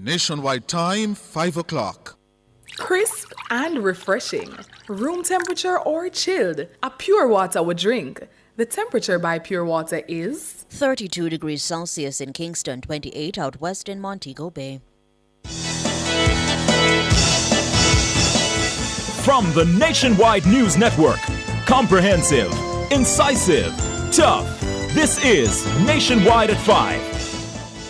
Nationwide time, 5 o'clock. Crisp and refreshing. Room temperature or chilled. A Pure Water would drink. The temperature by Pure Water is 32 degrees Celsius in Kingston, 28 out west in Montego Bay. From the Nationwide News Network, comprehensive, incisive, tough. This is Nationwide at 5.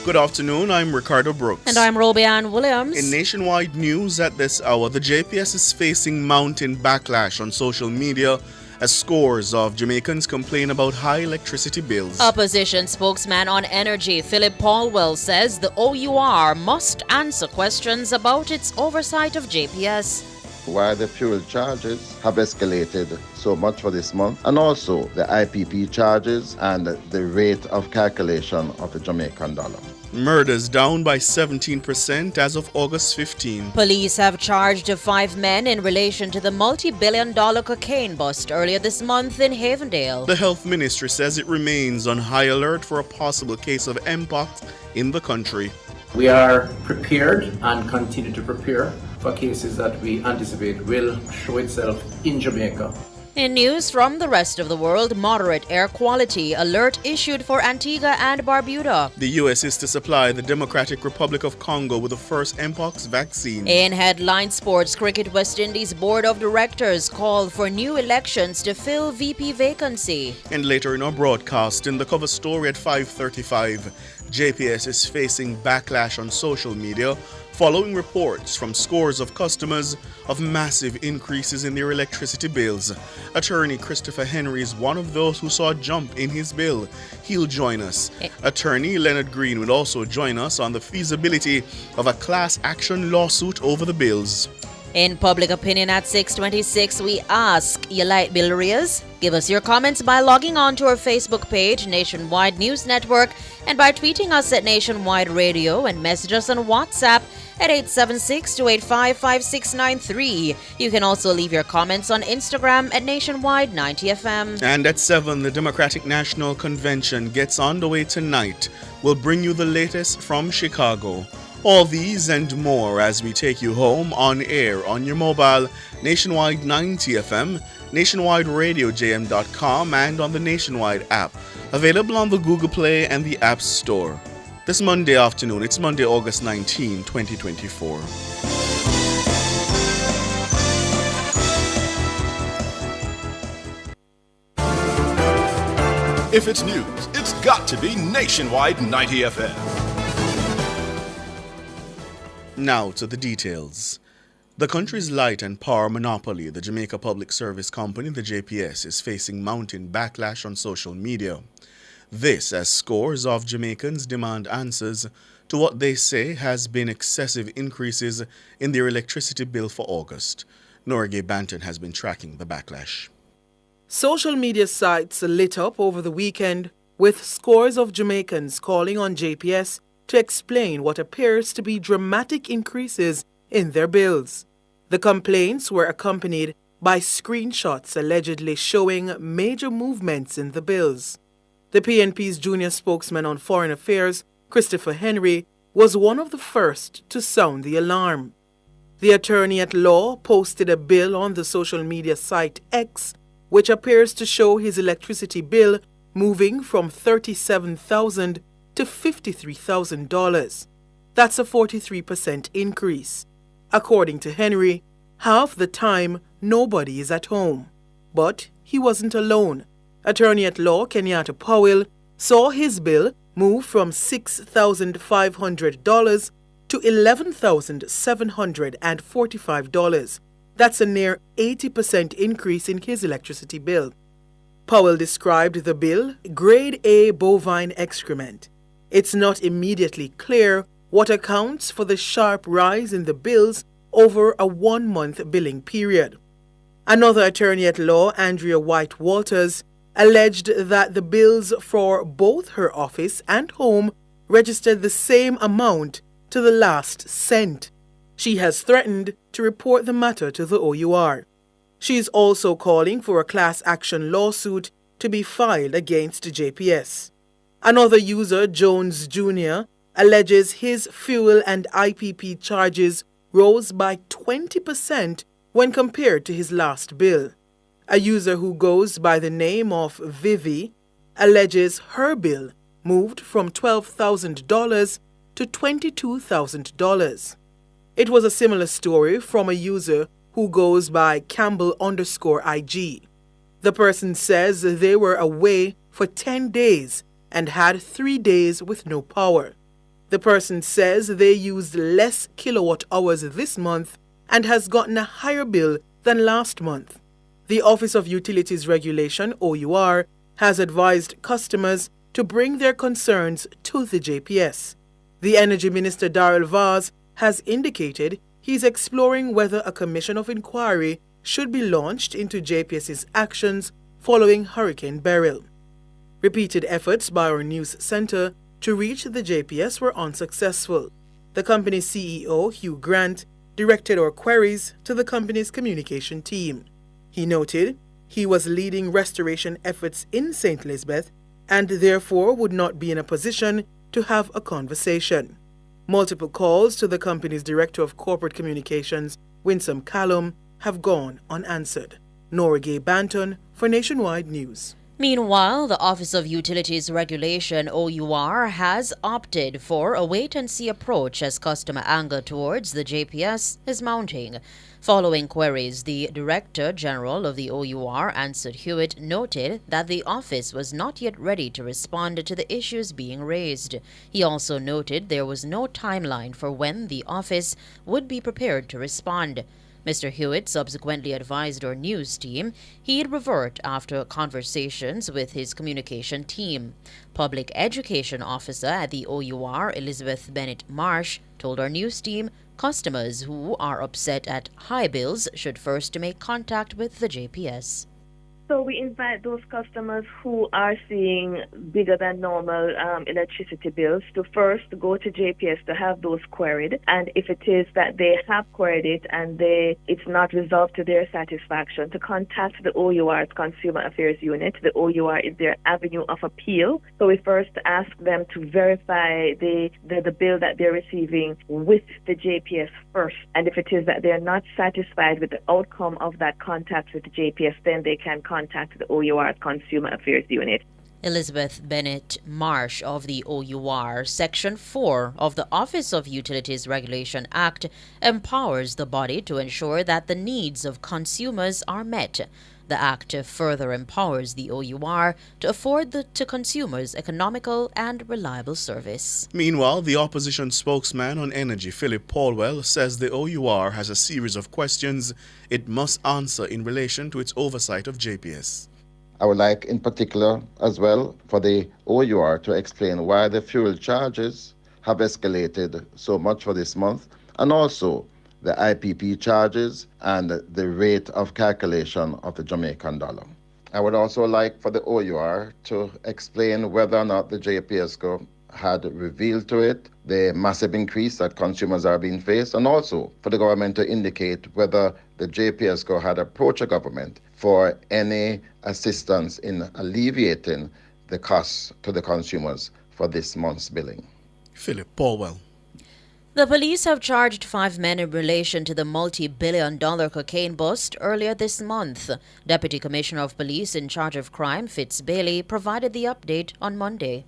Good afternoon, I'm Ricardo Brooks. And I'm Robianne Williams. In Nationwide News at this hour, the JPS is facing mounting backlash on social media as scores of Jamaicans complain about high electricity bills. Opposition spokesman on energy Philip Paulwell says the OUR must answer questions about its oversight of JPS. Why the fuel charges have escalated so much for this month, and also the IPP charges and the rate of calculation of the Jamaican dollar. Murders down by 17% as of August 15. Police have charged 5 men in relation to the multi-billion-dollar cocaine bust earlier this month in Havendale. The Health Ministry says it remains on high alert for a possible case of Mpox in the country. We are prepared and continue to prepare for cases that we anticipate will show itself in Jamaica. In news from the rest of the world, moderate air quality alert issued for Antigua and Barbuda. The U.S. is to supply the Democratic Republic of Congo with the first Mpox vaccine. In headline sports, Cricket West Indies Board of Directors called for new elections to fill VP vacancy. And later in our broadcast, in the cover story at 5:35, JPS is facing backlash on social media following reports from scores of customers of massive increases in their electricity bills. Attorney Christopher Henry is one of those who saw a jump in his bill. He'll join us. Attorney Leonard Green will also join us on the feasibility of a class action lawsuit over the bills. In public opinion at 6:26, we ask, you light bill arrears? Give us your comments by logging on to our Facebook page, Nationwide News Network, and by tweeting us at Nationwide Radio and message us on WhatsApp at 876-285-5693. You can also leave your comments on Instagram at Nationwide 90FM. And at 7, the Democratic National Convention gets underway tonight. We'll bring you the latest from Chicago. All these and more as we take you home on air on your mobile, Nationwide 90FM, nationwideradiojm.com, and on the Nationwide app, available on the Google Play and the App Store. This Monday afternoon, it's Monday, August 19, 2024. If it's news, it's got to be Nationwide 90 FM. Now to the details. The country's light and power monopoly, the Jamaica Public Service Company, the JPS, is facing mounting backlash on social media. This as scores of Jamaicans demand answers to what they say has been excessive increases in their electricity bill for August. Norgay Banton has been tracking the backlash. Social media sites lit up over the weekend with scores of Jamaicans calling on JPS to explain what appears to be dramatic increases in their bills. The complaints were accompanied by screenshots allegedly showing major movements in the bills. The PNP's junior spokesman on foreign affairs, Christopher Henry, was one of the first to sound the alarm. The attorney at law posted a bill on the social media site X, which appears to show his electricity bill moving from $37,000 to $53,000. That's a 43% increase. According to Henry, half the time nobody is at home. But he wasn't alone. Attorney at law Kenyatta Powell saw his bill move from $6,500 to $11,745. That's a near 80% increase in his electricity bill. Powell described the bill grade A bovine excrement. It's not immediately clear what accounts for the sharp rise in the bills over a 1-month billing period. Another attorney at law, Andrea White Walters, alleged that the bills for both her office and home registered the same amount to the last cent. She has threatened to report the matter to the OUR. She is also calling for a class action lawsuit to be filed against JPS. Another user, Jones Jr., alleges his fuel and IPP charges rose by 20% when compared to his last bill. A user who goes by the name of Vivi alleges her bill moved from $12,000 to $22,000. It was a similar story from a user who goes by Campbell_IG. The person says they were away for 10 days and had 3 days with no power. The person says they used less kilowatt hours this month and has gotten a higher bill than last month. The Office of Utilities Regulation, OUR, has advised customers to bring their concerns to the JPS. The Energy Minister Darrell Vaz has indicated he's exploring whether a commission of inquiry should be launched into JPS's actions following Hurricane Beryl. Repeated efforts by our news center to reach the JPS were unsuccessful. The company's CEO, Hugh Grant, directed our queries to the company's communication team. He noted he was leading restoration efforts in St. Elizabeth and therefore would not be in a position to have a conversation. Multiple calls to the company's Director of Corporate Communications, Winsome Callum, have gone unanswered. Nora Gay Banton for Nationwide News. Meanwhile, the Office of Utilities Regulation, OUR, has opted for a wait-and-see approach as customer anger towards the JPS is mounting. Following queries, the Director General of the OUR, Ansett Hewitt, noted that the office was not yet ready to respond to the issues being raised. He also noted there was no timeline for when the office would be prepared to respond. Mr. Hewitt subsequently advised our news team he'd revert after conversations with his communication team. Public Education Officer at the OUR, Elizabeth Bennett Marsh, told our news team customers who are upset at high bills should first make contact with the JPS. So we invite those customers who are seeing bigger than normal electricity bills to first go to JPS to have those queried. And if it is that they have queried it and it's not resolved to their satisfaction, to contact the OUR's Consumer Affairs Unit. The OUR is their avenue of appeal. So we first ask them to verify the bill that they're receiving with the JPS first. And if it is that they're not satisfied with the outcome of that contact with the JPS, then they can contact the OUR's Consumer Affairs Unit. Elizabeth Bennett Marsh of the OUR. Section 4 of the Office of Utilities Regulation Act empowers the body to ensure that the needs of consumers are met. The Act further empowers the OUR to afford to consumers economical and reliable service. Meanwhile, the opposition spokesman on energy, Philip Paulwell, says the OUR has a series of questions it must answer in relation to its oversight of JPS. I would like in particular as well for the OUR to explain why the fuel charges have escalated so much for this month, and also the IPP charges and the rate of calculation of the Jamaican dollar. I would also like for the OUR to explain whether or not the JPSCO had revealed to it the massive increase that consumers are being faced, and also for the government to indicate whether the JPSCO had approached the government for any assistance in alleviating the costs to the consumers for this month's billing. Philip Paulwell. The police have charged 5 men in relation to the multi-billion-dollar cocaine bust earlier this month. Deputy Commissioner of Police in charge of crime, Fitz Bailey, provided the update on Monday.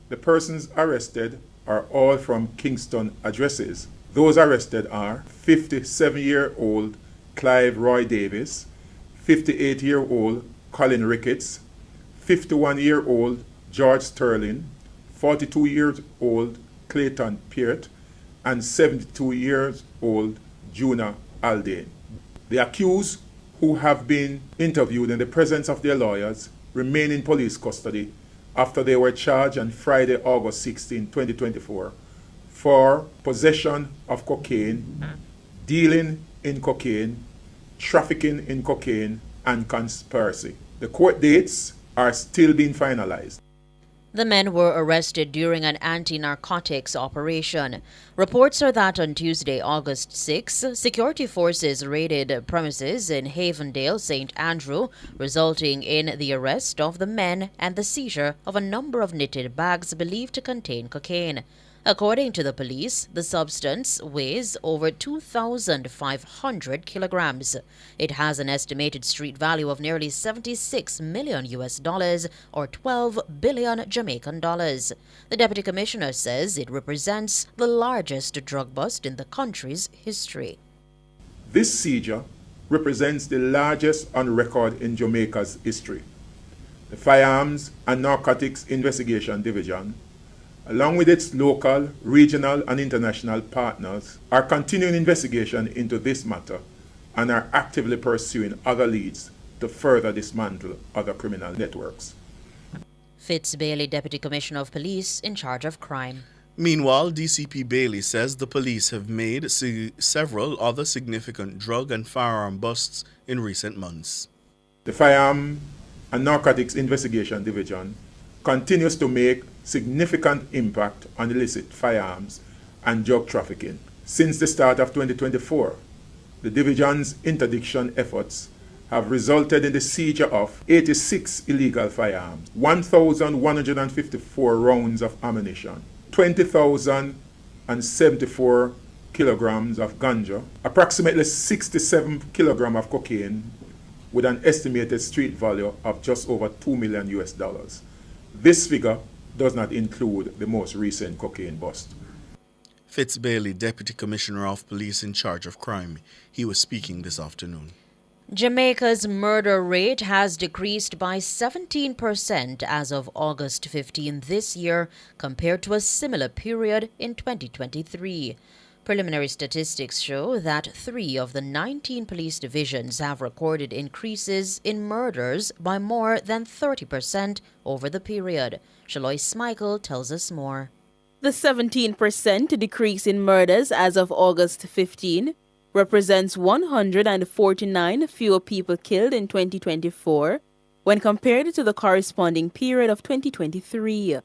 The persons arrested are all from Kingston addresses. Those arrested are 57-year-old Clive Roy Davis, 58-year-old Colin Ricketts, 51-year-old George Sterling, 42-year-old Clayton Peart, and 72-year-old Juna Aldane. The accused, who have been interviewed in the presence of their lawyers, remain in police custody after they were charged on Friday, August 16, 2024, for possession of cocaine, dealing in cocaine, trafficking in cocaine, and conspiracy. The court dates are still being finalized. The men were arrested during an anti-narcotics operation. Reports are that on Tuesday, August 6, security forces raided premises in Havendale, St. Andrew, resulting in the arrest of the men and the seizure of a number of knitted bags believed to contain cocaine. According to the police, the substance weighs over 2,500 kilograms. It has an estimated street value of nearly 76 million US dollars or 12 billion Jamaican dollars. The deputy commissioner says it represents the largest drug bust in the country's history. This seizure represents the largest on record in Jamaica's history. The Firearms and Narcotics Investigation Division, along with its local, regional, and international partners, are continuing investigation into this matter and are actively pursuing other leads to further dismantle other criminal networks. Fitz Bailey, Deputy Commissioner of Police in charge of crime. Meanwhile, DCP Bailey says the police have made several other significant drug and firearm busts in recent months. The Firearms and Narcotics Investigation Division continues to make significant impact on illicit firearms and drug trafficking. Since the start of 2024, the division's interdiction efforts have resulted in the seizure of 86 illegal firearms, 1,154 rounds of ammunition, 20,074 kilograms of ganja, approximately 67 kilograms of cocaine, with an estimated street value of just over $2 million US dollars. This figure does not include the most recent cocaine bust. Fitz Bailey, Deputy Commissioner of Police in charge of crime. He was speaking this afternoon. Jamaica's murder rate has decreased by 17% as of August 15 this year compared to a similar period in 2023. Preliminary statistics show that 3 of the 19 police divisions have recorded increases in murders by more than 30% over the period. Shalois Michael tells us more. The 17% decrease in murders as of August 15 represents 149 fewer people killed in 2024 when compared to the corresponding period of 2023.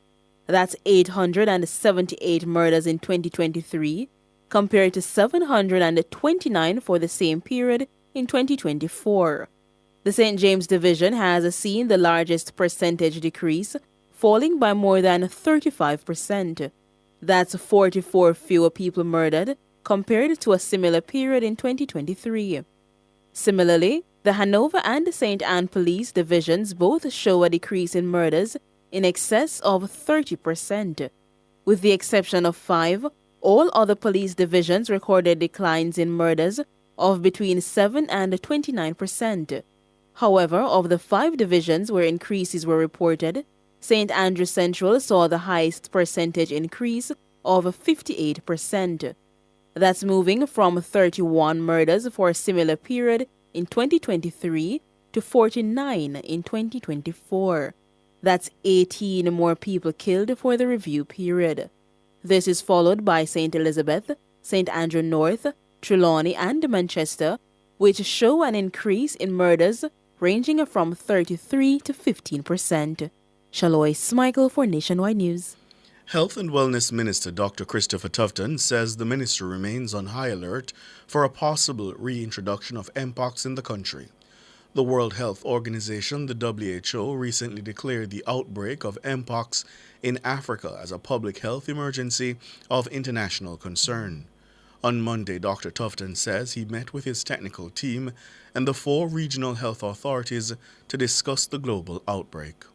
That's 878 murders in 2023 compared to 729 for the same period in 2024. The St. James Division has seen the largest percentage decrease, falling by more than 35%. That's 44 fewer people murdered compared to a similar period in 2023. Similarly, the Hanover and St. Anne Police Divisions both show a decrease in murders in excess of 30%. With the exception of 5, all other police divisions recorded declines in murders of between 7 and 29%. However, of the 5 divisions where increases were reported, St. Andrew Central saw the highest percentage increase of 58%. That's moving from 31 murders for a similar period in 2023 to 49 in 2024. That's 18 more people killed for the review period. This is followed by St. Elizabeth, St. Andrew North, Trelawney, and Manchester, which show an increase in murders ranging from 33 to 15%. Shalois Michael for Nationwide News. Health and Wellness Minister Dr. Christopher Tufton says the ministry remains on high alert for a possible reintroduction of Mpox in the country. The World Health Organization, the WHO, recently declared the outbreak of Mpox in Africa as a public health emergency of international concern. On Monday, Dr. Tufton says he met with his technical team and the 4 regional health authorities to discuss the global outbreak.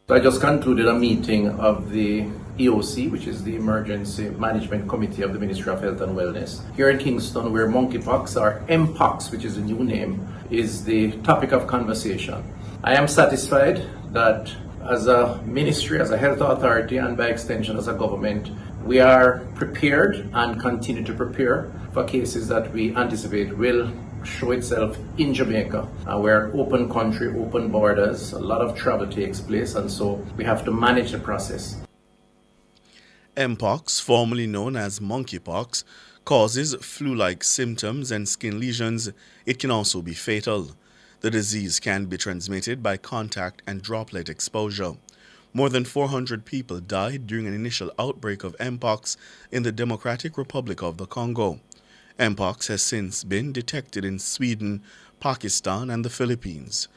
I just concluded a meeting of the EOC, which is the Emergency Management Committee of the Ministry of Health and Wellness, here in Kingston, where monkeypox, or Mpox, which is a new name, is the topic of conversation. I am satisfied that as a ministry, as a health authority, and by extension as a government, we are prepared and continue to prepare for cases that we anticipate will show itself in Jamaica, where open country, open borders, a lot of travel takes place, and so we have to manage the process. Mpox, formerly known as monkeypox, causes flu-like symptoms and skin lesions. It can also be fatal. The disease can be transmitted by contact and droplet exposure. More than 400 people died during an initial outbreak of Mpox in the Democratic Republic of the Congo. Mpox has since been detected in Sweden, Pakistan, and the Philippines.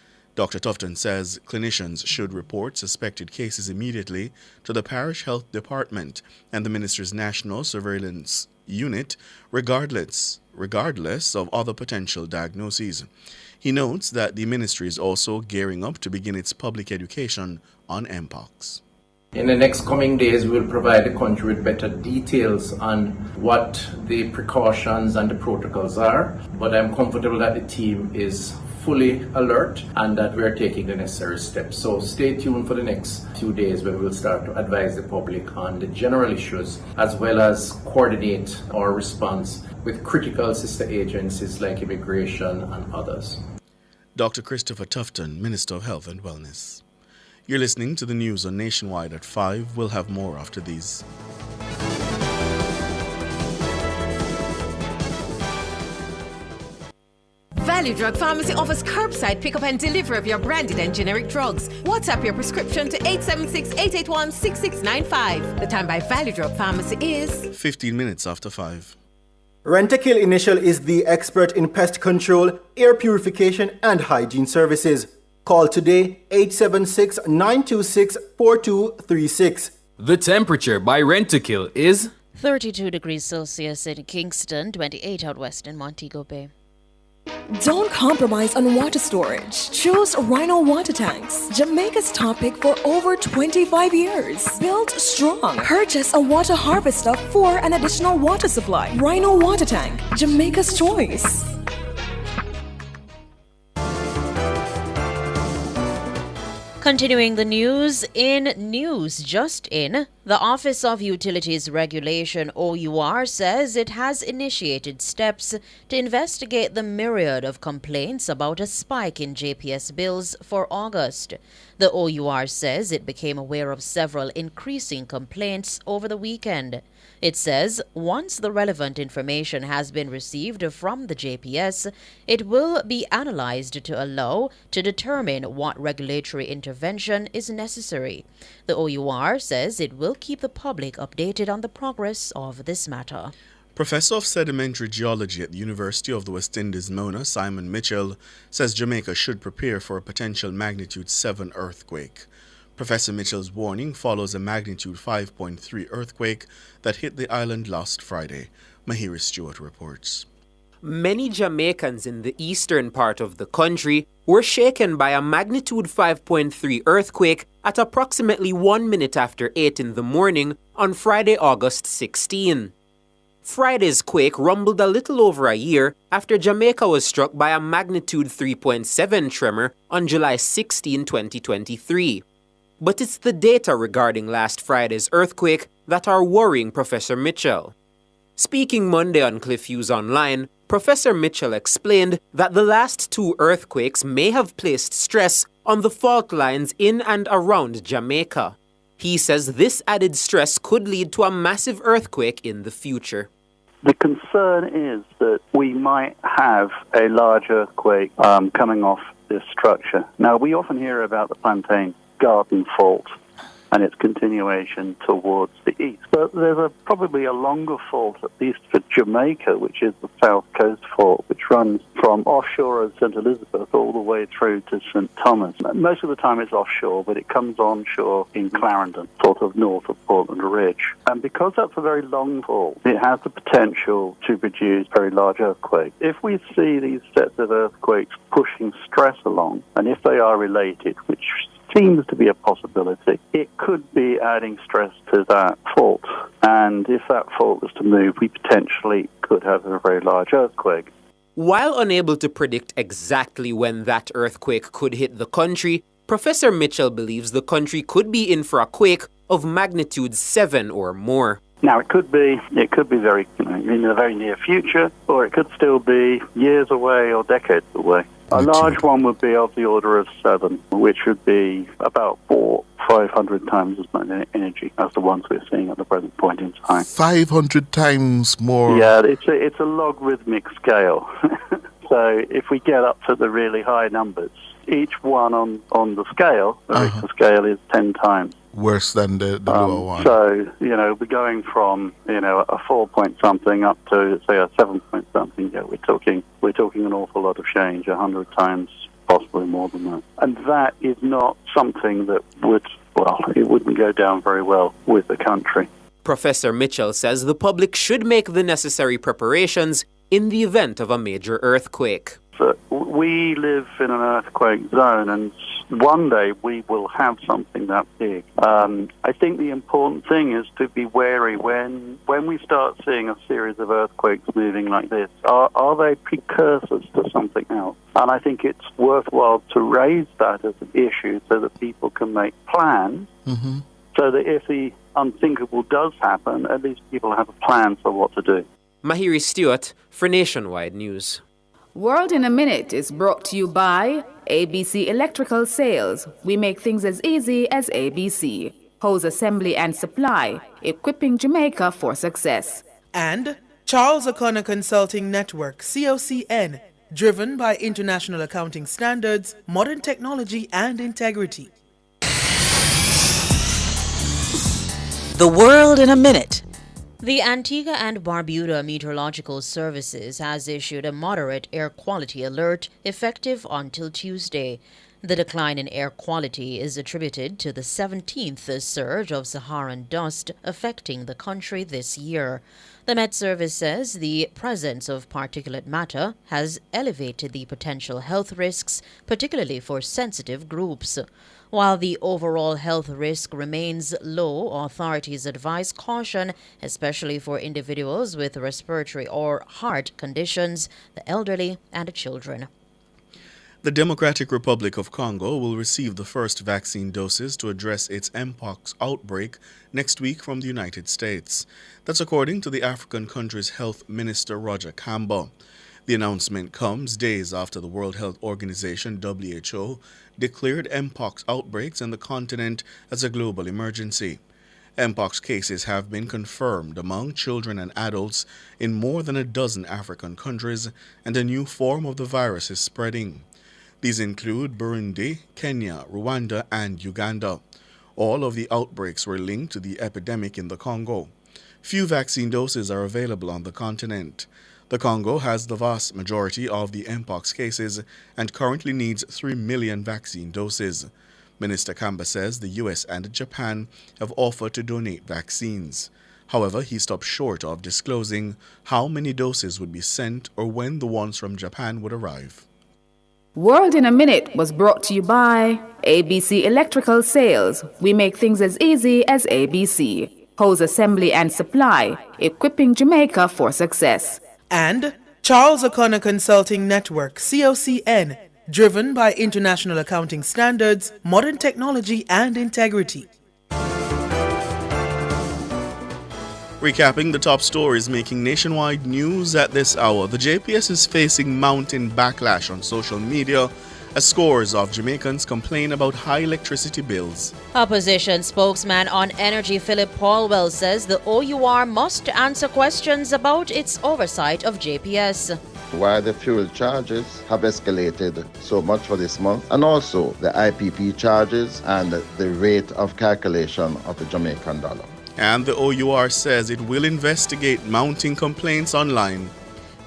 Dr. Tufton says clinicians should report suspected cases immediately to the Parish Health Department and the Ministry's National Surveillance Unit, regardless of other potential diagnoses. He notes that the ministry is also gearing up to begin its public education on Mpox. In the next coming days, we will provide the country with better details on what the precautions and the protocols are, but I'm comfortable that the team is fully alert and that we are taking the necessary steps. So stay tuned for the next few days when we'll start to advise the public on the general issues as well as coordinate our response with critical sister agencies like immigration and others. Dr. Christopher Tufton, Minister of Health and Wellness. You're listening to the news on Nationwide at 5. We'll have more after these. Value Drug Pharmacy offers curbside pickup and delivery of your branded and generic drugs. WhatsApp your prescription to 876-881-6695. The time by Value Drug Pharmacy is 15 minutes after 5. Rentokil Initial is the expert in pest control, air purification, and hygiene services. Call today 876-926-4236. The temperature by Rentokil is 32 degrees Celsius in Kingston, 28 out west in Montego Bay. Don't compromise on water storage. Choose Rhino water tanks, Jamaica's top pick for over 25 years. Built strong. Purchase a water harvester for an additional water supply. Rhino water tank, Jamaica's choice. Continuing the news just in, the Office of Utilities Regulation OUR says it has initiated steps to investigate the myriad of complaints about a spike in JPS bills for August. The OUR says it became aware of several increasing complaints over the weekend. It says once the relevant information has been received from the JPS, it will be analyzed to allow to determine what regulatory intervention is necessary. The OUR says it will keep the public updated on the progress of this matter. Professor of Sedimentary Geology at the University of the West Indies, Mona, Simon Mitchell, says Jamaica should prepare for a potential magnitude 7 earthquake. Professor Mitchell's warning follows a magnitude 5.3 earthquake that hit the island last Friday. Mahiri Stewart reports. Many Jamaicans in the eastern part of the country were shaken by a magnitude 5.3 earthquake at approximately 1 minute after 8 in the morning on Friday, August 16. Friday's quake rumbled a little over a year after Jamaica was struck by a magnitude 3.7 tremor on July 16, 2023. But it's the data regarding last Friday's earthquake that are worrying Professor Mitchell. Speaking Monday on CliffViews Online, Professor Mitchell explained that the last 2 earthquakes may have placed stress on the fault lines in and around Jamaica. He says this added stress could lead to a massive earthquake in the future. The concern is that we might have a large earthquake coming off this structure. Now, we often hear about the Plantain Garden Fault and its continuation towards the east. But there's probably a longer fault, at least for Jamaica, which is the South Coast Fault, which runs from offshore of St. Elizabeth all the way through to St. Thomas. Most of the time it's offshore, but it comes onshore in Clarendon, sort of north of Portland Ridge. And because that's a very long fault, it has the potential to produce very large earthquakes. If we see these sets of earthquakes pushing stress along, and if they are related, which seems to be a possibility, it could be adding stress to that fault. And if that fault was to move, we potentially could have a very large earthquake. While unable to predict exactly when that earthquake could hit the country, Professor Mitchell believes the country could be in for a quake of magnitude 7 or more. Now, it could be very, in the very near future, or it could still be years away or decades away. A large one would be of the order of 7, which would be about 500 times as much energy as the ones we're seeing at the present point in time. 500 times more? Yeah, it's a logarithmic scale. So if we get up to the really high numbers, each one on the scale, the Richter scale, is 10 times worse than the lower one. So, we're going from, a 4-point-something up to, say, a 7-point-something. Yeah, we're talking an awful lot of change, 100 times possibly more than that. And that is not something that it wouldn't go down very well with the country. Professor Mitchell says the public should make the necessary preparations in the event of a major earthquake. So we live in an earthquake zone, and one day we will have something that big. I think the important thing is to be wary when we start seeing a series of earthquakes moving like this. Are they precursors to something else? And I think it's worthwhile to raise that as an issue so that people can make plans, so that if the unthinkable does happen, at least people have a plan for what to do. Mahiri Stewart for Nationwide News. World in a Minute is brought to you by ABC Electrical Sales. We make things as easy as ABC. Hose assembly and supply, equipping Jamaica for success. And Charles O'Connor Consulting Network, COCN, driven by international accounting standards, modern technology and integrity. The World in a Minute. The Antigua and Barbuda Meteorological Services has issued a moderate air quality alert effective until Tuesday. The decline in air quality is attributed to the 17th surge of Saharan dust affecting the country this year. The Met Service says the presence of particulate matter has elevated the potential health risks, particularly for sensitive groups. While the overall health risk remains low, authorities advise caution, especially for individuals with respiratory or heart conditions, the elderly, and children. The Democratic Republic of Congo will receive the first vaccine doses to address its Mpox outbreak next week from the United States. That's according to the African country's health minister, Roger Campbell. The announcement comes days after the World Health Organization, WHO, declared Mpox outbreaks in the continent as a global emergency. Mpox cases have been confirmed among children and adults in more than a dozen African countries, and a new form of the virus is spreading. These include Burundi, Kenya, Rwanda, and Uganda. All of the outbreaks were linked to the epidemic in the Congo. Few vaccine doses are available on the continent. The Congo has the vast majority of the Mpox cases and currently needs 3 million vaccine doses. Minister Kamba says the U.S. and Japan have offered to donate vaccines. However, he stopped short of disclosing how many doses would be sent or when the ones from Japan would arrive. World in a Minute was brought to you by ABC Electrical Sales. We make things as easy as ABC. Hose assembly and supply, equipping Jamaica for success. And Charles O'Connor Consulting Network, COCN, driven by international accounting standards, modern technology and integrity. Recapping the top stories making nationwide news at this hour, the JPS is facing mounting backlash on social media as scores of Jamaicans complain about high electricity bills. Opposition spokesman on energy Philip Paulwell says the OUR must answer questions about its oversight of JPS. Why the fuel charges have escalated so much for this month, and also the IPP charges and the rate of calculation of the Jamaican dollar. And the OUR says it will investigate mounting complaints online.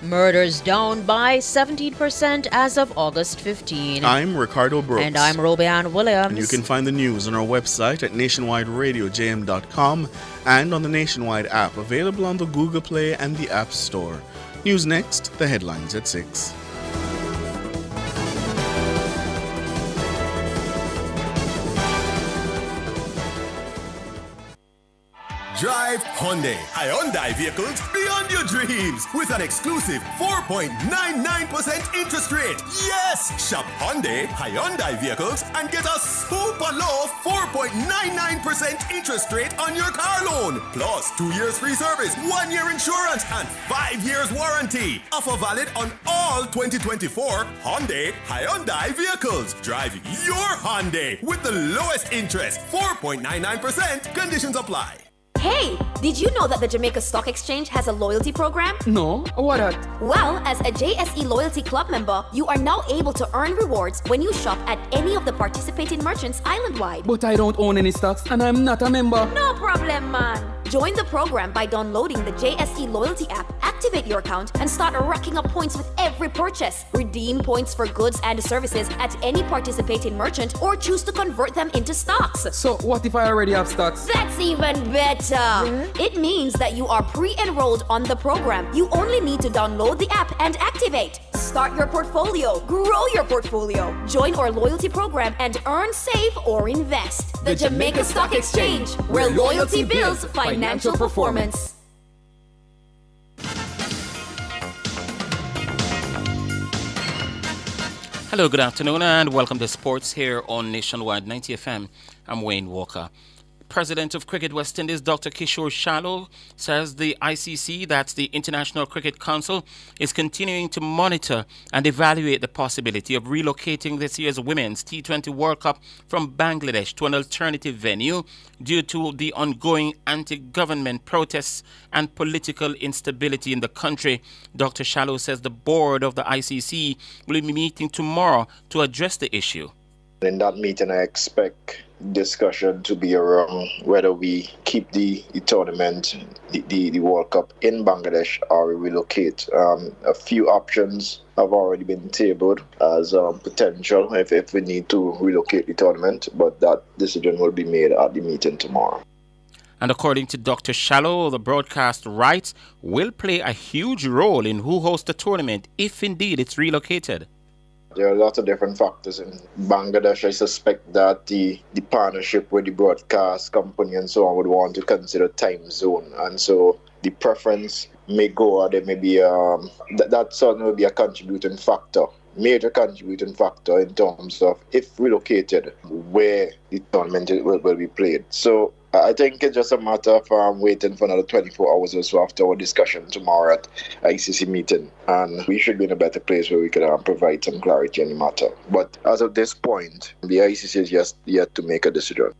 Murders down by 17% as of August 15. I'm Ricardo Brooks. And I'm Robianne Williams. And you can find the news on our website at nationwideradiojm.com and on the Nationwide app, available on the Google Play and the App Store. News next, the headlines at 6. Drive Hyundai. Hyundai vehicles beyond your dreams with an exclusive 4.99% interest rate. Yes! Shop Hyundai vehicles and get a super low 4.99% interest rate on your car loan. Plus 2 years free service, 1 year insurance, and 5 years warranty. Offer valid on all 2024 Hyundai vehicles. Drive your Hyundai with the lowest interest, 4.99%. Conditions apply. Hey, did you know that the Jamaica Stock Exchange has a loyalty program? No, what that? Well, as a JSE Loyalty Club member, you are now able to earn rewards when you shop at any of the participating merchants island-wide. But I don't own any stocks and I'm not a member. No problem, man. Join the program by downloading the JSE Loyalty app, activate your account, and start racking up points with every purchase. Redeem points for goods and services at any participating merchant or choose to convert them into stocks. So what if I already have stocks? That's even better. It means that you are pre-enrolled on the program. You only need to download the app and activate. Start your portfolio, grow your portfolio, join our loyalty program, and earn, save, or invest. The Jamaica Stock Exchange, where loyalty builds financial performance. Hello, good afternoon, and welcome to Sports here on Nationwide 90 FM. I'm Wayne Walker. President of Cricket West Indies, Dr. Kishore Shallow, says the ICC, that's the International Cricket Council, is continuing to monitor and evaluate the possibility of relocating this year's Women's T20 World Cup from Bangladesh to an alternative venue due to the ongoing anti-government protests and political instability in the country. Dr. Shallow says the board of the ICC will be meeting tomorrow to address the issue. In that meeting, I expect discussion to be around whether we keep the tournament, the World Cup in Bangladesh, or we relocate. A few options have already been tabled as potential if we need to relocate the tournament, but that decision will be made at the meeting tomorrow. And according to Dr. Shallow, the broadcast rights will play a huge role in who hosts the tournament if indeed it's relocated. There are lots of different factors in Bangladesh. I suspect that the partnership with the broadcast company and so on would want to consider time zone. And so the preference may go, or there may be, that certainly will be a contributing factor, major contributing factor in terms of, if relocated, where the tournament will be played. So I think it's just a matter of waiting for another 24 hours or so after our discussion tomorrow at ICC meeting. And we should be in a better place where we can provide some clarity on the matter. But as of this point, the ICC is just yet to make a decision.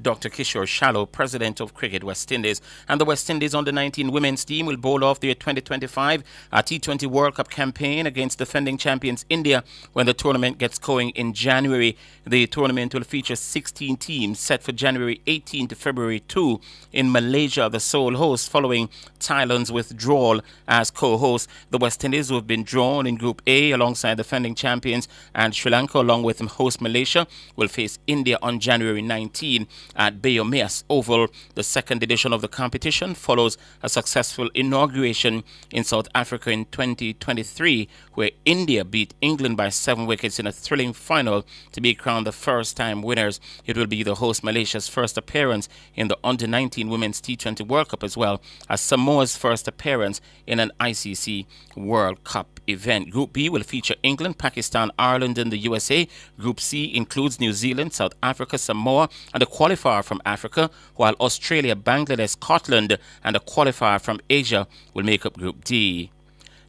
Dr. Kishore Shallow, president of Cricket West Indies. And the West Indies under-19 women's team will bowl off their 2025 T20 World Cup campaign against defending champions India when the tournament gets going in January. The tournament will feature 16 teams set for January 18 to February 2 in Malaysia, the sole host, following Thailand's withdrawal as co-host. The West Indies, who have been drawn in Group A alongside defending champions and Sri Lanka along with host Malaysia, will face India on January 19 at Bayomeas Oval. The second edition of the competition follows a successful inauguration in South Africa in 2023, where India beat England by 7 wickets in a thrilling final to be crowned the first-time winners. It will be the host Malaysia's first appearance in the under-19 Women's T20 World Cup, as well as Samoa's first appearance in an ICC World Cup event. Group B will feature England, Pakistan, Ireland, and the USA. Group C includes New Zealand, South Africa, Samoa, and a qualifier from Africa, while Australia, Bangladesh, Scotland, and a qualifier from Asia will make up Group D.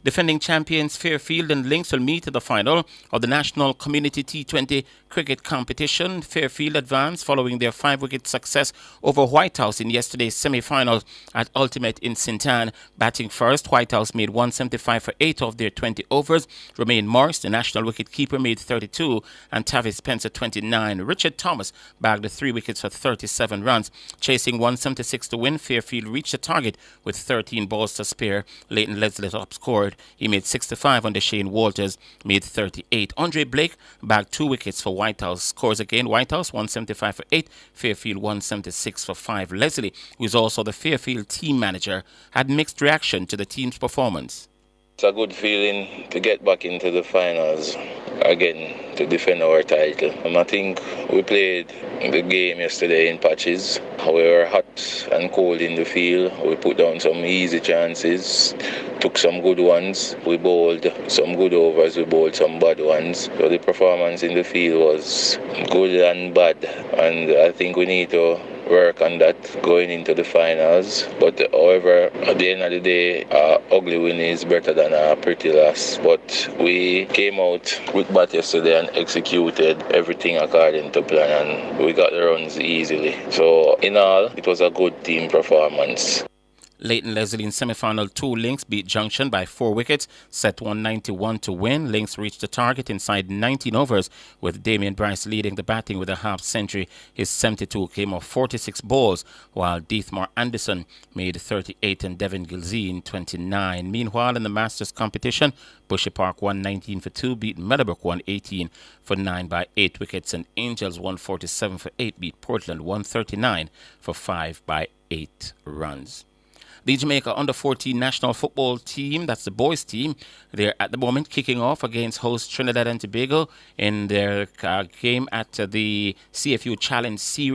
Defending champions Fairfield and Lynx will meet at the final of the National Community T20 Cricket Competition. Fairfield advanced following their 5-wicket success over Whitehouse in yesterday's semi-final at Ultimate in St. Ann. Batting first, Whitehouse made 175 for 8 of their 20 overs. Romain Morris, the national wicket-keeper, made 32 and Tavis Spencer 29. Richard Thomas bagged the 3 wickets for 37 runs. Chasing 176 to win, Fairfield reached the target with 13 balls to spare. Leighton Leslie outscored. He made 65 under Shane Walters, made 38. Andre Blake bagged 2 wickets for Whitehouse. Scores again, Whitehouse 175 for 8, Fairfield 176 for 5. Leslie, who is also the Fairfield team manager, had mixed reaction to the team's performance. It's a good feeling to get back into the finals again to defend our title. I think we played the game yesterday in patches. We were hot and cold in the field. We put down some easy chances, took some good ones. We bowled some good overs, we bowled some bad ones. So the performance in the field was good and bad. And I think we need to work on that going into the finals. But however, at the end of the day, ugly win is better than a pretty loss. But we came out with bat yesterday and executed everything according to plan, and we got the runs easily. So in all, it was a good team performance. Leighton Leslie in semi-final 2, Lynx beat Junction by 4 wickets, set 191 to win. Lynx reached the target inside 19 overs, with Damien Bryce leading the batting with a half century. His 72 came off 46 balls, while Deathmore Anderson made 38 and Devin Gilzine 29. Meanwhile, in the Masters competition, Bushy Park 119 for 2 beat Meadowbrook 118 for 9 by 8 wickets, and Angels 147 for 8 beat Portland 139 for 5 by 8 runs. The Jamaica Under-14 national football team, that's the boys team, they're at the moment kicking off against host Trinidad and Tobago in their game at the CFU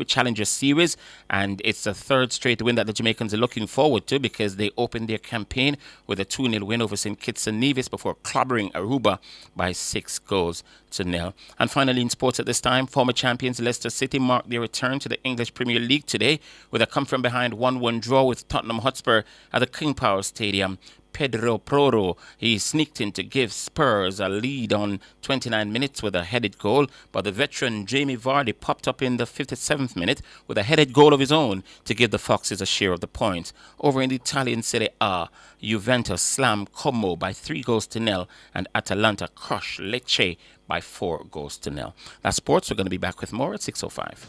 Challenger Series. And it's the third straight win that the Jamaicans are looking forward to, because they opened their campaign with a 2-0 win over St. Kitts and Nevis before clobbering Aruba by 6-0. And finally, in sports at this time, former champions Leicester City marked their return to the English Premier League today with a come-from-behind 1-1 draw with Tottenham Hotspur at the King Power Stadium. Pedro Porro, he sneaked in to give Spurs a lead on 29 minutes with a headed goal, but the veteran Jamie Vardy popped up in the 57th minute with a headed goal of his own to give the Foxes a share of the points. Over in the Italian Serie A, Juventus slammed Como by 3-0, and Atalanta crushed Lecce by 4-0. That's sports. We're going to be back with more at 6:05.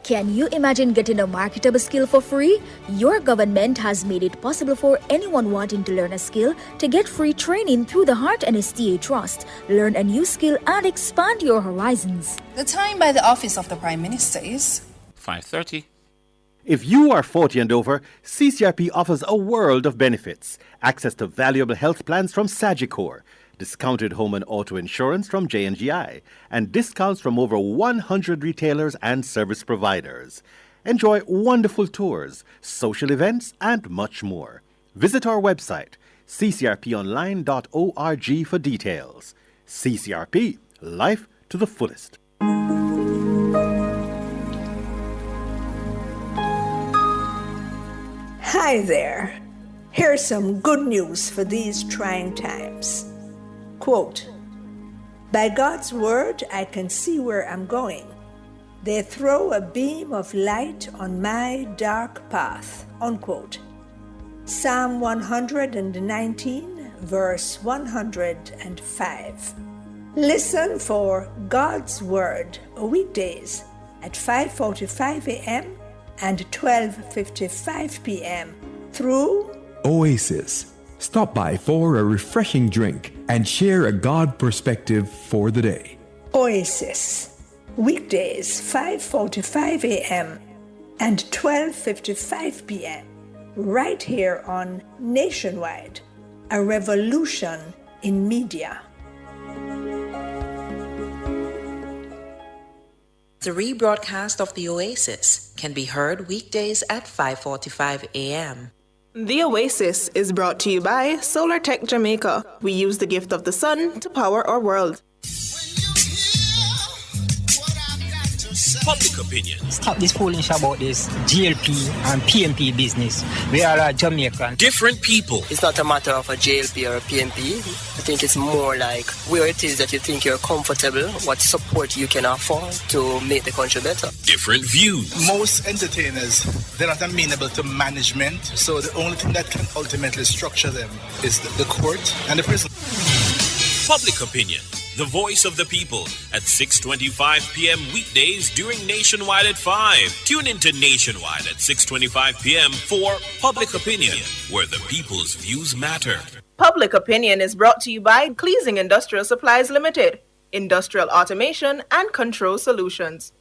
Can you imagine getting a marketable skill for free? Your government has made it possible for anyone wanting to learn a skill to get free training through the Heart NSTA Trust. Learn a new skill and expand your horizons. The time by the Office of the Prime Minister is 5:30. If you are 40 and over, CCRP offers a world of benefits. Access to valuable health plans from Sagicor, discounted home and auto insurance from J&GI, and discounts from over 100 retailers and service providers. Enjoy wonderful tours, social events, and much more. Visit our website, ccrponline.org, for details. CCRP, life to the fullest. Hi there. Here's some good news for these trying times. Quote, "By God's word, I can see where I'm going. They throw a beam of light on my dark path." Unquote. Psalm 119, verse 105. Listen for God's word weekdays at 5:45 a.m. and 12:55 p.m. through Oasis. Stop by for a refreshing drink and share a God perspective for the day. Oasis, weekdays 5:45 a.m. and 12:55 p.m. right here on Nationwide, a revolution in media. The rebroadcast of the Oasis can be heard weekdays at 5:45 a.m. The Oasis is brought to you by Solar Tech Jamaica. We use the gift of the sun to power our world. Public opinion. Stop this foolish about this GLP and PMP business. We are a Jamaican. Different people. It's not a matter of a JLP or a PMP. I think it's more like where it is that you think you're comfortable, what support you can afford to make the country better. Different views. Most entertainers, they're not amenable to management, so the only thing that can ultimately structure them is the court and the prison. Public opinion. The voice of the people at 6:25 p.m. weekdays during Nationwide at 5. Tune into Nationwide at 6:25 p.m. for Public Opinion, where the people's views matter. Public Opinion is brought to you by Cleasing Industrial Supplies Limited, industrial automation and control solutions.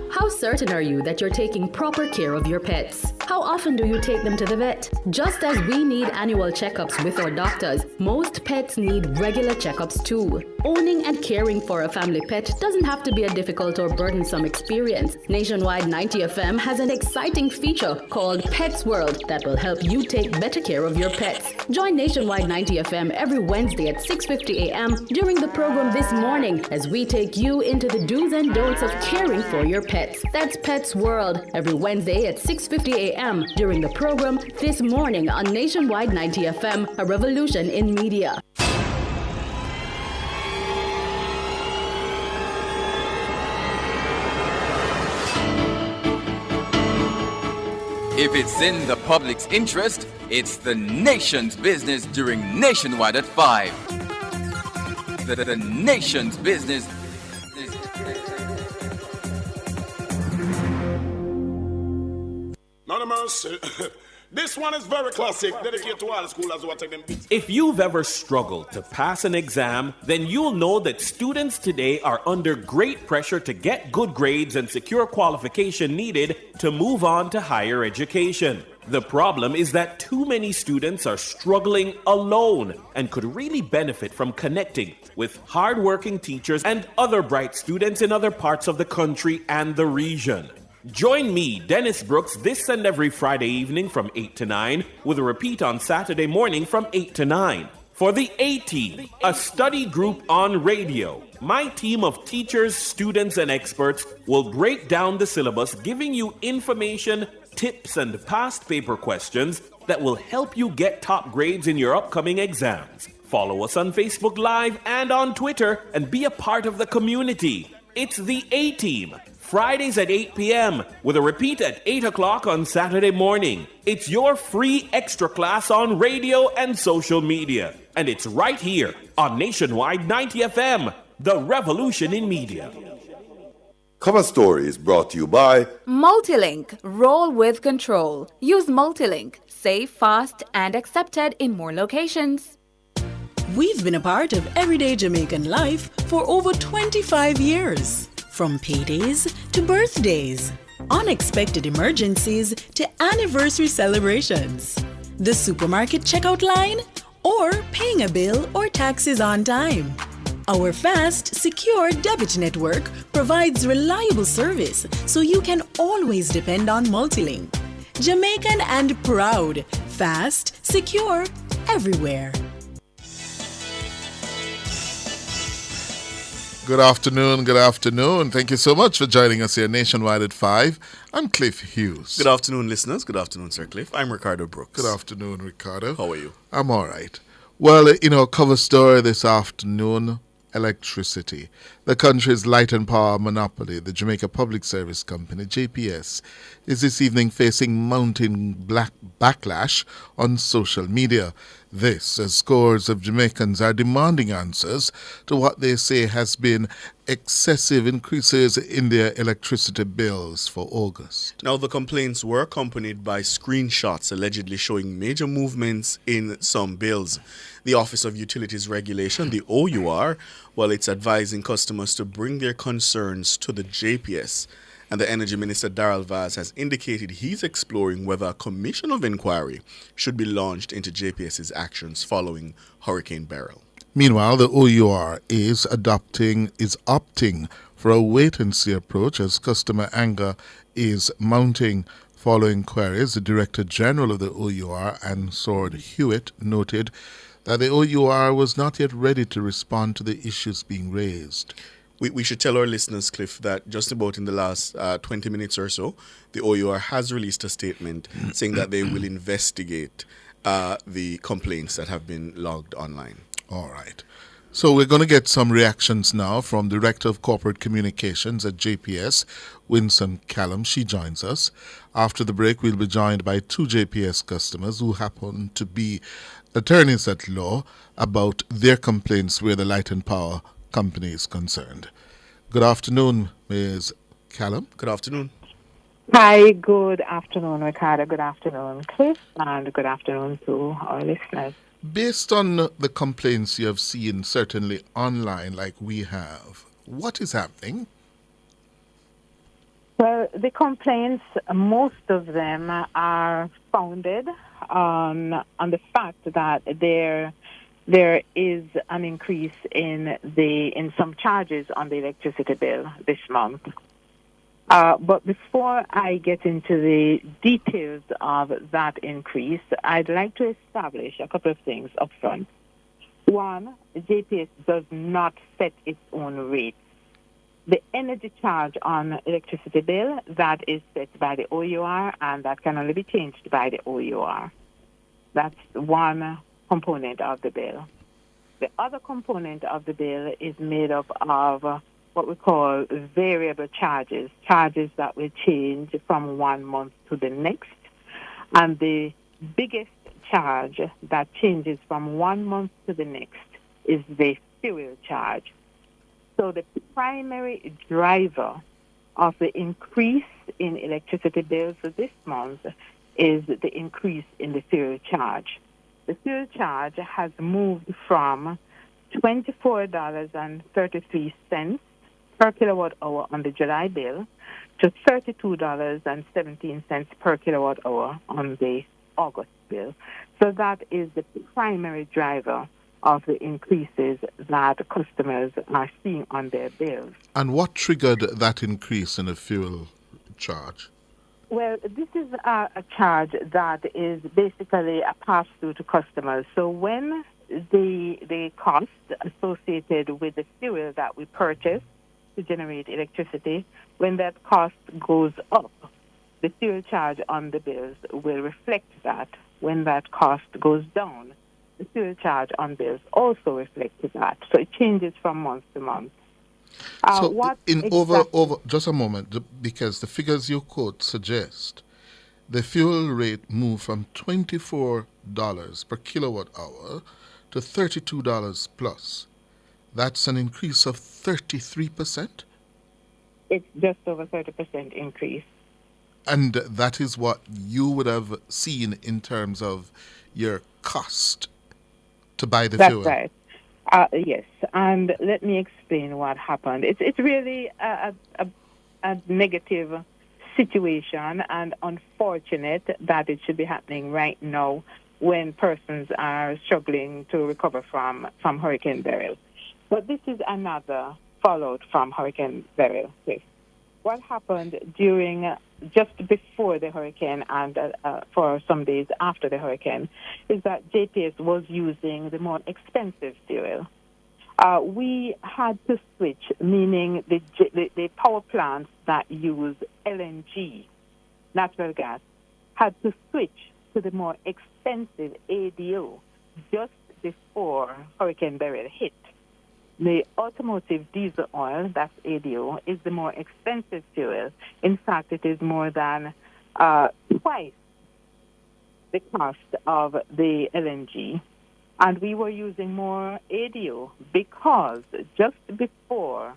How certain are you that you're taking proper care of your pets? How often do you take them to the vet? Just as we need annual checkups with our doctors, most pets need regular checkups too. owning and caring for a family pet doesn't have to be a difficult or burdensome experience. Nationwide 90 FM has an exciting feature called Pets World that will help you take better care of your pets. Join Nationwide 90 FM every Wednesday at 6:50 a.m. during the program This Morning as we take you into the do's and don'ts of caring for your pets. That's Pets World every Wednesday at 6:50 a.m. during the program This Morning on Nationwide 90 FM, a revolution in media. If it's in the public's interest, it's the nation's business during Nationwide at 5. The nation's business. No mercy. This one is very classic, dedicated to all schoolers who are taking them. If you've ever struggled to pass an exam, then you'll know that students today are under great pressure to get good grades and secure qualification needed to move on to higher education. The problem is that too many students are struggling alone and could really benefit from connecting with hardworking teachers and other bright students in other parts of the country and the region. Join me, Dennis Brooks, this and every Friday evening from 8 to 9, with a repeat on Saturday morning from 8 to 9. For the A-Team, a study group on radio, my team of teachers, students, and experts will break down the syllabus, giving you information, tips, and past paper questions that will help you get top grades in your upcoming exams. Follow us on Facebook Live and on Twitter and be a part of the community. It's the A-Team. Fridays at 8 p.m. with a repeat at 8 o'clock on Saturday morning. It's your free extra class on radio and social media. And it's right here on Nationwide 90 FM, the revolution in media. Cover Story is brought to you by Multilink. Roll with control. Use Multilink. Safe, fast, and accepted in more locations. We've been a part of everyday Jamaican life for over 25 years. From paydays to birthdays, unexpected emergencies to anniversary celebrations, the supermarket checkout line, or paying a bill or taxes on time. Our fast, secure debit network provides reliable service so you can always depend on Multilink. Jamaican and proud, fast, secure, everywhere. Good afternoon, good afternoon. Thank you so much for joining us here Nationwide at 5. I'm Cliff Hughes. Good afternoon, listeners. Good afternoon, Sir Cliff. I'm Ricardo Brooks. Good afternoon, Ricardo. How are you? I'm all right. Well, cover story this afternoon, electricity. The country's light and power monopoly, the Jamaica Public Service Company, JPS, is this evening facing mounting backlash on social media. This, as scores of Jamaicans are demanding answers to what they say has been excessive increases in their electricity bills for August. Now, the complaints were accompanied by screenshots allegedly showing major movements in some bills. The Office of Utilities Regulation, the OUR, it's advising customers to bring their concerns to the JPS. And the Energy Minister, Darrell Vaz, has indicated he's exploring whether a commission of inquiry should be launched into JPS's actions following Hurricane Beryl. Meanwhile, the OUR is opting for a wait-and-see approach as customer anger is mounting. Following queries, the Director General of the OUR, Anne Sword Hewitt, noted that the OUR was not yet ready to respond to the issues being raised. We should tell our listeners, Cliff, that just about in the last 20 minutes or so, the OUR has released a statement saying that they will investigate the complaints that have been logged online. All right. So we're going to get some reactions now from Director of Corporate Communications at JPS, Winston Callum. She joins us. After the break, we'll be joined by two JPS customers who happen to be attorneys at law about their complaints where the light and power company is concerned. Good afternoon, Ms. Callum. Good afternoon. Hi, good afternoon, Ricardo. Good afternoon, Cliff. And good afternoon to our listeners. Based on the complaints you have seen, certainly online like we have, what is happening? Well, the complaints, most of them are founded on the fact that there there is an increase in some charges on the electricity bill this month. But before I get into the details of that increase, I'd like to establish a couple of things up front. One, JPS does not set its own rate. The energy charge on electricity bill, that is set by the OUR, and that can only be changed by the OUR. That's one component of the bill. The other component of the bill is made up of what we call variable charges, charges that will change from 1 month to the next. And the biggest charge that changes from 1 month to the next is the fuel charge. So the primary driver of the increase in electricity bills this month is the increase in the fuel charge. The fuel charge has moved from $24.33 per kilowatt hour on the July bill to $32.17 per kilowatt hour on the August bill. So that is the primary driver of the increases that customers are seeing on their bills. And what triggered that increase in the fuel charge? Well, this is a charge that is basically a pass-through to customers. So when the cost associated with the fuel that we purchase to generate electricity, when that cost goes up, the fuel charge on the bills will reflect that. When that cost goes down, the fuel charge on bills also reflects that. So it changes from month to month. Just a moment, because the figures you quote suggest the fuel rate moved from $24 per kilowatt hour to $32 plus. That's an increase of 33%? It's just over 30% increase. And that is what you would have seen in terms of your cost to buy the fuel? That's right. Yes, and let me explain what happened. It's really a negative situation and unfortunate that it should be happening right now when persons are struggling to recover from Hurricane Beryl. But this is another fallout from Hurricane Beryl. What happened just before the hurricane and for some days after the hurricane is that JPS was using the more expensive fuel. We had to switch, meaning the power plants that use LNG, natural gas, had to switch to the more expensive ADO just before Hurricane Beryl hit. The automotive diesel oil, that's ADO, is the more expensive fuel. In fact, it is more than twice the cost of the LNG. And we were using more ADO because just before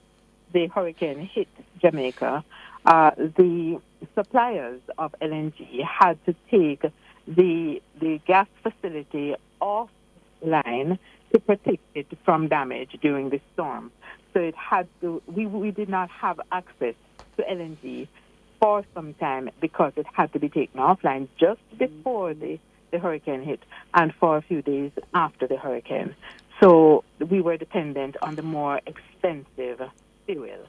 the hurricane hit Jamaica, the suppliers of LNG had to take the gas facility offline to protect it from damage during the storm. So it had to. We did not have access to LNG for some time because it had to be taken offline just before the hurricane hit and for a few days after the hurricane. So we were dependent on the more expensive fuel.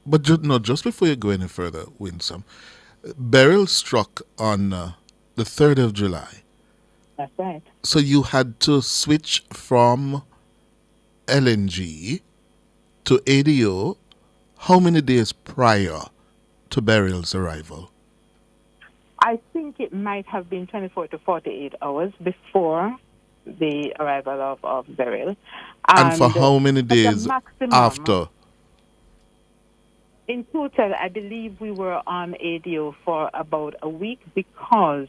But just before you go any further, Winsome, Beryl struck on the 3rd of July. That's right. So you had to switch from LNG to ADO how many days prior to Beryl's arrival? I think it might have been 24 to 48 hours before the arrival of Beryl. And for how many days after? In total, I believe we were on ADO for about a week because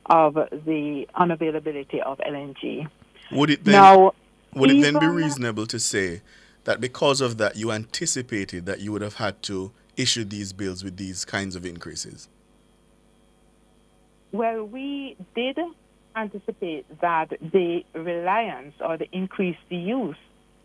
of the unavailability of LNG. Would it then be reasonable to say that because of that you anticipated that you would have had to issue these bills with these kinds of increases? Well, we did anticipate that the reliance or the increased use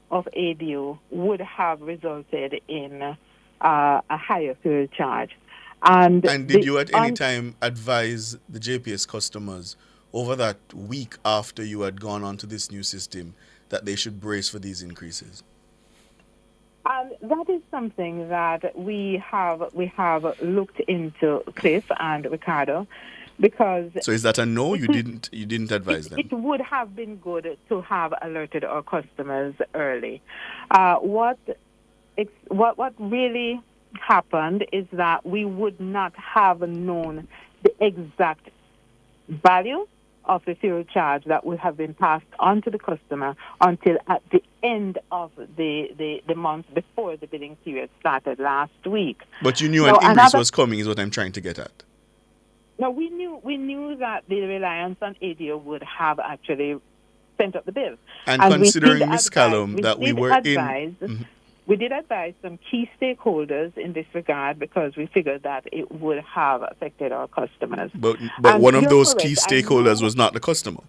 of ADO would have resulted in a higher fuel charge. And did you at any time advise the JPS customers over that week after you had gone on to this new system that they should brace for these increases? That is something that we have looked into, Cliff and Ricardo, because So is that a no? You didn't advise them? it would have been good to have alerted our customers early. What really happened is that we would not have known the exact value of the fuel charge that would have been passed on to the customer until at the end of the month before the billing period started last week. But you knew an increase was coming is what I'm trying to get at. No, we knew that the reliance on ADO would have actually sent up the bill. And considering, Ms. Callum, that we were we did advise some key stakeholders in this regard because we figured that it would have affected our customers. But one of those key stakeholders was not the customer.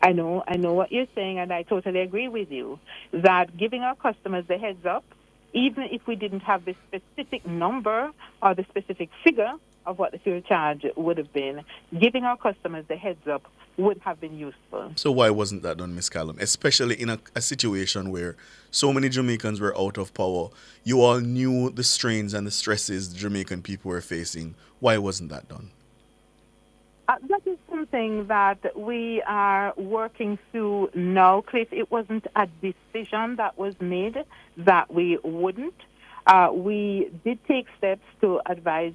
I know what you're saying, and I totally agree with you that giving our customers the heads up, even if we didn't have the specific number or the specific figure of what the fuel charge would have been, giving our customers the heads up would have been useful. So why wasn't that done, Ms. Callum? Especially in a situation where so many Jamaicans were out of power. You all knew the strains and the stresses the Jamaican people were facing. Why wasn't that done? That is something that we are working through now, Cliff. It wasn't a decision that was made that we wouldn't. We did take steps to advise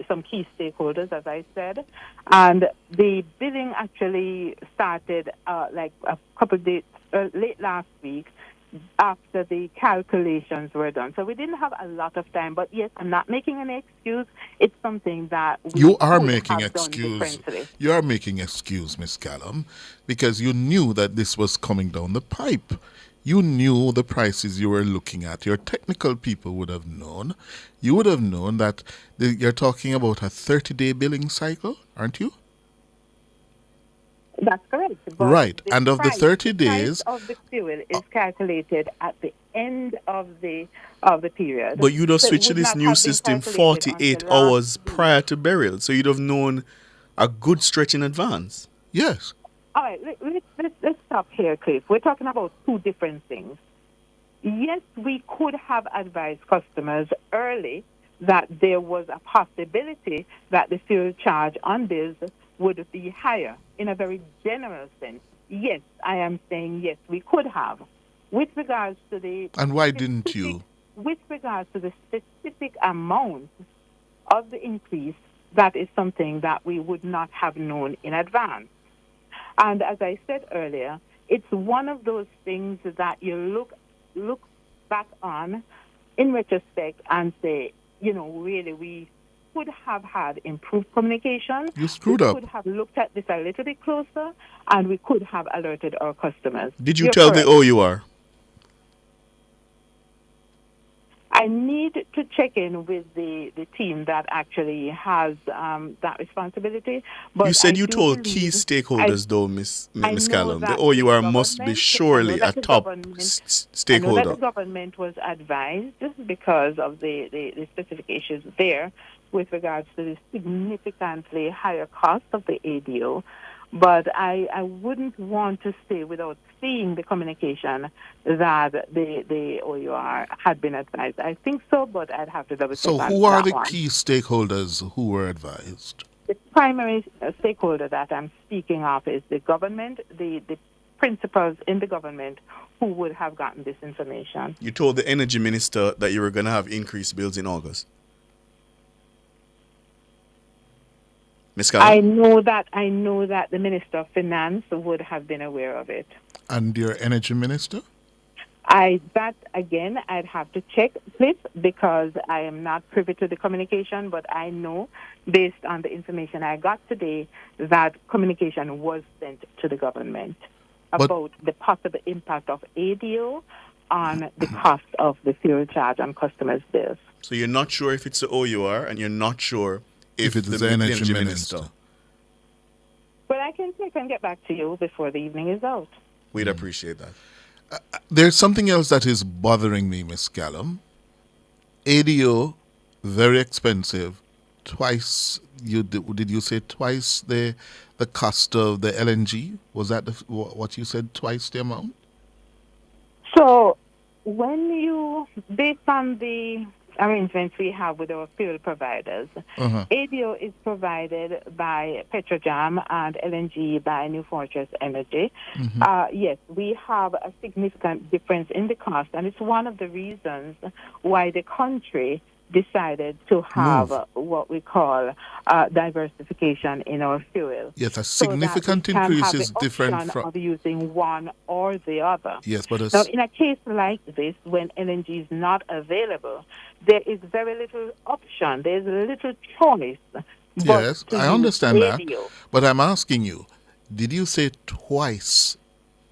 some key stakeholders, as I said, and the billing actually started like a couple of days late last week after the calculations were done. So we didn't have a lot of time, but yes, I'm not making any excuse. It's something that you are making excuse. You are making excuse, Miss Callum, because you knew that this was coming down the pipe. You knew the prices you were looking at. Your technical people would have known. You would have known that you're talking about a 30-day billing cycle, aren't you? That's correct. Right. And of the 30 days... The price of the fuel is calculated at the end of the period. But you'd have switched to this new system 48 hours prior to burial, so you'd have known a good stretch in advance. Yes. All right, let's stop here, Cliff. We're talking about two different things. Yes, we could have advised customers early that there was a possibility that the fuel charge on bills would be higher in a very general sense. Yes, I am saying yes, we could have. With regards to the... And why didn't you? With regards to the specific amount of the increase, that is something that we would not have known in advance. And as I said earlier, it's one of those things that you look back on in retrospect and say, really, we could have had improved communication. You screwed up. We could have looked at this a little bit closer, and we could have alerted our customers. Did you tell the OUR? I need to check in with the team that actually has that responsibility. But you said you told key stakeholders, though, Miss Callum. The OUR must be surely a top stakeholder. I know that the government was advised because of the specific issues there with regards to the significantly higher cost of the ADO. But I wouldn't want to say without seeing the communication that the OUR had been advised. I think so, but I'd have to double check. So who are the key stakeholders who were advised? The primary stakeholder that I'm speaking of is the government, the principals in the government who would have gotten this information. You told the energy minister that you were going to have increased bills in August. Ms. Callum? I know that the Minister of Finance would have been aware of it. And your energy minister? I'd have to check, Cliff, because I am not privy to the communication, but I know, based on the information I got today, that communication was sent to the government about the possible impact of ADO on the cost of the fuel charge on customers' bills. So you're not sure if it's the OUR, and you're not sure if it's the energy minister. But I can check and get back to you before the evening is out. We'd appreciate that. There's something else that is bothering me, Miss Callum. ADO, very expensive twice. Did you say twice the cost of the LNG? Was that what you said? Twice the amount? So based on the arrangements we have with our fuel providers, ADO is provided by Petrojam and LNG by New Fortress Energy. Yes, we have a significant difference in the cost, and it's one of the reasons why the country decided to have what we call diversification in our fuel. Yes, a significant increase is different from of using one or the other. Yes, but now, in a case like this, when LNG is not available, there is very little option. There's little choice. Yes, I understand that. Radio. But I'm asking you, did you say twice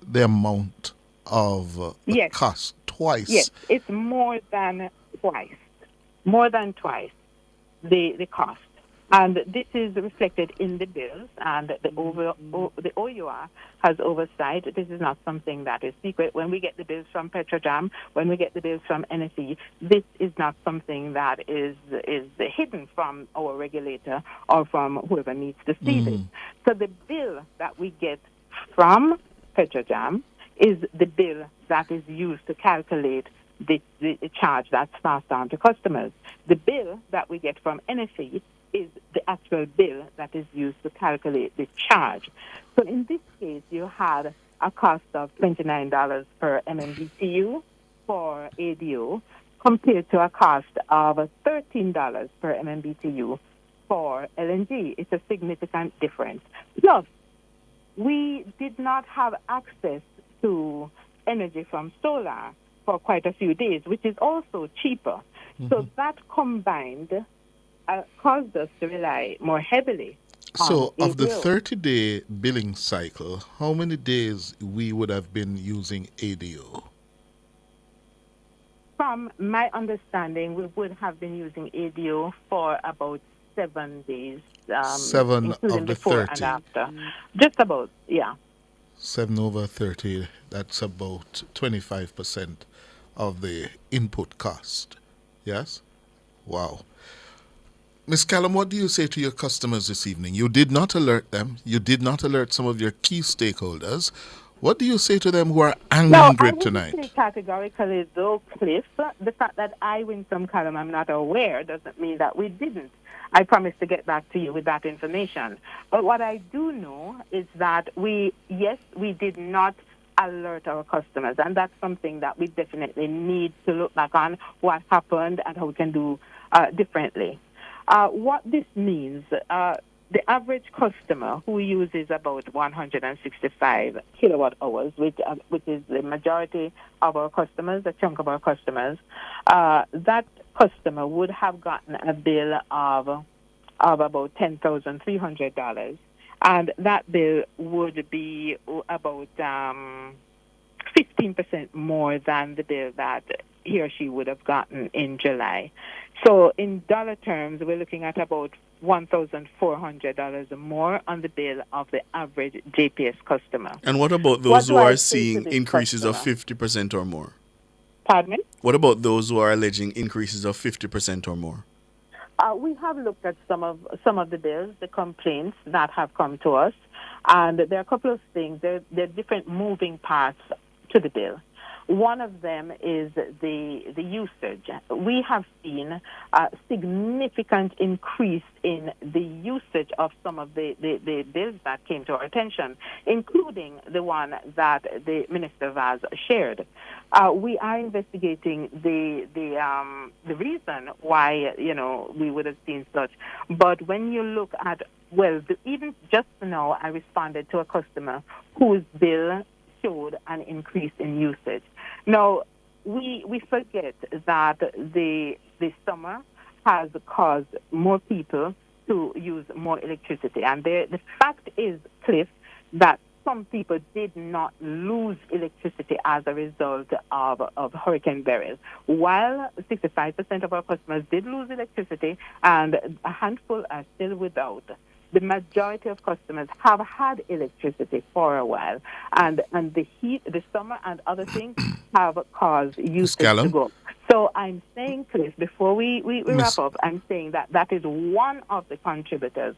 the amount of the cost? Twice? Yes, it's more than twice. More than twice the cost. And this is reflected in the bills, and the OUR has oversight. This is not something that is secret. When we get the bills from Petrojam, when we get the bills from NFE, this is not something that is hidden from our regulator or from whoever needs to see this. So the bill that we get from Petrojam is the bill that is used to calculate the charge that's passed on to customers. The bill that we get from NFE is the actual bill that is used to calculate the charge. So in this case, you had a cost of $29 per MMBTU for ADO compared to a cost of $13 per MMBTU for LNG. It's a significant difference. Plus, we did not have access to energy from solar for quite a few days, which is also cheaper. So that combined caused us to rely more heavily on So of the ADO. 30-day billing cycle, how many days we would have been using ADO? From my understanding, we would have been using ADO for about 7 days. 7 including of the before 30. and after. Just about, yeah. 7 over 30, that's about 25% of the input cost. Yes? Wow. Ms. Callum, what do you say to your customers this evening? You did not alert them. You did not alert some of your key stakeholders. What do you say to them who are angry tonight? I wouldn't say categorically, though, Cliff. The fact that I win from Callum, I'm not aware, doesn't mean that we didn't. I promise to get back to you with that information. But what I do know is that we did not alert our customers, and that's something that we definitely need to look back on, what happened and how we can do differently. What this means, the average customer who uses about 165 kilowatt hours, which is the majority of our customers, a chunk of our customers, that customer would have gotten a bill of about $10,300. And that bill would be about 15% more than the bill that he or she would have gotten in July. So in dollar terms, we're looking at about $1,400 more on the bill of the average JPS customer. And what about those who are seeing increases of 50% or more? Pardon me? What about those who are alleging increases of 50% or more? We have looked at some of the bills, the complaints that have come to us, and there are a couple of things. There are different moving parts to the bill. One of them is the usage. We have seen a significant increase in the usage of some of the bills that came to our attention, including the one that the Minister Vaz shared. We are investigating the reason why we would have seen such. But when you look at even just now, I responded to a customer whose bill showed an increase in usage. Now, we forget that the summer has caused more people to use more electricity. And the fact is, Cliff, that some people did not lose electricity as a result of Hurricane Beryl. While 65% of our customers did lose electricity and a handful are still without, the majority of customers have had electricity for a while, and the heat, the summer, and other things have caused usage to go up. So I'm saying, Cliff, before we wrap up, I'm saying that is one of the contributors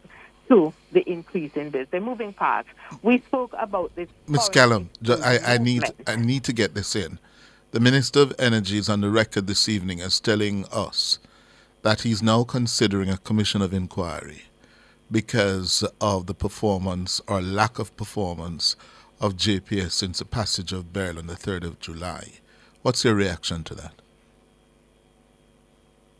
to the increase in this. The moving parts. We spoke about this. Ms. Callum, I need to get this in. The Minister of Energy is on the record this evening as telling us that he's now considering a commission of inquiry because of the performance or lack of performance of JPS since the passage of Beryl on the 3rd of July. What's your reaction to that?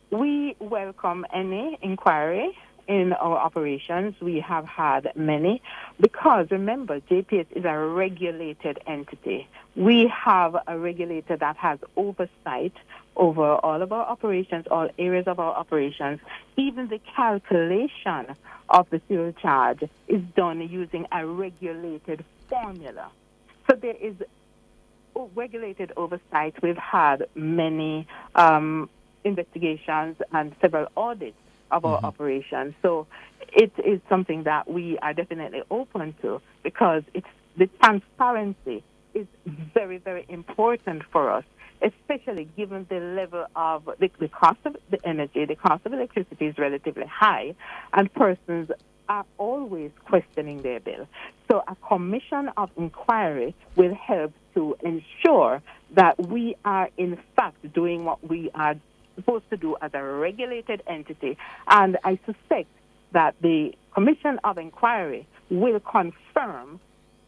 We welcome any inquiry in our operations. We have had many because, remember, JPS is a regulated entity. We have a regulator that has oversight over all of our operations, all areas of our operations. Even the calculation of the fuel charge is done using a regulated formula. So there is regulated oversight. We've had many investigations and several audits of our operations. So it is something that we are definitely open to because the transparency is very, very important for us, especially given the level of the cost of the energy. The cost of electricity is relatively high, and persons are always questioning their bill. So a commission of inquiry will help to ensure that we are, in fact, doing what we are supposed to do as a regulated entity. And I suspect that the commission of inquiry will confirm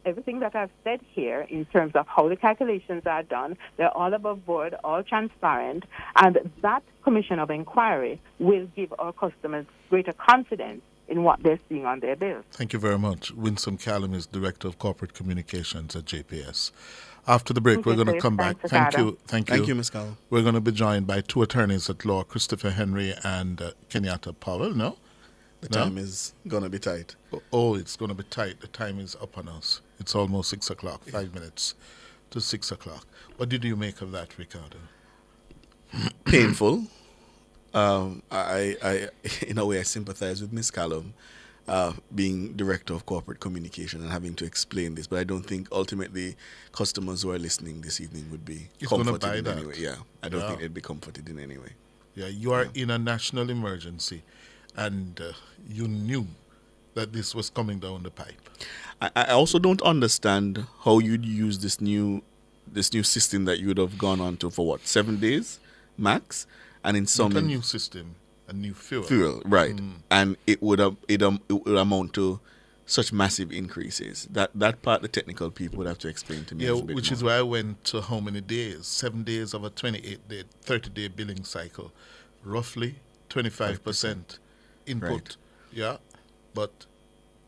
everything that I've said here in terms of how the calculations are done. They're all above board, all transparent, and that commission of inquiry will give our customers greater confidence in what they're seeing on their bills. Thank you very much. Winsome Callum is Director of Corporate Communications at JPS. After the break, we're going to come back. Thank you, Ms. Callum. We're going to be joined by two attorneys at law, Christopher Henry and Kenyatta Powell. No? The time is going to be tight. Oh, it's going to be tight. The time is up on us. It's almost 6 o'clock, 5 minutes to 6 o'clock. What did you make of that, Ricardo? Painful. I in a way, I sympathize with Ms. Callum, being Director of Corporate Communication and having to explain this, but I don't think ultimately customers who are listening this evening would be comforted in any way. Yeah, I don't think they'd be comforted in any way. Yeah, you are in a national emergency, and you knew that this was coming down the pipe. I also don't understand how you'd use this new system that you would have gone on to for what, 7 days max, and in some not a new system, a new fuel. Fuel, right? And it would amount to such massive increases. That part the technical people would have to explain to me. Yeah, which is why I went to how many days? 7 days of a 28-day, 30-day billing cycle, roughly 25% input. Right. Yeah, but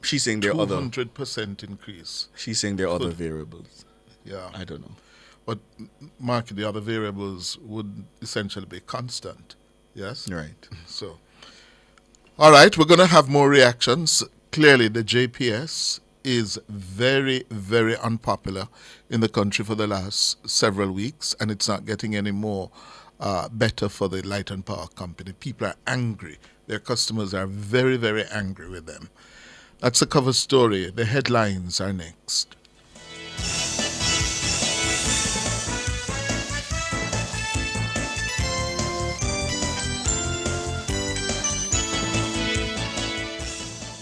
she's saying there are other 200% increase. She's saying there are other variables. Yeah, I don't know. But Mark, the other variables would essentially be constant. Yes? Right. So, all right, we're going to have more reactions. Clearly, the JPS is very, very unpopular in the country for the last several weeks, and it's not getting any more better for the Light and Power Company. People are angry. Their customers are very, very angry with them. That's the cover story. The headlines are next.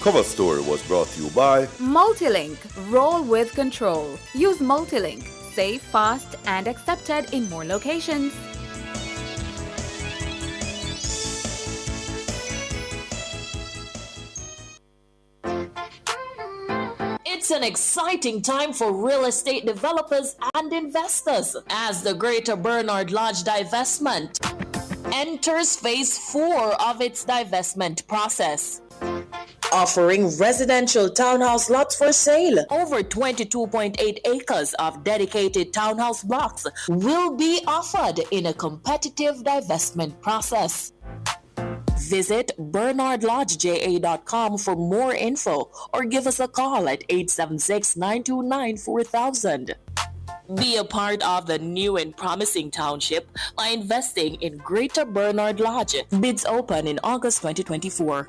Cover Story was brought to you by Multilink. Roll with control. Use Multilink. Safe, fast, and accepted in more locations. It's an exciting time for real estate developers and investors as the Greater Bernard Lodge divestment enters phase 4 of its divestment process. Offering residential townhouse lots for sale. Over 22.8 acres of dedicated townhouse blocks will be offered in a competitive divestment process. Visit bernardlodgeja.com for more info or give us a call at 876-929-4000. Be a part of the new and promising township by investing in Greater Bernard Lodge. Bids open in August 2024.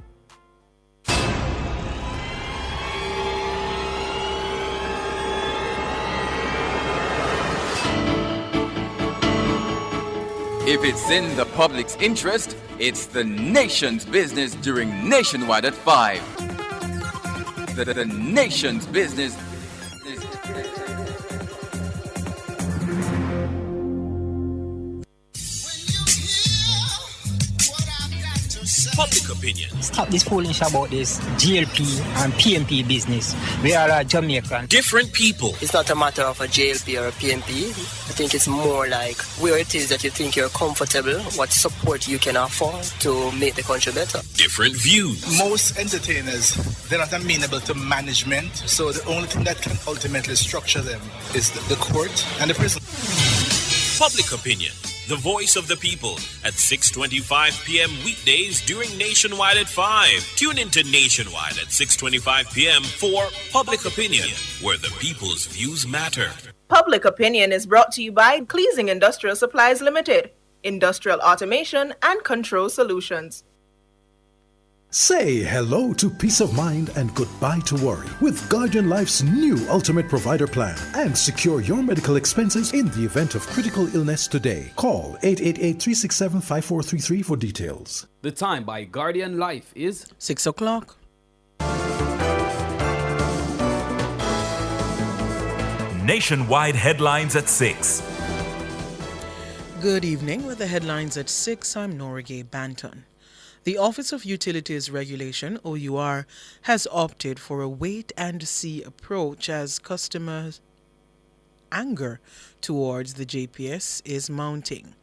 If it's in the public's interest, it's the nation's business during Nationwide at 5. The nation's business. Public opinion. Stop this foolish about this GLP and PMP business. We are a Jamaican. Different people. It's not a matter of a JLP or a PMP. I think it's more like where it is that you think you're comfortable, what support you can afford to make the country better. Different views. Most entertainers, they're not amenable to management, so the only thing that can ultimately structure them is the court and the prison. Public opinion. The voice of the people at 6:25 p.m. weekdays during Nationwide at 5. Tune into Nationwide at 6:25 p.m. for Public Opinion, where the people's views matter. Public Opinion is brought to you by Cleasing Industrial Supplies Limited, Industrial Automation and Control Solutions. Say hello to peace of mind and goodbye to worry with Guardian Life's new Ultimate Provider Plan and secure your medical expenses in the event of critical illness today. Call 888-367-5433 for details. The time by Guardian Life is 6 o'clock. Nationwide headlines at 6. Good evening. With the headlines at 6, I'm Norgay Banton. The Office of Utilities Regulation, OUR, has opted for a wait-and-see approach as customers' anger towards the JPS is mounting.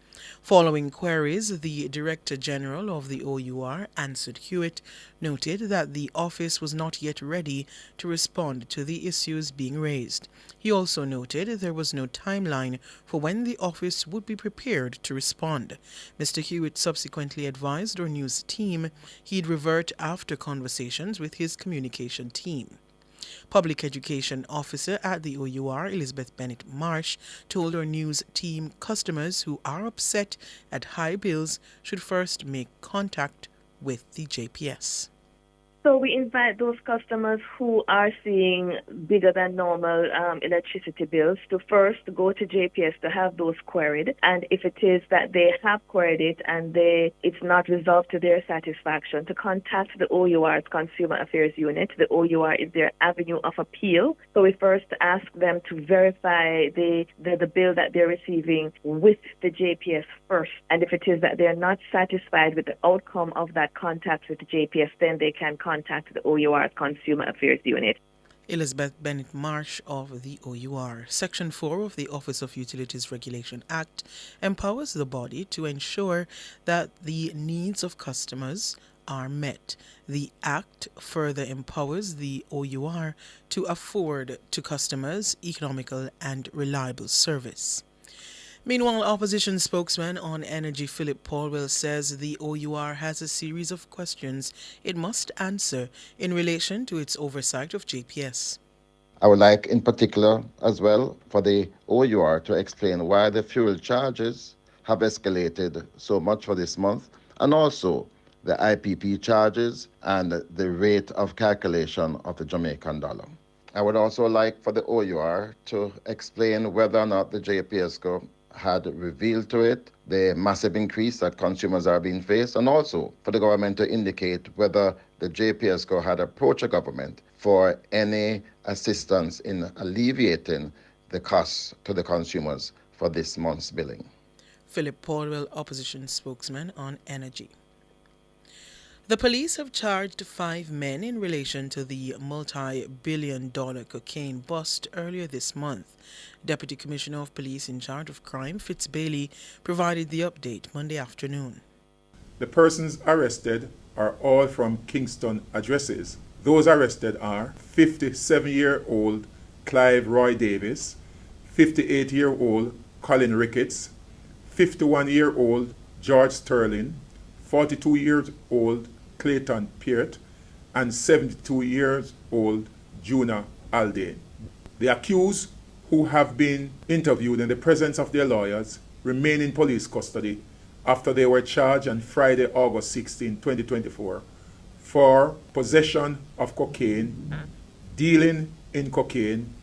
Following queries, the Director General of the OUR, Ansett Hewitt, noted that the office was not yet ready to respond to the issues being raised. He also noted there was no timeline for when the office would be prepared to respond. Mr. Hewitt subsequently advised our news team he'd revert after conversations with his communication team. Public Education Officer at the OUR, Elizabeth Bennett Marsh, told our news team customers who are upset at high bills should first make contact with the JPS. So we invite those customers who are seeing bigger than normal electricity bills to first go to JPS to have those queried. And if it is that they have queried it and it's not resolved to their satisfaction, to contact the OUR's Consumer Affairs Unit. The OUR is their avenue of appeal. So we first ask them to verify the bill that they're receiving with the JPS first. And if it is that they're not satisfied with the outcome of that contact with the JPS, then they can contact the OUR Consumer Affairs Unit. Elizabeth Bennett Marsh of the OUR. Section 4 of the Office of Utilities Regulation Act empowers the body to ensure that the needs of customers are met. The Act further empowers the OUR to afford to customers economical and reliable service. Meanwhile, opposition spokesman on energy Philip Paulwell says the OUR has a series of questions it must answer in relation to its oversight of JPS. I would like in particular as well for the OUR to explain why the fuel charges have escalated so much for this month, and also the IPP charges and the rate of calculation of the Jamaican dollar. I would also like for the OUR to explain whether or not the JPSCO had revealed to it the massive increase that consumers are being faced, and also for the government to indicate whether the JPSCO had approached the government for any assistance in alleviating the costs to the consumers for this month's billing. Philip Paulwell, opposition spokesman on energy. The police have charged 5 men in relation to the multi-billion-dollar cocaine bust earlier this month. Deputy Commissioner of Police in charge of crime, Fitz Bailey, provided the update Monday afternoon. The persons arrested are all from Kingston addresses. Those arrested are 57-year-old Clive Roy Davis, 58-year-old Colin Ricketts, 51-year-old George Sterling, 42-year-old Clayton Peart, and 72-year-old Juna Aldane. The accused, who have been interviewed in the presence of their lawyers, remain in police custody after they were charged on Friday, August 16, 2024, for possession of cocaine, dealing in cocaine,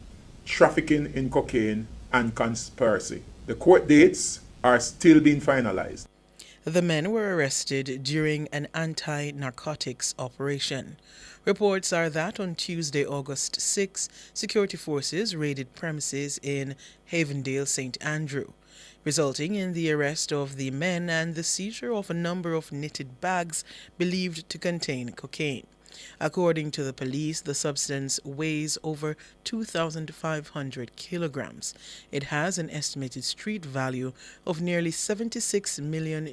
trafficking in cocaine, and conspiracy. The court dates are still being finalized. The men were arrested during an anti-narcotics operation. Reports are that on Tuesday, August 6, security forces raided premises in Havendale, St. Andrew, resulting in the arrest of the men and the seizure of a number of knitted bags believed to contain cocaine. According to the police, the substance weighs over 2,500 kilograms. It has an estimated street value of nearly $76 million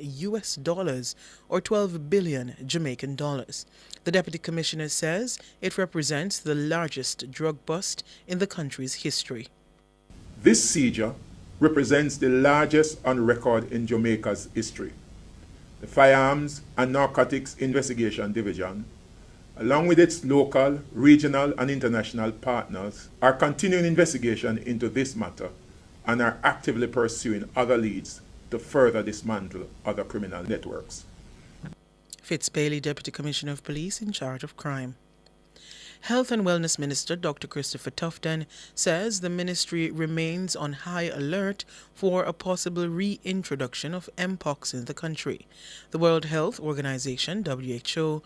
or 12 billion Jamaican dollars. The deputy commissioner says it represents the largest drug bust in the country's history. This seizure represents the largest on record in Jamaica's history. The Firearms and Narcotics Investigation Division, along with its local, regional, and international partners, are continuing investigation into this matter and are actively pursuing other leads to further dismantle other criminal networks. Fitz Bailey, Deputy Commissioner of Police in charge of crime. Health and Wellness Minister Dr. Christopher Tufton says the ministry remains on high alert for a possible reintroduction of Mpox in the country. The World Health Organization, WHO,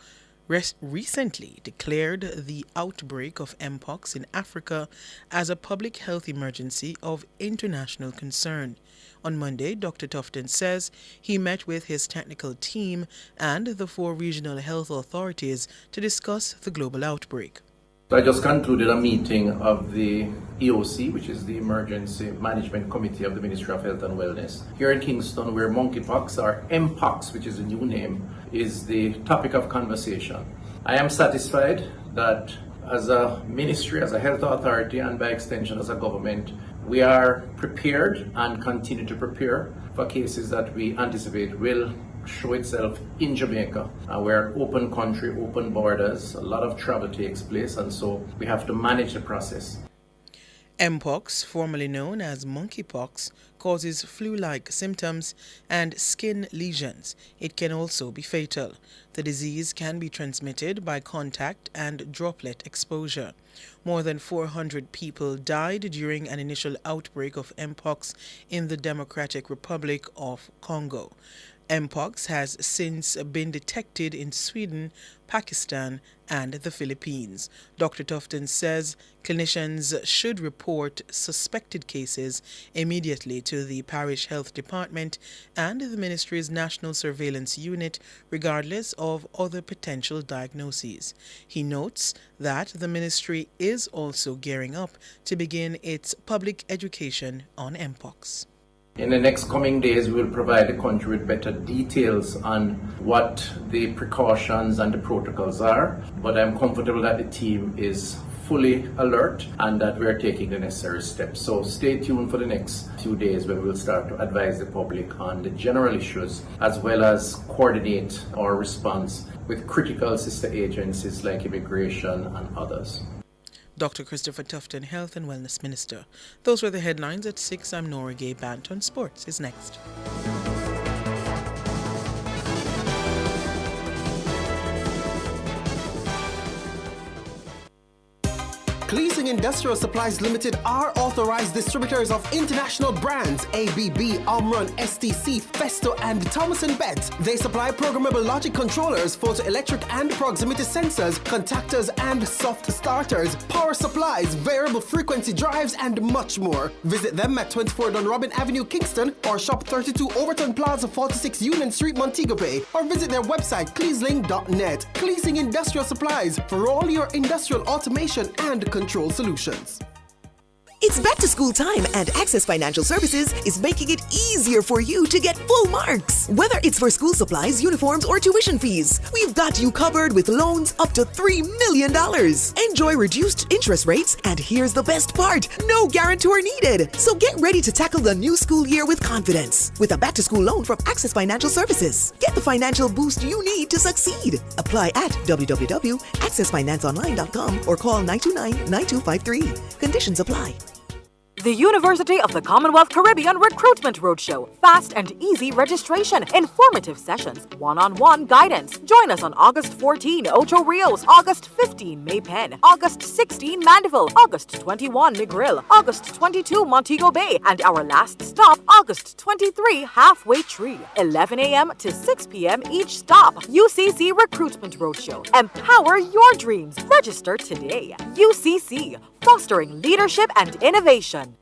recently declared the outbreak of Mpox in Africa as a public health emergency of international concern. On Monday, Dr. Tufton says he met with his technical team and the 4 regional health authorities to discuss the global outbreak. So I just concluded a meeting of the EOC, which is the Emergency Management Committee of the Ministry of Health and Wellness, here in Kingston, where monkeypox, or Mpox, which is a new name, is the topic of conversation. I am satisfied that as a ministry, as a health authority, and by extension as a government, we are prepared and continue to prepare for cases that we anticipate will show itself in Jamaica. We're an open country, open borders, a lot of travel takes place, and so we have to manage the process. Mpox, formerly known as monkeypox, causes flu-like symptoms and skin lesions. It can also be fatal. The disease can be transmitted by contact and droplet exposure. More than 400 people died during an initial outbreak of Mpox in the Democratic Republic of Congo. Mpox has since been detected in Sweden, Pakistan, and the Philippines. Dr. Tufton says clinicians should report suspected cases immediately to the Parish Health Department and the Ministry's National Surveillance Unit, regardless of other potential diagnoses. He notes that the ministry is also gearing up to begin its public education on Mpox. In the next coming days, we will provide the country with better details on what the precautions and the protocols are, but I'm comfortable that the team is fully alert and that we are taking the necessary steps. So stay tuned for the next few days when we'll start to advise the public on the general issues, as well as coordinate our response with critical sister agencies like immigration and others. Dr. Christopher Tufton, Health and Wellness Minister. Those were the headlines at 6. I'm Nora Gay. Banton Sports is next. Cleasing Industrial Supplies Limited are authorized distributors of international brands ABB, Omron, STC, Festo, and Thomas & Betts. They supply programmable logic controllers, photoelectric and proximity sensors, contactors and soft starters, power supplies, variable frequency drives, and much more. Visit them at 24 Dunrobin Avenue, Kingston, or shop 32 Overton Plaza, 46 Union Street, Montego Bay, or visit their website cleasling.net. Cleasing Industrial Supplies for all your industrial automation and control solutions. It's back to school time, and Access Financial Services is making it easier for you to get full marks. Whether it's for school supplies, uniforms, or tuition fees, we've got you covered with loans up to $3 million. Enjoy reduced interest rates, and here's the best part, no guarantor needed. So get ready to tackle the new school year with confidence with a back-to-school loan from Access Financial Services. Get the financial boost you need to succeed. Apply at www.accessfinanceonline.com or call 929-9253. Conditions apply. The University of the Commonwealth Caribbean Recruitment Roadshow. Fast and easy registration. Informative sessions. One-on-one guidance. Join us on August 14, Ocho Rios. August 15, May Pen. August 16, Mandeville. August 21, Negril. August 22, Montego Bay. And our last stop, August 23, Halfway Tree. 11 a.m. to 6 p.m. each stop. UCC Recruitment Roadshow. Empower your dreams. Register today. UCC. Fostering leadership and innovation.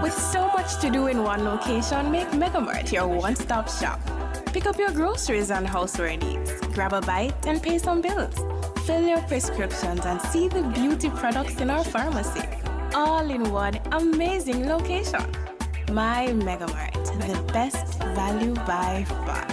With so much to do in one location, make Megamart your one-stop shop. Pick up your groceries and houseware needs, grab a bite and pay some bills. Fill your prescriptions and see the beauty products in our pharmacy. All in one amazing location. My Megamart, the best value by far.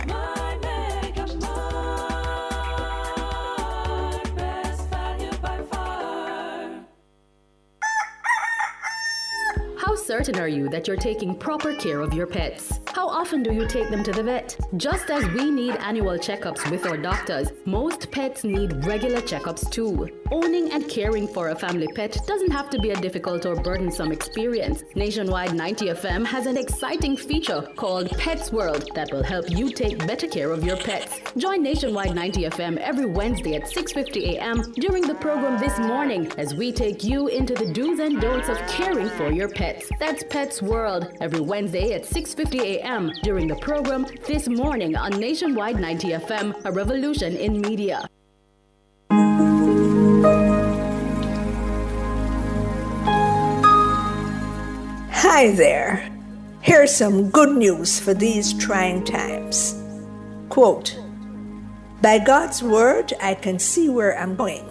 How certain are you that you're taking proper care of your pets? How often do you take them to the vet? Just as we need annual checkups with our doctors, most pets need regular checkups too. Owning and caring for a family pet doesn't have to be a difficult or burdensome experience. Nationwide 90 FM has an exciting feature called Pets World that will help you take better care of your pets. Join Nationwide 90 FM every Wednesday at 6:50 a.m. during the program This Morning as we take you into the do's and don'ts of caring for your pets. That's Pets World every Wednesday at 6:50 a.m. during the program This Morning on Nationwide 90 FM, a revolution in media. Hi there. Here's some good news for these trying times. Quote, "By God's word, I can see where I'm going.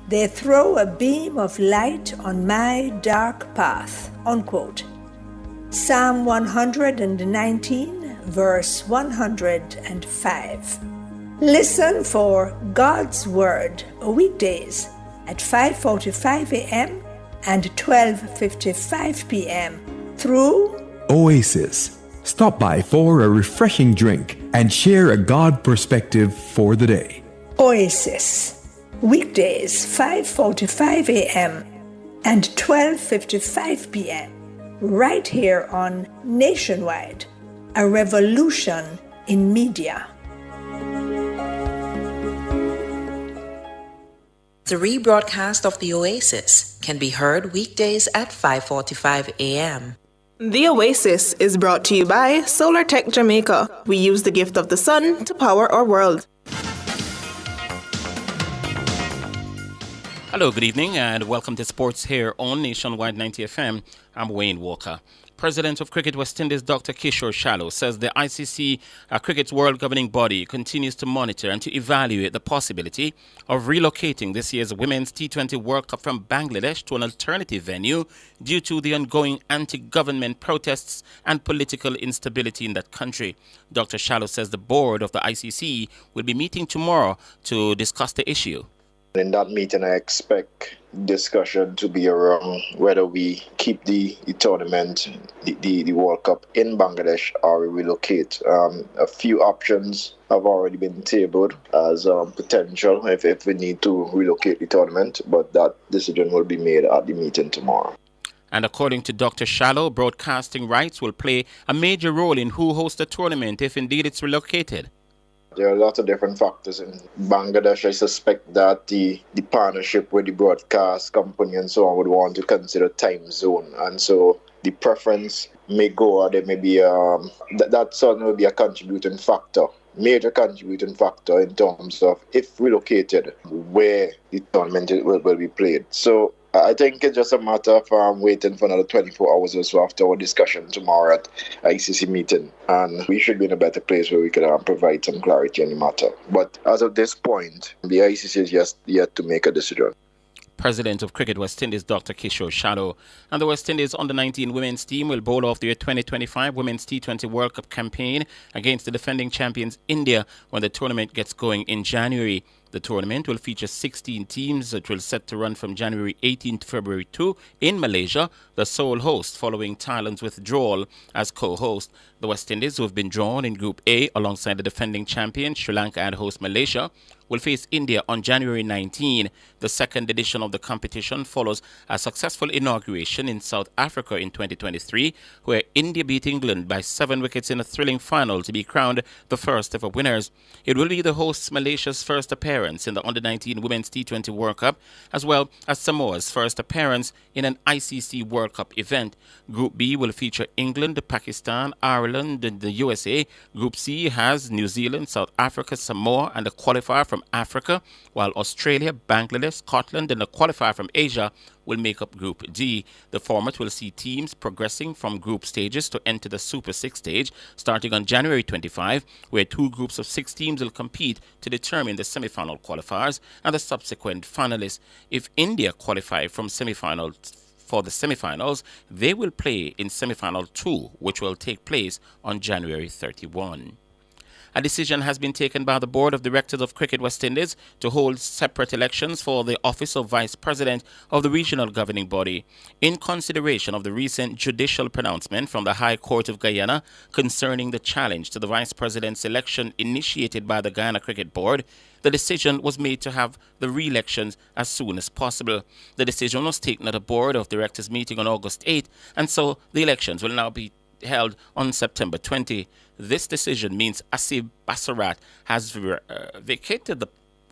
They throw a beam of light on my dark path." Unquote. Psalm 119, verse 105. Listen for God's Word weekdays at 5:45 a.m. and 12:55 p.m. through Oasis. Stop by for a refreshing drink and share a God perspective for the day. Oasis. Weekdays 5:45 a.m. and 12:55 p.m. right here on Nationwide, a revolution in media. The rebroadcast of The Oasis can be heard weekdays at 5:45 a.m. The Oasis is brought to you by Solar Tech Jamaica. We use the gift of the sun to power our world. Hello, good evening, and welcome to Sports here on Nationwide 90 FM. I'm Wayne Walker. President of Cricket West Indies, Dr. Kishore Shallow, says the ICC, cricket's world governing body, continues to monitor and to evaluate the possibility of relocating this year's Women's T20 World Cup from Bangladesh to an alternative venue due to the ongoing anti-government protests and political instability in that country. Dr. Shallow says the board of the ICC will be meeting tomorrow to discuss the issue. In that meeting, I expect discussion to be around whether we keep the tournament, the World Cup in Bangladesh, or we relocate. A few options have already been tabled as potential if we need to relocate the tournament, but that decision will be made at the meeting tomorrow. And according to Dr. Shallow, broadcasting rights will play a major role in who hosts the tournament if indeed it's relocated. There are lots of different factors in Bangladesh. I suspect that the partnership with the broadcast company and so on would want to consider time zone. And so the preference may go, or there may be, that certainly will be a contributing factor, major contributing factor in terms of, if relocated, where the tournament will be played. So I think it's just a matter of waiting for another 24 hours or so after our discussion tomorrow at ICC meeting. And we should be in a better place where we can provide some clarity on the matter. But as of this point, the ICC is just yet to make a decision. President of Cricket West Indies, Dr. Kishore Shallow. And the West Indies under-19 women's team will bowl off their 2025 Women's T20 World Cup campaign against the defending champions India when the tournament gets going in January. The tournament will feature 16 teams. It will set to run from January 18 to February 2 in Malaysia, the sole host, following Thailand's withdrawal as co-host. The West Indies, who have been drawn in Group A alongside the defending champion Sri Lanka and host Malaysia, will face India on January 19. The second edition of the competition follows a successful inauguration in South Africa in 2023, where India beat England by 7 wickets in a thrilling final to be crowned the first ever winners. It will be the hosts Malaysia's first appearance in the Under-19 Women's T20 World Cup, as well as Samoa's first appearance in an ICC World Cup event. Group B will feature England, Pakistan, Ireland, and the USA. Group C has New Zealand, South Africa, Samoa, and a qualifier from Africa, while Australia, Bangladesh, Scotland, and a qualifier from Asia will make up Group D. The format will see teams progressing from group stages to enter the Super 6 stage starting on January 25, where 2 groups of 6 teams will compete to determine the semi-final qualifiers and the subsequent finalists. If India qualify from semi-final for the semi-finals, they will play in semi-final 2, which will take place on January 31. A decision has been taken by the Board of Directors of Cricket West Indies to hold separate elections for the office of Vice President of the regional governing body. In consideration of the recent judicial pronouncement from the High Court of Guyana concerning the challenge to the Vice President's election initiated by the Guyana Cricket Board, the decision was made to have the re-elections as soon as possible. The decision was taken at a Board of Directors meeting on August 8, and so the elections will now be held on September 20. This decision means Asif Basarat has vacated the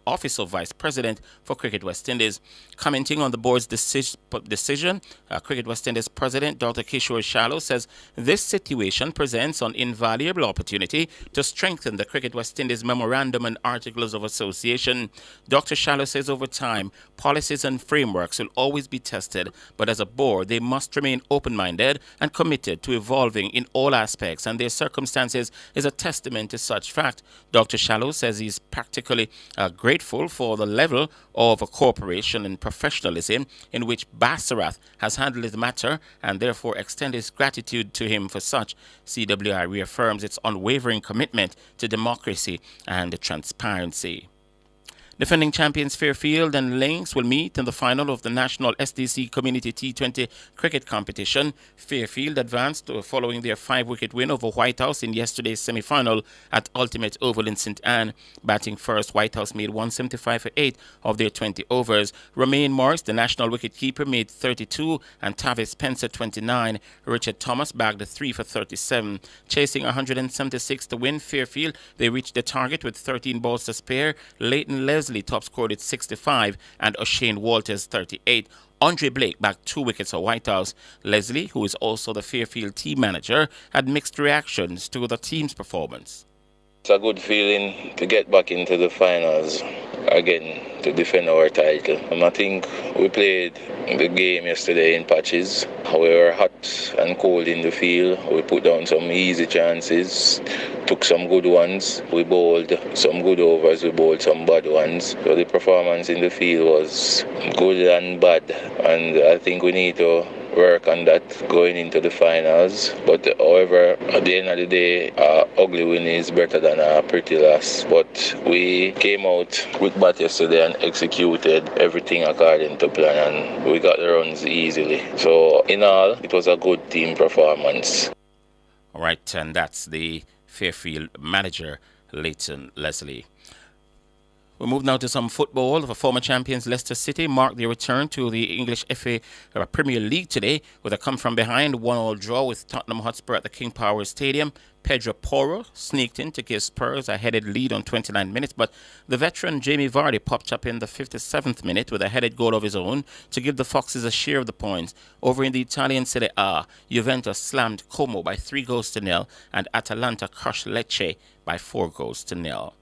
office of Vice President for Cricket West Indies. Commenting on the board's decision, Cricket West Indies President Dr. Kishore Shallow says this situation presents an invaluable opportunity to strengthen the Cricket West Indies Memorandum and Articles of Association. Dr. Shallow says over time, policies and frameworks will always be tested, but as a board, they must remain open-minded and committed to evolving in all aspects, and their circumstances is a testament to such fact. Dr. Shallow says he's practically grateful for the level of cooperation and professionalism in which Basarath has handled the matter, and therefore extend his gratitude to him for such. CWI reaffirms its unwavering commitment to democracy and transparency. Defending champions Fairfield and Lynx will meet in the final of the National SDC Community T20 Cricket Competition. Fairfield advanced following their 5-wicket win over Whitehouse in yesterday's semi-final at Ultimate Oval in St. Anne. Batting first, Whitehouse made 175 for 8 of their 20 overs. Romain Morris, the national wicket-keeper, made 32 and Tavis Spencer 29. Richard Thomas bagged a 3 for 37. Chasing 176 to win Fairfield, they reached the target with 13 balls to spare. Leighton Leslie top scored at 65 and O'Shane Walters 38. Andre Blake backed 2 wickets for Whitehouse. Leslie, who is also the Fairfield team manager, had mixed reactions to the team's performance. It's a good feeling to get back into the finals again to defend our title. I think we played the game yesterday in patches. We were hot and cold in the field. We put down some easy chances, took some good ones. We bowled some good overs, we bowled some bad ones. So the performance in the field was good and bad, and I think we need to work on that going into the finals. But however, at the end of the day, ugly win is better than a pretty loss. But we came out with bat yesterday and executed everything according to plan, and we got the runs easily. So in all, it was a good team performance. All right, and that's the Fairfield manager, Leighton Leslie. We move now to some football. The former champions Leicester City marked their return to the English FA Premier League today with a come-from-behind 1-1 draw with Tottenham Hotspur at the King Power Stadium. Pedro Porro sneaked in to give Spurs a headed lead on 29 minutes, but the veteran Jamie Vardy popped up in the 57th minute with a headed goal of his own to give the Foxes a share of the points. Over in the Italian Serie A, Juventus slammed Como by 3-0 and Atalanta crushed Lecce by 4-0.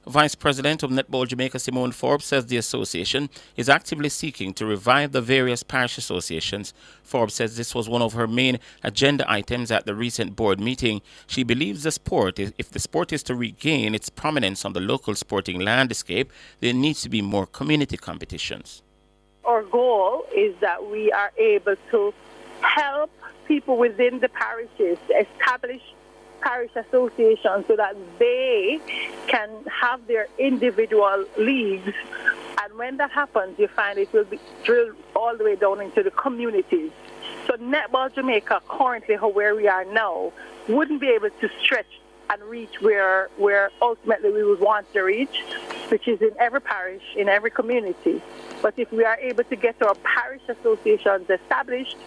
Vice President of Netball Jamaica Simone Forbes says the association is actively seeking to revive the various parish associations. Forbes says this was one of her main agenda items at the recent board meeting. She believes if the sport is to regain its prominence on the local sporting landscape, there needs to be more community competitions. Our goal is that we are able to help people within the parishes establish parish associations so that they can have their individual leagues, and when that happens you find it will be drilled all the way down into the communities. So Netball Jamaica currently, where we are now, wouldn't be able to stretch and reach where ultimately we would want to reach. which is in every parish, in every community. But if we are able to get our parish associations established,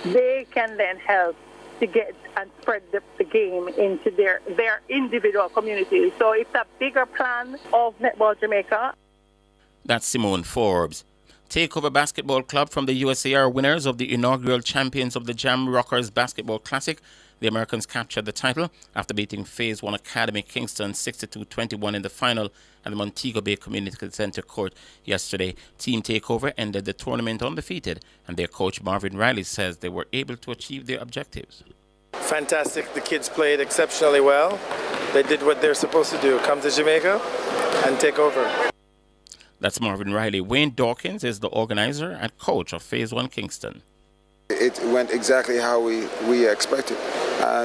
they can then help to get and spread the game into their individual communities. So it's a bigger plan of Netball Jamaica. That's Simone Forbes. Takeover Basketball Club from the USA are winners of the inaugural champions of the Jam Rockers Basketball Classic. The Americans captured the title after beating Phase 1 Academy Kingston 62-21 in the final at the Montego Bay Community Center Court yesterday. Team Takeover ended the tournament undefeated, and their coach Marvin Riley says they were able to achieve their objectives. Fantastic. The kids played exceptionally well. They did what they're supposed to do, come to Jamaica and take over. That's Marvin Riley. Wayne Dawkins is the organizer and coach of Phase 1 Kingston. It went exactly how we expected.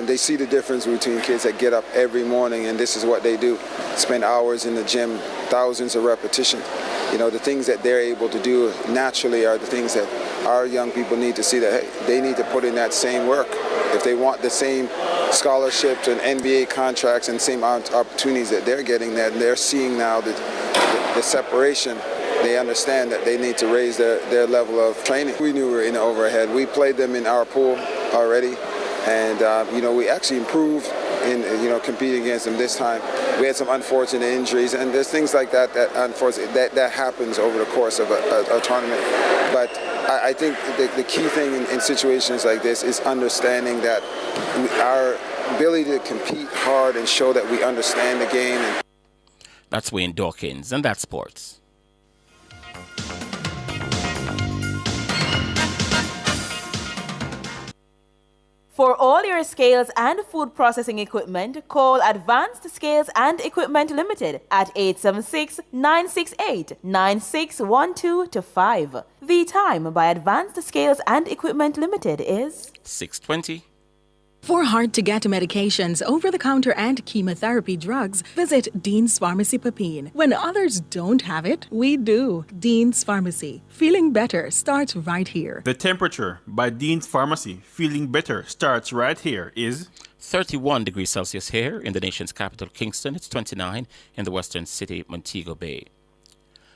They see the difference between kids that get up every morning and this is what they do. Spend hours in the gym, thousands of repetitions. You know, the things that they're able to do naturally are the things that our young people need to see, that hey, they need to put in that same work. If they want the same scholarships and NBA contracts and same opportunities that they're getting, that they're seeing now the separation, they understand that they need to raise their level of training. We knew we were in the overhead. We played them in our pool already, and we actually improved in competing against them this time. We had some unfortunate injuries, and there's things like that that happens over the course of a tournament. But I think the key thing in situations like this is understanding that our ability to compete hard and show that we understand the game. That's Wayne Dawkins, and that's sports. For all your scales and food processing equipment, call Advanced Scales and Equipment Limited at 876-968-9612-5. The time by Advanced Scales and Equipment Limited is 6:20. For hard-to-get medications, over-the-counter and chemotherapy drugs, visit Dean's Pharmacy Papine. When others don't have it, we do. Dean's Pharmacy. Feeling better starts right here. The temperature by Dean's Pharmacy, feeling better, starts right here is 31 degrees Celsius here in the nation's capital, Kingston. It's 29 in the western city, Montego Bay.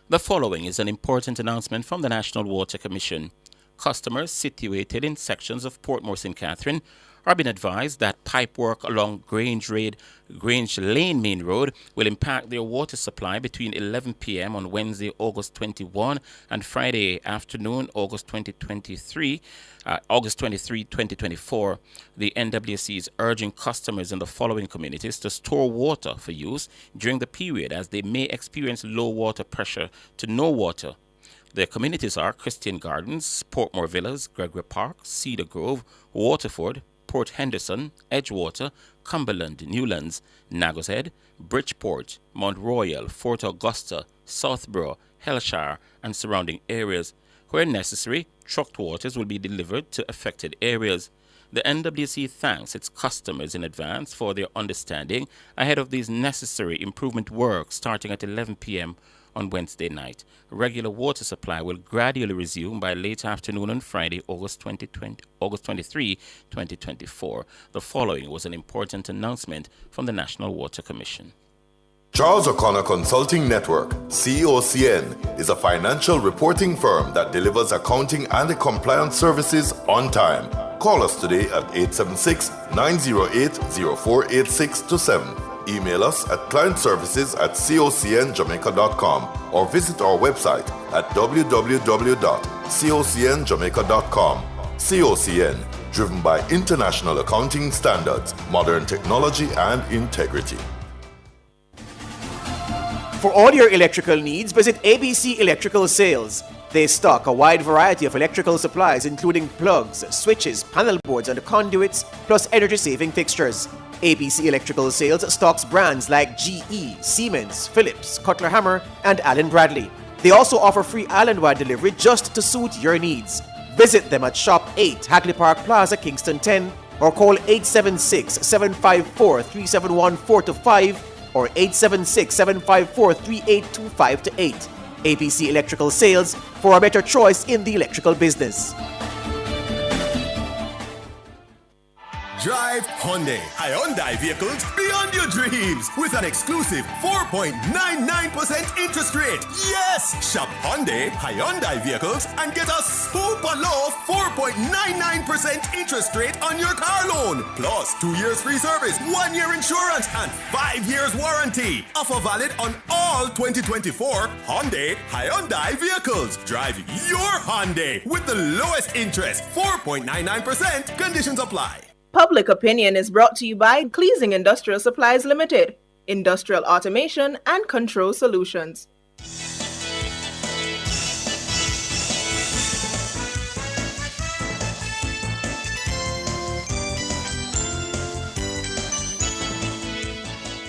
The following is an important announcement from the National Water Commission. Customers situated in sections of Portmore St. Catherine are being advised that pipe work along Grange Lane Main Road will impact their water supply between 11 p.m. on Wednesday, August 21 and Friday afternoon, August 23, 2024. The NWC is urging customers in the following communities to store water for use during the period, as they may experience low water pressure to no water. The communities are Christian Gardens, Portmore Villas, Gregory Park, Cedar Grove, Waterford, Port Henderson, Edgewater, Cumberland, Newlands, Nago's Head, Bridgeport, Mount Royal, Fort Augusta, Southborough, Hellshire, and surrounding areas. Where necessary, trucked waters will be delivered to affected areas. The NWC thanks its customers in advance for their understanding ahead of these necessary improvement works starting at 11 p.m. on Wednesday night. Regular water supply will gradually resume by late afternoon on Friday, August 23, 2024. The following was an important announcement from the National Water Commission. Charles O'Connor Consulting Network, COCN, is a financial reporting firm that delivers accounting and compliance services on time. Call us today at 876-908-0486-7. Email us at clientservices@cocnjamaica.com or visit our website at www.cocnjamaica.com. COCN, driven by international accounting standards, modern technology, and integrity. For all your electrical needs, visit ABC Electrical Sales. They stock a wide variety of electrical supplies, including plugs, switches, panel boards, and conduits, plus energy-saving fixtures. ABC Electrical Sales stocks brands like GE, Siemens, Philips, Cutler Hammer, and Allen Bradley. They also offer free island-wide delivery just to suit your needs. Visit them at Shop 8, Hagley Park Plaza, Kingston 10, or call 876-754-3714-5 or 876-754-3825-8. ABC Electrical Sales, for a better choice in the electrical business. Drive Hyundai. Hyundai vehicles beyond your dreams with an exclusive 4.99% interest rate. Yes! Shop Hyundai vehicles and get a super low 4.99% interest rate on your car loan. Plus 2 years free service, 1 year insurance, and 5 years warranty. Offer valid on all 2024 Hyundai vehicles. Drive your Hyundai with the lowest interest, 4.99%. Conditions apply. Public Opinion is brought to you by Cleasing Industrial Supplies Limited, Industrial Automation and Control Solutions.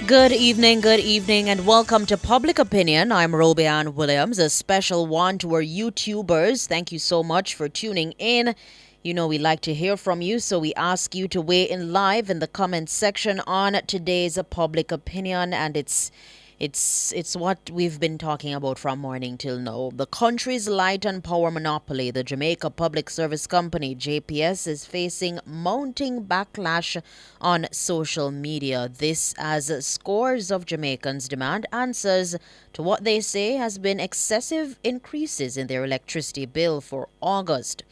Good evening, and welcome to Public Opinion. I'm Robianne Williams, a special one to our YouTubers. Thank you so much for tuning in. You know we like to hear from you, so we ask you to weigh in live in the comments section on today's Public Opinion, and it's what we've been talking about from morning till now. The country's light and power monopoly, the Jamaica Public Service Company, JPS, is facing mounting backlash on social media. This as scores of Jamaicans demand answers to what they say has been excessive increases in their electricity bill for August.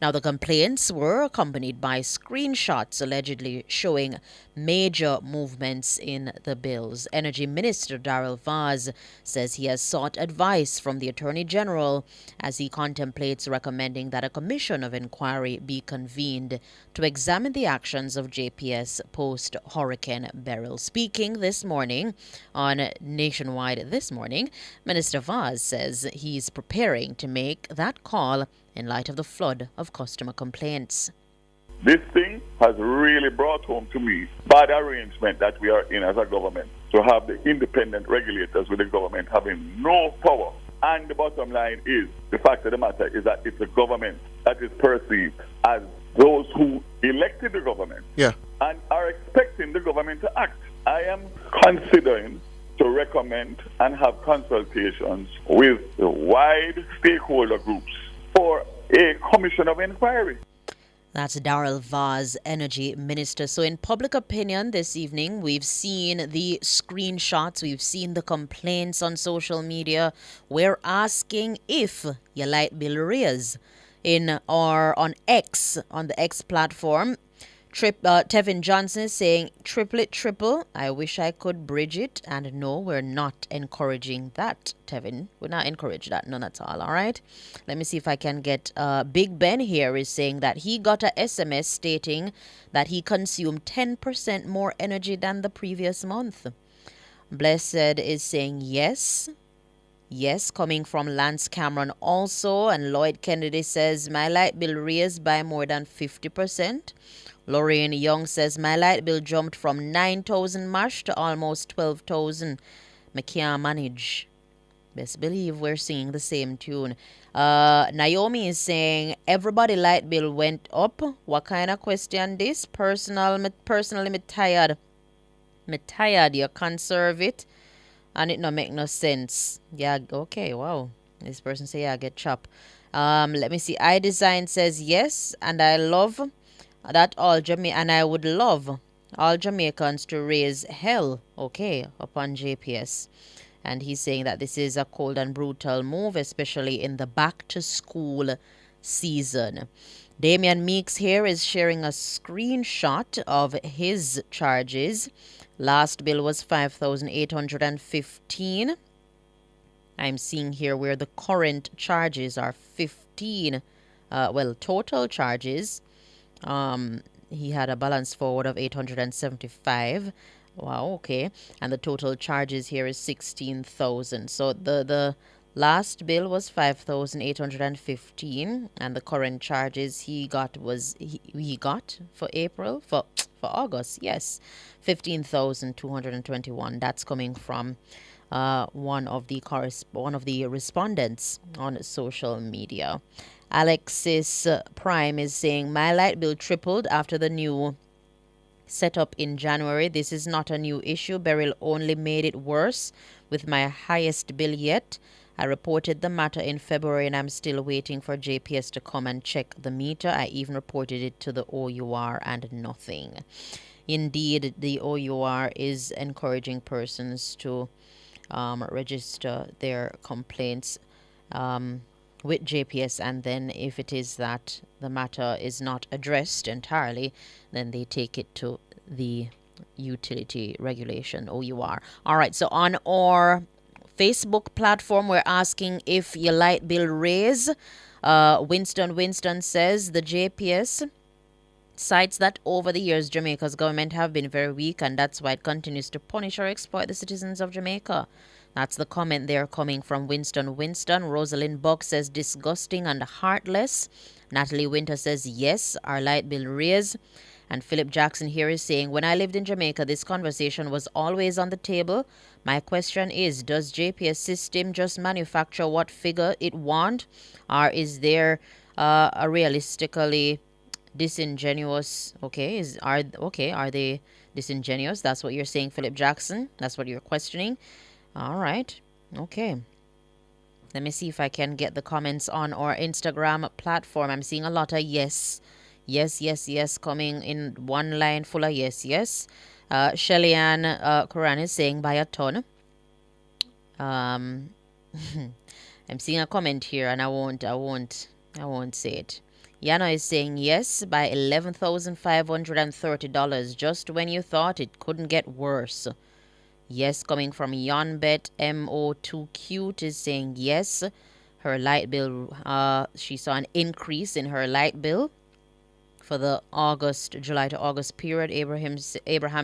Now, the complaints were accompanied by screenshots allegedly showing major movements in the bills. Energy Minister Darrell Vaz says he has sought advice from the Attorney General as he contemplates recommending that a commission of inquiry be convened to examine the actions of JPS post-Hurricane Beryl. Speaking this morning on Nationwide This Morning, Minister Vaz says he's preparing to make that call in light of the flood of customer complaints. This thing has really brought home to me bad arrangement that we are in as a government, to have the independent regulators with the government having no power. And the bottom line is, the fact of the matter is that it's the government that is perceived as those who elected the government and are expecting the government to act. I am considering to recommend and have consultations with the wide stakeholder groups for a commission of inquiry. That's Darrell Vaz, Energy Minister. So in Public Opinion this evening, we've seen the screenshots, we've seen the complaints on social media. We're asking if your light bill raise in or on X, on the X platform. Tevin Johnson is saying, triple. I wish I could bridge it. And no, we're not encouraging that, Tevin. We're not encourage that. None at all. All right. Let me see if I can get Big Ben here is saying that he got a SMS stating that he consumed 10% more energy than the previous month. Blessed is saying yes. Yes, coming from Lance Cameron also. And Lloyd Kennedy says, my light bill raised by more than 50%. Lorraine Young says, my light bill jumped from 9,000 mash to almost 12,000. I can't manage. Best believe we're singing the same tune. Naomi is saying, everybody light bill went up. What kind of question this? Personally, me tired. Me tired. You conserve it. And it no make no sense. Yeah, okay, wow. This person say, yeah, get chop. Let me see. iDesign says, yes, and I love that and I would love all Jamaicans to raise hell, okay, upon JPS. And he's saying that this is a cold and brutal move, especially in the back-to-school season. Damian Meeks here is sharing a screenshot of his charges. Last bill was 5,815. I'm seeing here where the current charges are 15. Total charges. He had a balance forward of 875. Wow, okay. And the total charges here is 16,000. So the last bill was 5,815, and the current charges he got for August, yes, 15,221. That's coming from one of the respondents on social media. Alexis Prime is saying, my light bill tripled after the new setup in January. This is not a new issue. Beryl only made it worse with my highest bill yet. I reported the matter in February and I'm still waiting for JPS to come and check the meter. I even reported it to the OUR and nothing. Indeed, the OUR is encouraging persons to register their complaints with JPS, and then if it is that the matter is not addressed entirely, then they take it to the utility regulation, OUR. All right, so on our Facebook platform, we're asking if your light bill raise. Winston says the JPS cites that over the years Jamaica's government have been very weak, and that's why it continues to punish or exploit the citizens of Jamaica. That's the comment there coming from Winston. Rosalind Buck says disgusting and heartless. Natalie Winter says yes, our light bill raise. And Philip Jackson here is saying, when I lived in Jamaica, this conversation was always on the table. My question is, does JPS system just manufacture what figure it want, or is there a realistically disingenuous? Are they disingenuous? That's what you're saying, Philip Jackson. That's what you're questioning. All right. Okay. Let me see if I can get the comments on our Instagram platform. I'm seeing a lot of yes coming in one line full of yes. Shelly-Ann Quran is saying by a ton. I'm seeing a comment here and I won't say it. Yana is saying yes by $11,530, just when you thought it couldn't get worse. Yes, coming from Yonbet MO2 Cute is saying yes. Her light bill, she saw an increase in her light bill for the July to August period. Abraham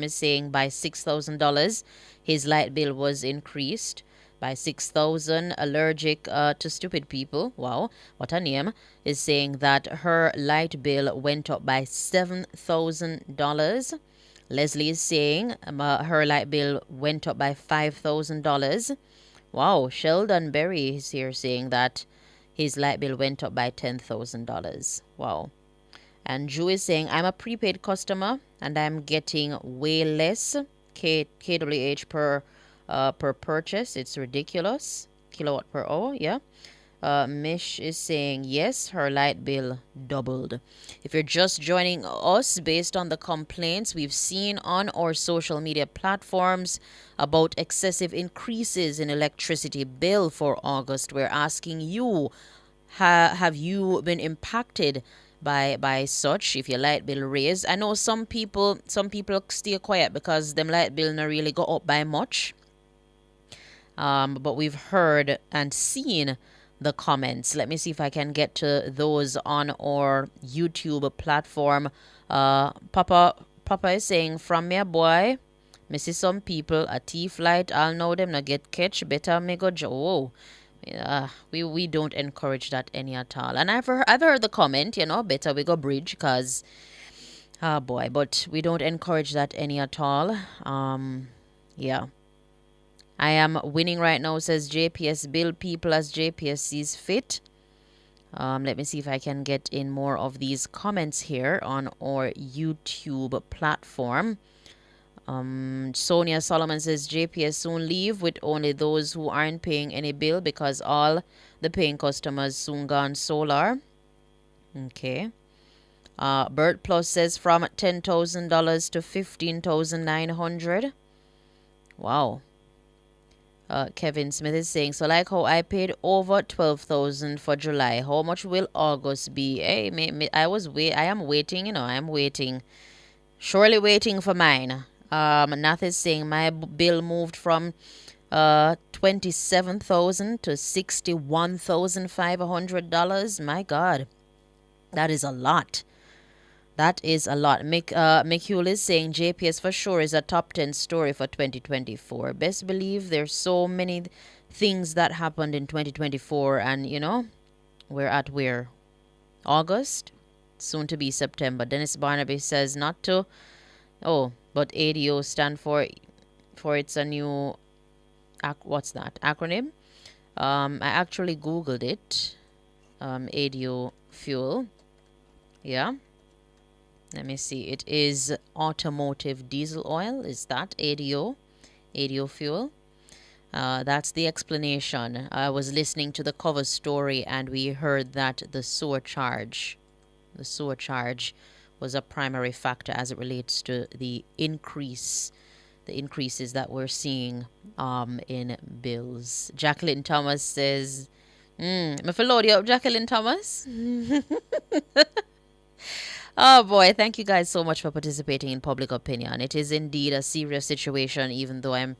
is saying by $6,000 his light bill was increased by $6,000. Allergic to stupid people, wow, what a name, is saying that her light bill went up by $7,000. Leslie is saying her light bill went up by $5,000. Wow, Sheldon Berry is here saying that his light bill went up by $10,000. Wow. And Drew is saying, I'm a prepaid customer and I'm getting way less kWh per purchase. It's ridiculous. Kilowatt per hour, yeah. Mish is saying, yes, her light bill doubled. If you're just joining us, based on the complaints we've seen on our social media platforms about excessive increases in electricity bill for August, we're asking you, have you been impacted by such, if your light bill raised? I know some people stay quiet because them light bill not really go up by much. But we've heard and seen the comments. Let me see if I can get to those on our YouTube platform. Papa is saying, from me boy, me see some people a thief light, I'll know them not get catch, better me go whoa. We don't encourage that any at all. And I've heard the comment, better we go bridge, cause but we don't encourage that any at all. Yeah. I am winning right now, says JPS. Bill people as JPS sees fit. Let me see if I can get in more of these comments here on our YouTube platform. Sonia Solomon says JPS soon leave with only those who aren't paying any bill because all the paying customers soon gone solar. Okay. Bert Plus says from $10,000 to $15,900. Wow. Kevin Smith is saying, so like how I paid over $12,000 for July, how much will August be? Hey, I am waiting, I am waiting. Surely waiting for mine. Nath is saying my bill moved from $27,000 to $61,500. My God, that is a lot. That is a lot. McHugh is saying JPS for sure is a top 10 story for 2024. Best believe there's so many things that happened in 2024, and we're at where? August? Soon to be September. Dennis Barnaby says not to. Oh, but ADO stand for it's a new, what's that? Acronym? I actually Googled it. ADO fuel. Yeah. Let me see. It is automotive diesel oil. Is that ADO? ADO fuel. That's the explanation. I was listening to the cover story and we heard that the sewer charge was a primary factor as it relates to the increases that we're seeing in bills. Jacqueline Thomas says, me for load you up, Jacqueline Thomas. Oh boy, thank you guys so much for participating in Public Opinion. It is indeed a serious situation, even though I'm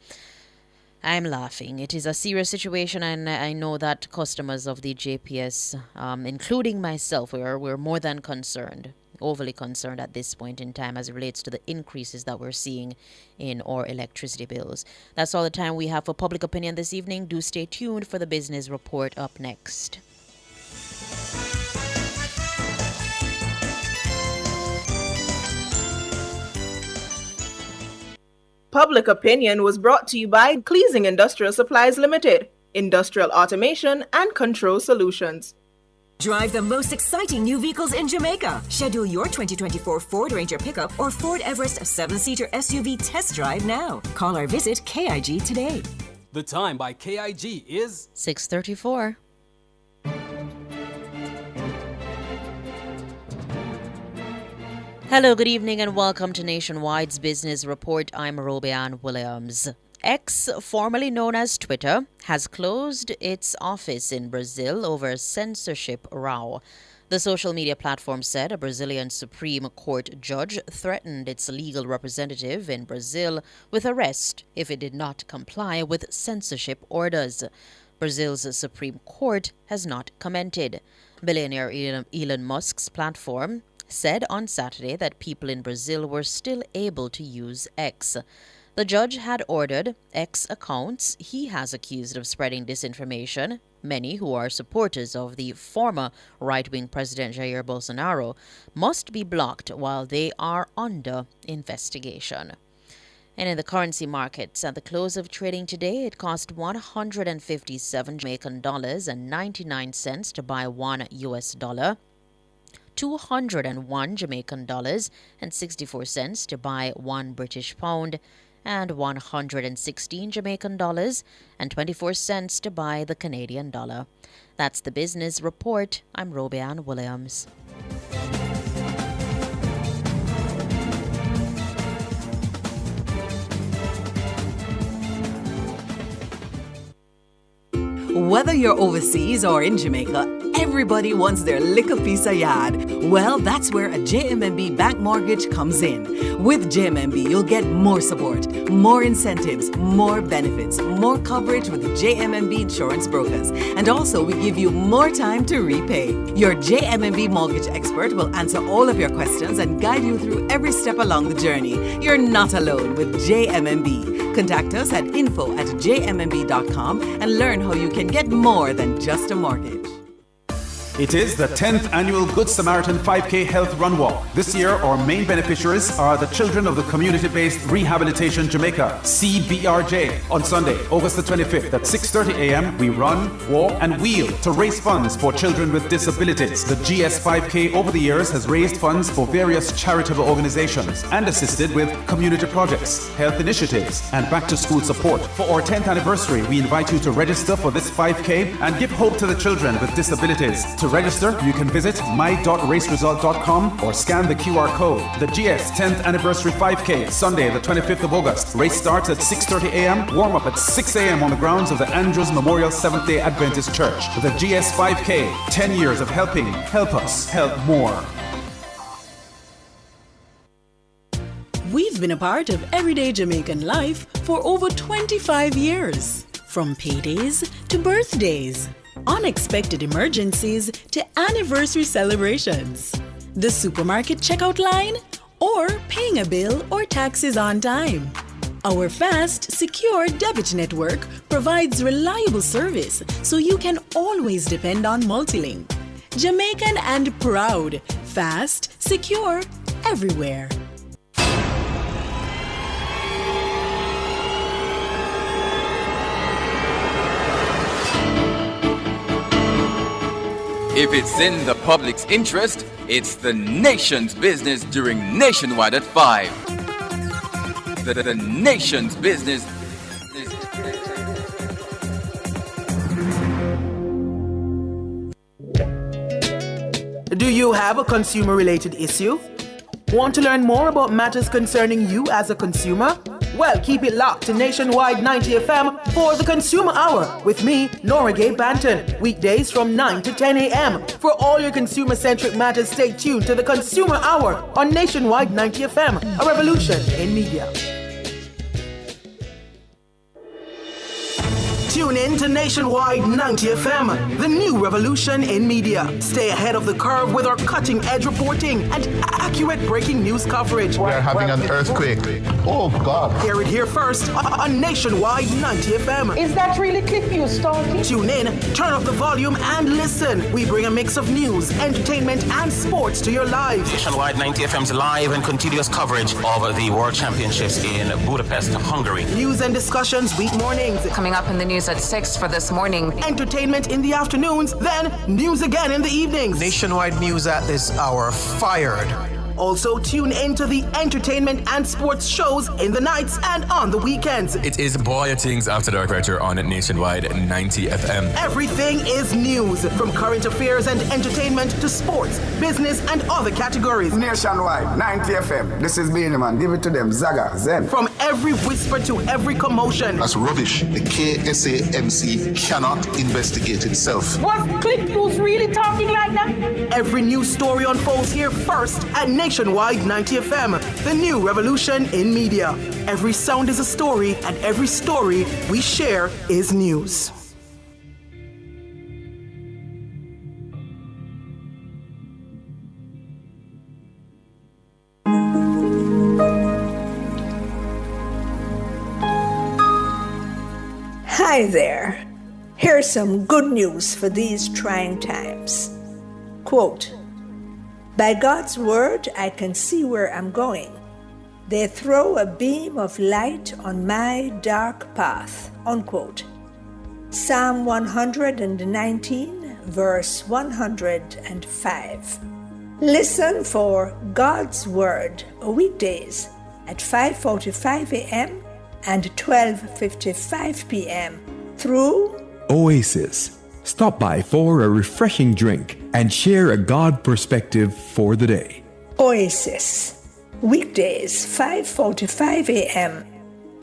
laughing. It is a serious situation, and I know that customers of the JPS, including myself, we're more than concerned, overly concerned at this point in time as it relates to the increases that we're seeing in our electricity bills. That's all the time we have for Public Opinion this evening. Do stay tuned for the business report up next. Public Opinion was brought to you by Cleasing Industrial Supplies Limited, Industrial Automation and Control Solutions. Drive the most exciting new vehicles in Jamaica. Schedule your 2024 Ford Ranger pickup or Ford Everest 7-seater SUV test drive now. Call or visit KIG today. The time by KIG is 6:34. Hello, good evening, and welcome to Nationwide's Business Report. I'm Robianne Williams. X, formerly known as Twitter, has closed its office in Brazil over a censorship row. The social media platform said a Brazilian Supreme Court judge threatened its legal representative in Brazil with arrest if it did not comply with censorship orders. Brazil's Supreme Court has not commented. Billionaire Elon Musk's platform said on Saturday that people in Brazil were still able to use X. The judge had ordered X accounts he has accused of spreading disinformation, many who are supporters of the former right-wing President Jair Bolsonaro, must be blocked while they are under investigation. And in the currency markets, at the close of trading today, it cost 157 Jamaican dollars and 99 cents to buy $1, 201 Jamaican dollars and 64 cents to buy £1 British pound, and 116 Jamaican dollars and 24 cents to buy the Canadian dollar. That's the business report. I'm Robianne Williams. Whether you're overseas or in Jamaica, everybody wants their little piece of yard. Well, that's where a JMMB bank mortgage comes in. With JMMB, you'll get more support, more incentives, more benefits, more coverage with JMMB insurance brokers. And also, we give you more time to repay. Your JMMB mortgage expert will answer all of your questions and guide you through every step along the journey. You're not alone with JMMB. Contact us at info@jmmb.com and learn how you can get more than just a mortgage. It is the 10th annual Good Samaritan 5K Health Run Walk. This year, our main beneficiaries are the children of the Community-Based Rehabilitation Jamaica, CBRJ. On Sunday, August the 25th at 6:30 a.m., we run, walk, and wheel to raise funds for children with disabilities. The GS 5K over the years has raised funds for various charitable organizations and assisted with community projects, health initiatives, and back-to-school support. For our 10th anniversary, we invite you to register for this 5K and give hope to the children with disabilities. To register, you can visit my.raceresult.com or scan the QR code. The GS 10th Anniversary 5K, Sunday the 25th of August. Race starts at 6:30 a.m., warm up at 6 a.m. on the grounds of the Andrews Memorial Seventh-day Adventist Church. The GS 5K, 10 years of helping. Help us, help more. We've been a part of everyday Jamaican life for over 25 years. From paydays to birthdays, unexpected emergencies to anniversary celebrations, the supermarket checkout line, or paying a bill or taxes on time. Our fast, secure debit network provides reliable service so you can always depend on Multilink. Jamaican and proud, fast, secure, everywhere. If it's in the public's interest, it's the nation's business during Nationwide at 5. The nation's business. Do you have a consumer-related issue? Want to learn more about matters concerning you as a consumer? Well, keep it locked to Nationwide 90 FM for the Consumer Hour with me, Nora Gay Banton. Weekdays from 9 to 10 a.m. For all your consumer-centric matters, stay tuned to the Consumer Hour on Nationwide 90 FM, a revolution in media. Tune in to Nationwide 90 FM, the new revolution in media. Stay ahead of the curve with our cutting-edge reporting and accurate breaking news coverage. We are having an earthquake. Oh, God. Hear it here first on Nationwide 90 FM. Is that really Click News talking? Tune in, turn up the volume, and listen. We bring a mix of news, entertainment, and sports to your lives. Nationwide 90 FM's live and continuous coverage of the World Championships in Budapest, Hungary. News and discussions week mornings. Coming up in the news at 6 for this morning. Entertainment in the afternoons, then news again in the evenings. Nationwide news at this hour, fired. Also, tune in to the entertainment and sports shows in the nights and on the weekends. It is Boy Things After Dark right here on Nationwide 90 FM. Everything is news, from current affairs and entertainment to sports, business, and other categories. Nationwide 90 FM. This is Benjamin. Give it to them. Zaga, Zen. From every whisper to every commotion. That's rubbish. The KSAMC cannot investigate itself. Was Click News really talking like that? Every news story unfolds here first at Nationwide 90 FM, the new revolution in media. Every sound is a story, and every story we share is news. Hi there. Here's some good news for these trying times. Quote, "By God's word, I can see where I'm going. They throw a beam of light on my dark path." Unquote. Psalm 119, verse 105. Listen for God's word weekdays at 5:45 a.m. and 12:55 p.m. through Oasis. Stop by for a refreshing drink and share a God perspective for the day. Oasis, weekdays 5:45 a.m.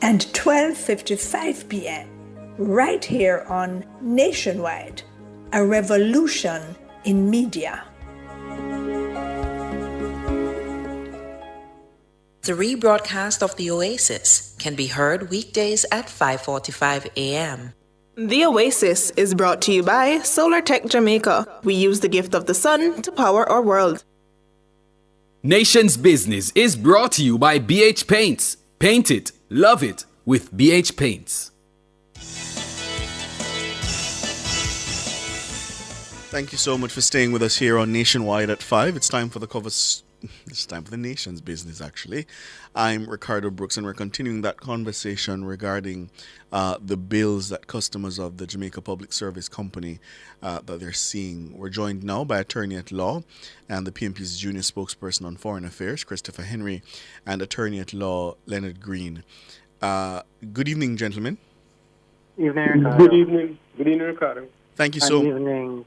and 12:55 p.m. right here on Nationwide, a revolution in media. The rebroadcast of the Oasis can be heard weekdays at 5:45 a.m. The Oasis is brought to you by Solar Tech Jamaica. We use the gift of the sun to power our world. Nation's Business is brought to you by BH Paints. Paint it, love it with BH Paints. Thank you so much for staying with us here on Nationwide at 5. It's time for the It's time for the Nation's Business, actually. I'm Ricardo Brooks, and we're continuing that conversation regarding the bills that customers of the Jamaica Public Service Company that they're seeing. We're joined now by Attorney at Law and the PMP's Junior Spokesperson on Foreign Affairs, Christopher Henry, and Attorney at Law, Leonard Green. Good evening, gentlemen. Evening, Ricardo. Good evening. Good evening, Ricardo. Thank you so much. Good evening,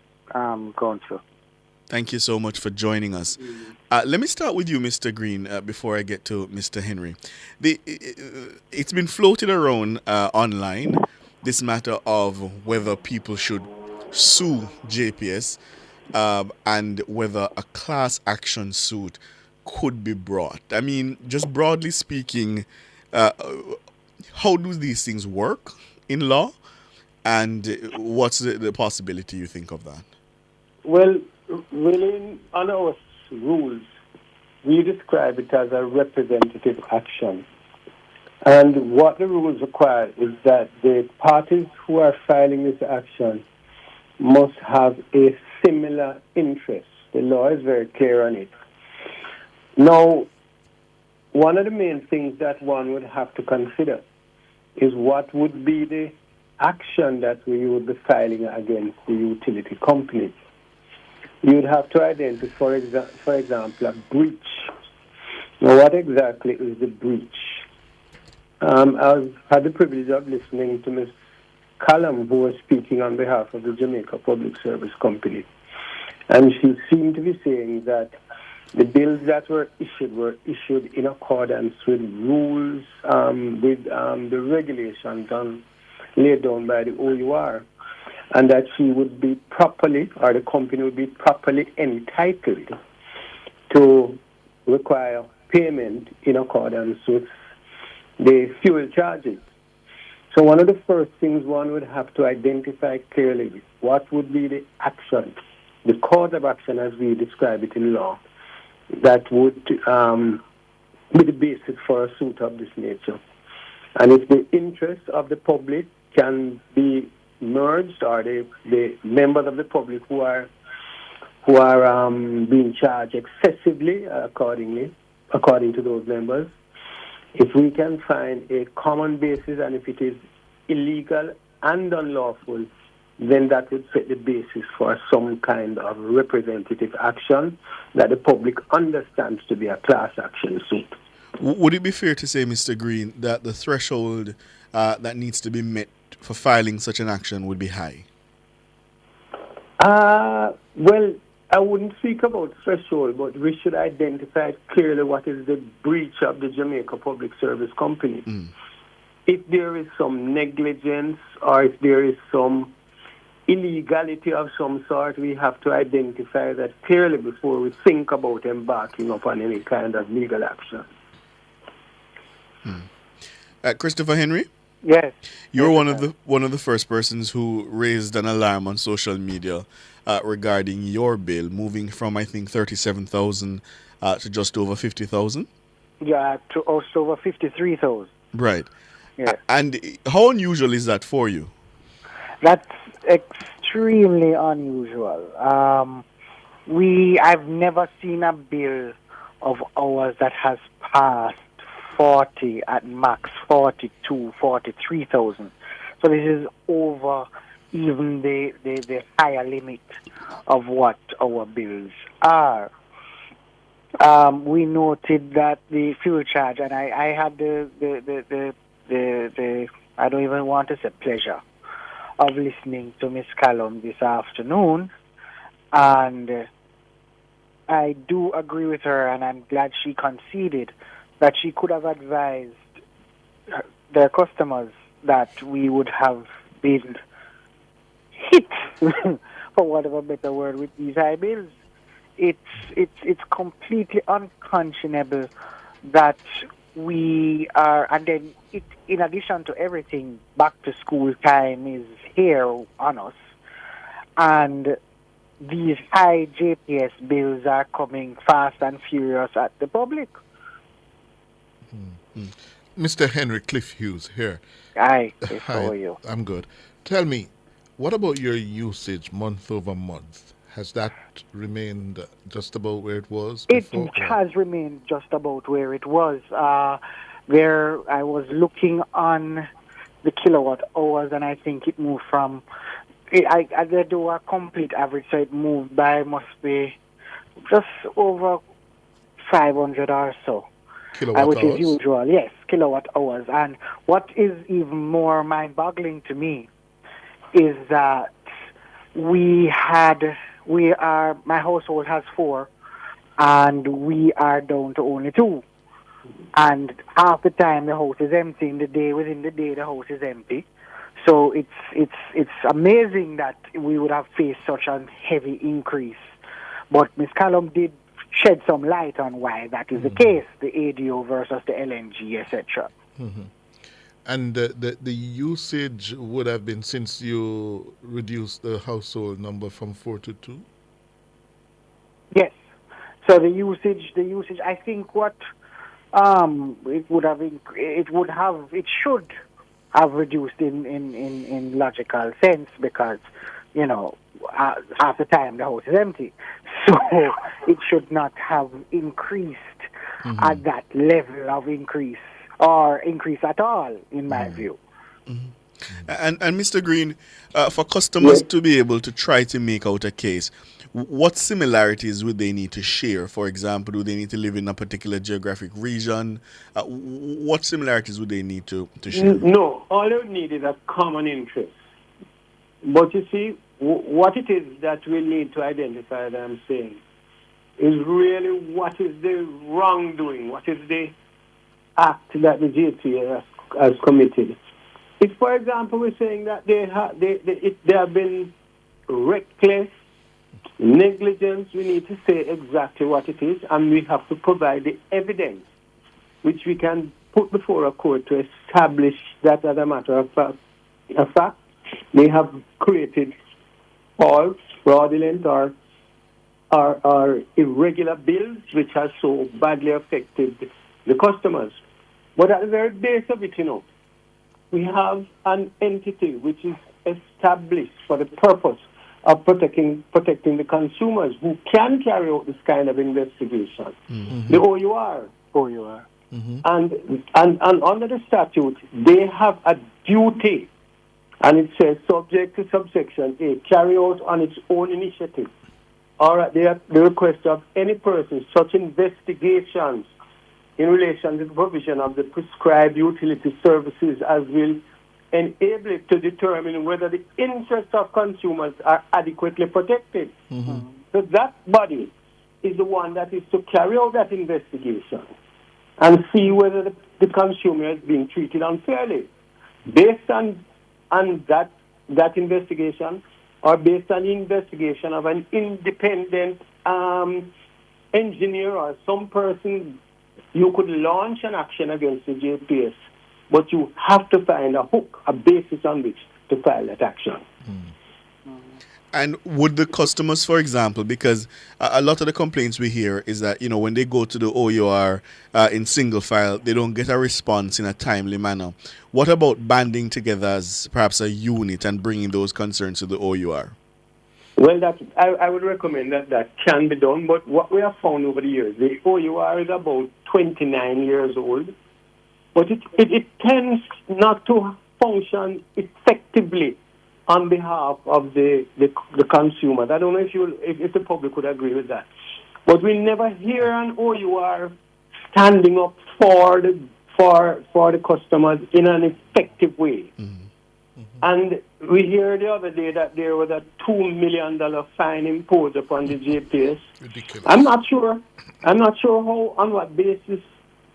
Gonzo. Thank you so much for joining us. Let me start with you, Mr. Green, before I get to Mr. Henry. It's been floated around online, this matter of whether people should sue JPS and whether a class action suit could be brought. I mean, just broadly speaking, how do these things work in law? And what's the possibility you think of that? Well, really, on our rules, we describe it as a representative action. And what the rules require is that the parties who are filing this action must have a similar interest. The law is very clear on it. Now, one of the main things that one would have to consider is what would be the action that we would be filing against the utility company. You'd have to identify, for example, a breach. Now, what exactly is the breach? I've had the privilege of listening to Ms. Callum, who was speaking on behalf of the Jamaica Public Service Company. And she seemed to be saying that the bills that were issued in accordance with rules, with the regulations laid down by the OUR, and that she would be properly, or the company would be properly entitled to require payment in accordance with the fuel charges. So one of the first things one would have to identify clearly what would be the action, the course of action as we describe it in law, that would be the basis for a suit of this nature. And if the interests of the public can be merged, or the members of the public who are being charged excessively according to those members, if we can find a common basis, and if it is illegal and unlawful, then that would set the basis for some kind of representative action that the public understands to be a class action suit. Would it be fair to say, Mr. Green, that the threshold that needs to be met for filing such an action would be high? Well, I wouldn't speak about threshold, but we should identify clearly what is the breach of the Jamaica Public Service Company. If there is some negligence, or if there is some illegality of some sort, we have to identify that clearly before we think about embarking upon any kind of legal action. Christopher Henry? Yes. You're one of the first persons who raised an alarm on social media regarding your bill, moving from, I think, 37,000 to just over 50,000? Yeah, to also over 53,000. Right. Yeah. And how unusual is that for you? That's extremely unusual. I've never seen a bill of ours that has passed 40, at max 42, 43,000. So this is over even the higher limit of what our bills are. We noted that the fuel charge, and I had the I don't even want to say pleasure of listening to Miss Callum this afternoon, and I do agree with her, and I'm glad she conceded that she could have advised their customers that we would have been hit, for whatever better word, with these high bills. It's completely unconscionable that we are, and then in addition to everything, back to school time is here on us, and these high JPS bills are coming fast and furious at the public. Mr. Henry Cliff Hughes here. Hi, Cliff, how are you? I'm good. Tell me, what about your usage month over month? Has that remained just about where it was before? It has remained just about where it was. Where I was looking on the kilowatt hours, and I think it moved from, I do a complete average, so it moved by, must be just over 500 or so. Kilowatt which hours? Is usual, yes, kilowatt hours. And what is even more mind-boggling to me is that my household has 4, and we are down to only 2. And half the time the house is empty. Within the day the house is empty. So it's amazing that we would have faced such a heavy increase. But Ms. Callum did shed some light on why that is the case, the ADO versus the LNG, etc. And the usage would have been, since you reduced the household number from 4 to 2? Yes. So the usage, I think what it should have reduced in logical sense, because, half the time the house is empty. So it should not have increased at that level of increase, or increase at all, in my view. And Mr. Green, for customers to be able to try to make out a case, what similarities would they need to share? For example, do they need to live in a particular geographic region? What similarities would they need to share? No, all they would need is a common interest. But you see, what it is that we need to identify, that I'm saying, is really what is the wrongdoing, what is the act that the JPS has committed. If, for example, we're saying that they have been reckless, negligence, we need to say exactly what it is, and we have to provide the evidence which we can put before a court to establish that, as a matter of fact, they have created false, fraudulent, or irregular bills which have so badly affected the customers. But at the very base of it, we have an entity which is established for the purpose of protecting the consumers who can carry out this kind of investigation. Mm-hmm. The OUR. Mm-hmm. And under the statute, they have a duty, and it says, subject to subsection A, carry out on its own initiative or at the request of any person such investigations in relation to the provision of the prescribed utility services as will enable it to determine whether the interests of consumers are adequately protected. Mm-hmm. So that body is the one that is to carry out that investigation and see whether the consumer is being treated unfairly. Based on that investigation, or based on the investigation of an independent engineer or some person, you could launch an action against the JPS, but you have to find a hook, a basis on which to file that action. And would the customers, for example, because a lot of the complaints we hear is that, when they go to the OUR in single file, they don't get a response in a timely manner. What about banding together as perhaps a unit and bringing those concerns to the OUR? Well, I would recommend that can be done, but what we have found over the years, the OUR is about 29 years old, but it tends not to function effectively on behalf of the consumers. I don't know if the public would agree with that. But we never hear an OUR standing up for the customers in an effective way. Mm-hmm. Mm-hmm. And we heard the other day that there was a $2 million fine imposed upon the JPS. Ridiculous. I'm not sure how, on what basis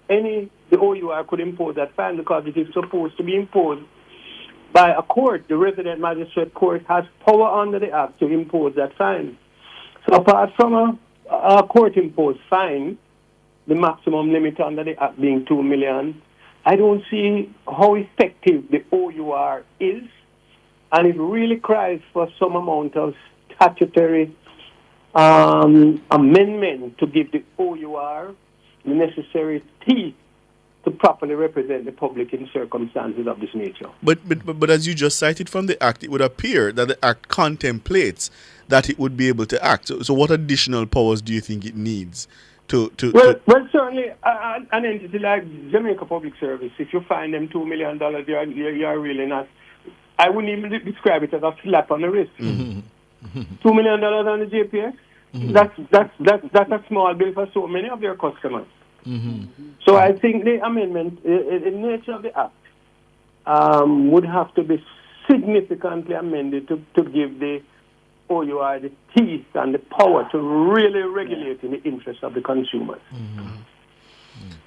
the OUR could impose that fine, because it is supposed to be imposed by a court. The resident magistrate court has power under the Act to impose that fine. So apart from a court-imposed fine, the maximum limit under the Act being $2 million, I don't see how effective the OUR is, and it really cries for some amount of statutory amendment to give the OUR the necessary teeth to properly represent the public in circumstances of this nature. But as you just cited from the Act, it would appear that the Act contemplates that it would be able to act. So what additional powers do you think it needs to Well, certainly an entity like Jamaica Public Service, if you find them $2 million, you're really not. I wouldn't even describe it as a slap on the wrist. Mm-hmm. $2 million on the JPS? Mm-hmm. That's a small bill for so many of their customers. Mm-hmm. So I think the amendment, the nature of the Act, would have to be significantly amended to give the OUR the teeth and the power to really regulate in the interest of the consumers. Mm-hmm.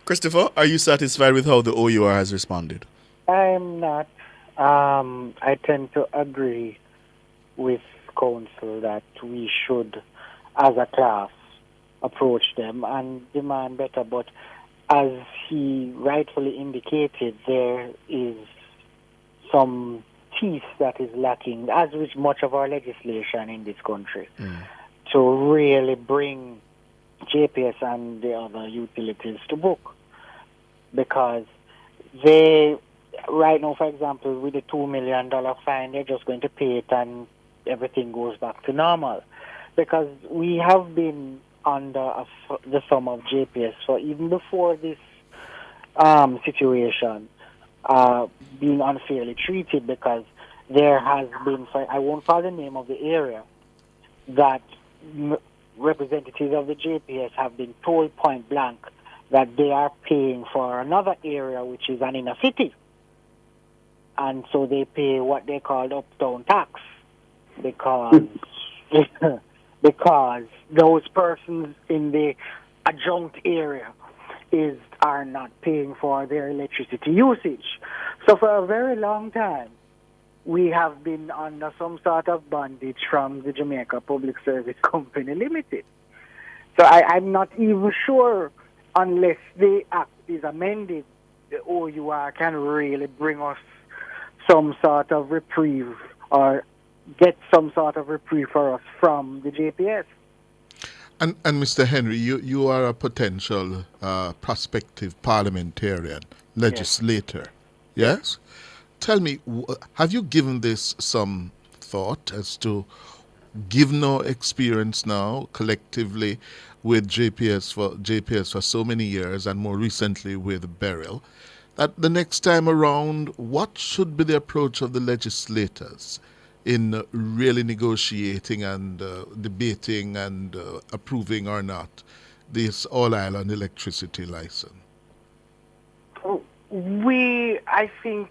Christopher, are you satisfied with how the OUR has responded? I'm not. I tend to agree with counsel that we should, as a class, approach them and demand better, but as he rightfully indicated, there is some teeth that is lacking, as with much of our legislation in this country, to really bring JPS and the other utilities to book. Because they, right now, for example, with the $2 million fine, they're just going to pay it and everything goes back to normal. Because we have been under the thumb of JPS for even before this situation, being unfairly treated, because there has been, I won't call the name of the area, that representatives of the JPS have been told point blank that they are paying for another area which is an inner city. And so they pay what they call uptown tax. because because those persons in the adjunct area are not paying for their electricity usage. So for a very long time, we have been under some sort of bondage from the Jamaica Public Service Company Limited. So I'm not even sure, unless the act is amended, the OUR can really bring us some sort of reprieve or get some sort of reprieve for us from the JPS. And Mr. Henry, you are a potential prospective parliamentarian, legislator, yes? Tell me, have you given this some thought as to, given our experience now collectively with JPS for so many years and more recently with Beryl, that the next time around, what should be the approach of the legislators in really negotiating and debating and approving or not this all-island electricity license? I think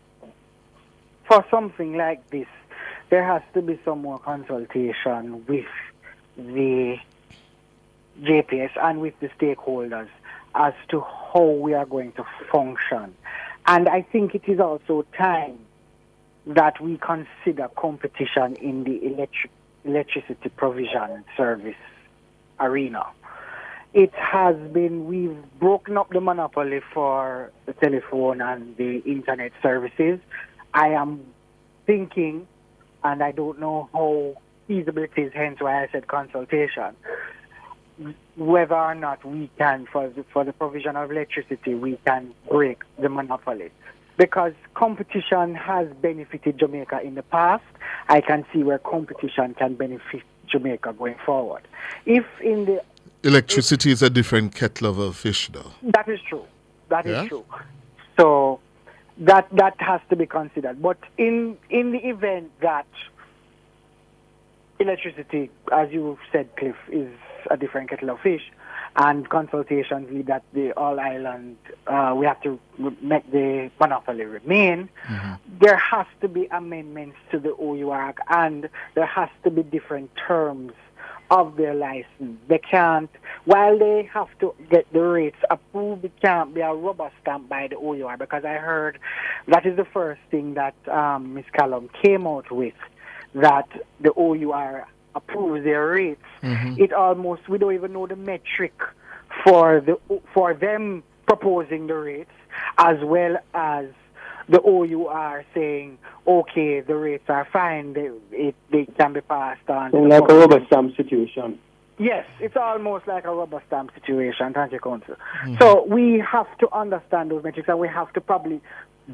for something like this, there has to be some more consultation with the JPS and with the stakeholders as to how we are going to function. And I think it is also time that we consider competition in the electricity provision service arena. It has been, we've broken up the monopoly for the telephone and the internet services. I am thinking, and I don't know how feasible it is, hence why I said consultation, whether or not we can, for the provision of electricity, we can break the monopoly. Because competition has benefited Jamaica in the past, I can see where competition can benefit Jamaica going forward. If in the electricity is a different kettle of a fish, though. That is true. That is true. So that has to be considered. But in the event that electricity, as you said, Cliff, is a different kettle of fish, and consultations lead that the all-island, we have to make the monopoly remain, there has to be amendments to the OUR, and there has to be different terms of their license. They can't, while they have to get the rates approved, it can't be a rubber stamp by the OUR, because I heard that is the first thing that Ms. Callum came out with, that the OUR approves their rates. It almost, we don't even know the metric for them proposing the rates, as well as the OUR saying, okay, the rates are fine, they can be passed on. Like a rubber stamp situation. Yes, it's almost like a rubber stamp situation, thank you, Council. So we have to understand those metrics, and we have to probably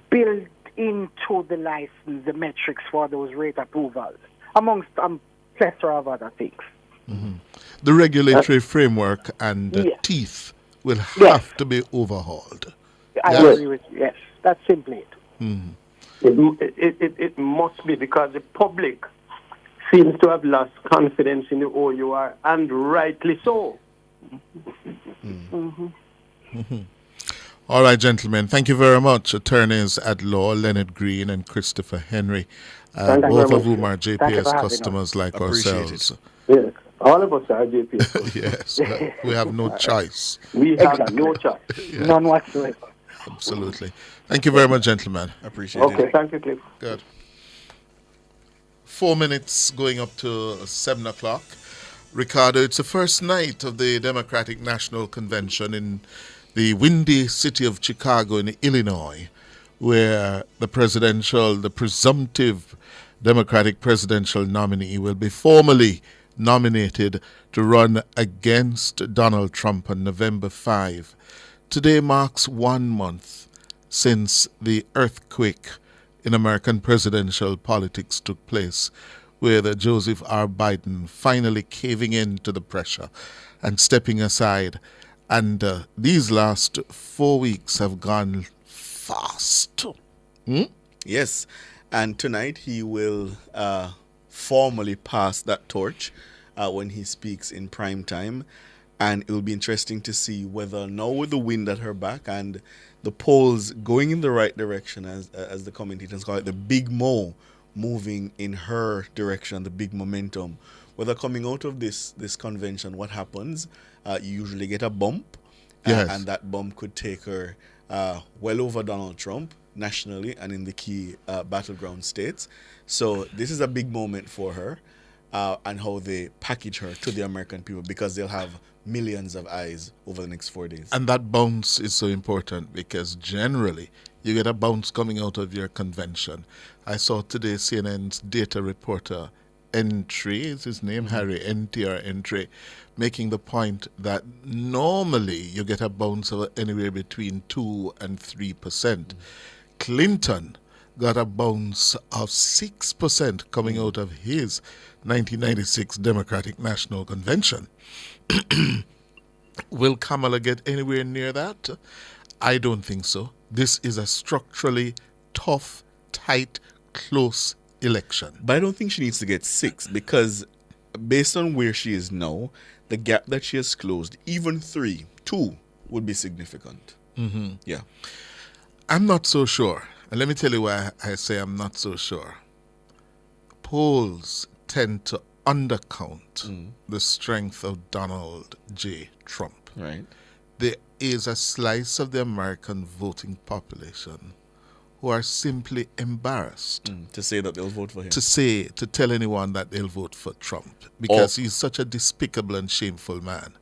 build into the license the metrics for those rate approvals, amongst plethora of other things. The regulatory framework and teeth will have to be overhauled. I agree with you, yes. That's simply it. It must be, because the public seems to have lost confidence in the OUR, and rightly so. All right, gentlemen. Thank you very much. Attorneys at law, Leonard Green and Christopher Henry, both of whom are JPS customers like ourselves. Yes. All of us are JPS. Yes, we have no choice. We have no choice. None whatsoever. Absolutely. Thank you very much, gentlemen. Appreciate it. Okay, thank you, Cliff. Good. 4 minutes going up to 7 o'clock. Ricardo, it's the first night of the Democratic National Convention in the windy city of Chicago in Illinois, where the presumptive Democratic presidential nominee will be formally nominated to run against Donald Trump on November 5. Today marks 1 month since the earthquake in American presidential politics took place, with Joseph R. Biden finally caving in to the pressure and stepping aside. And these last 4 weeks have gone fast. Yes, and tonight he will formally pass that torch when he speaks in prime time. And it will be interesting to see whether, now with the wind at her back and the polls going in the right direction, as the commentators call it, the big Mo, moving in her direction, the big momentum. Whether coming out of this convention, what happens? You usually get a bump, and that bump could take her well over Donald Trump nationally and in the key battleground states. So this is a big moment for her, and how they package her to the American people, because they'll have millions of eyes over the next 4 days. And that bounce is so important, because generally you get a bounce coming out of your convention. I saw today CNN's data reporter Entry, is his name, Harry NTR Entry, making the point that normally you get a bounce of anywhere between 2 and 3%. Clinton got a bounce of 6% coming out of his 1996 Democratic National Convention. Will Kamala get anywhere near that? I don't think so. This is a structurally tough, tight, close election. But I don't think she needs to get 6, because based on where she is now, the gap that she has closed, even 2 would be significant. Mm-hmm. Yeah. I'm not so sure. And let me tell you why I say I'm not so sure. Polls tend to undercount the strength of Donald J. Trump. Right. There is a slice of the American voting population who are simply embarrassed to say that they'll vote for him. To tell anyone that they'll vote for Trump, because he's such a despicable and shameful man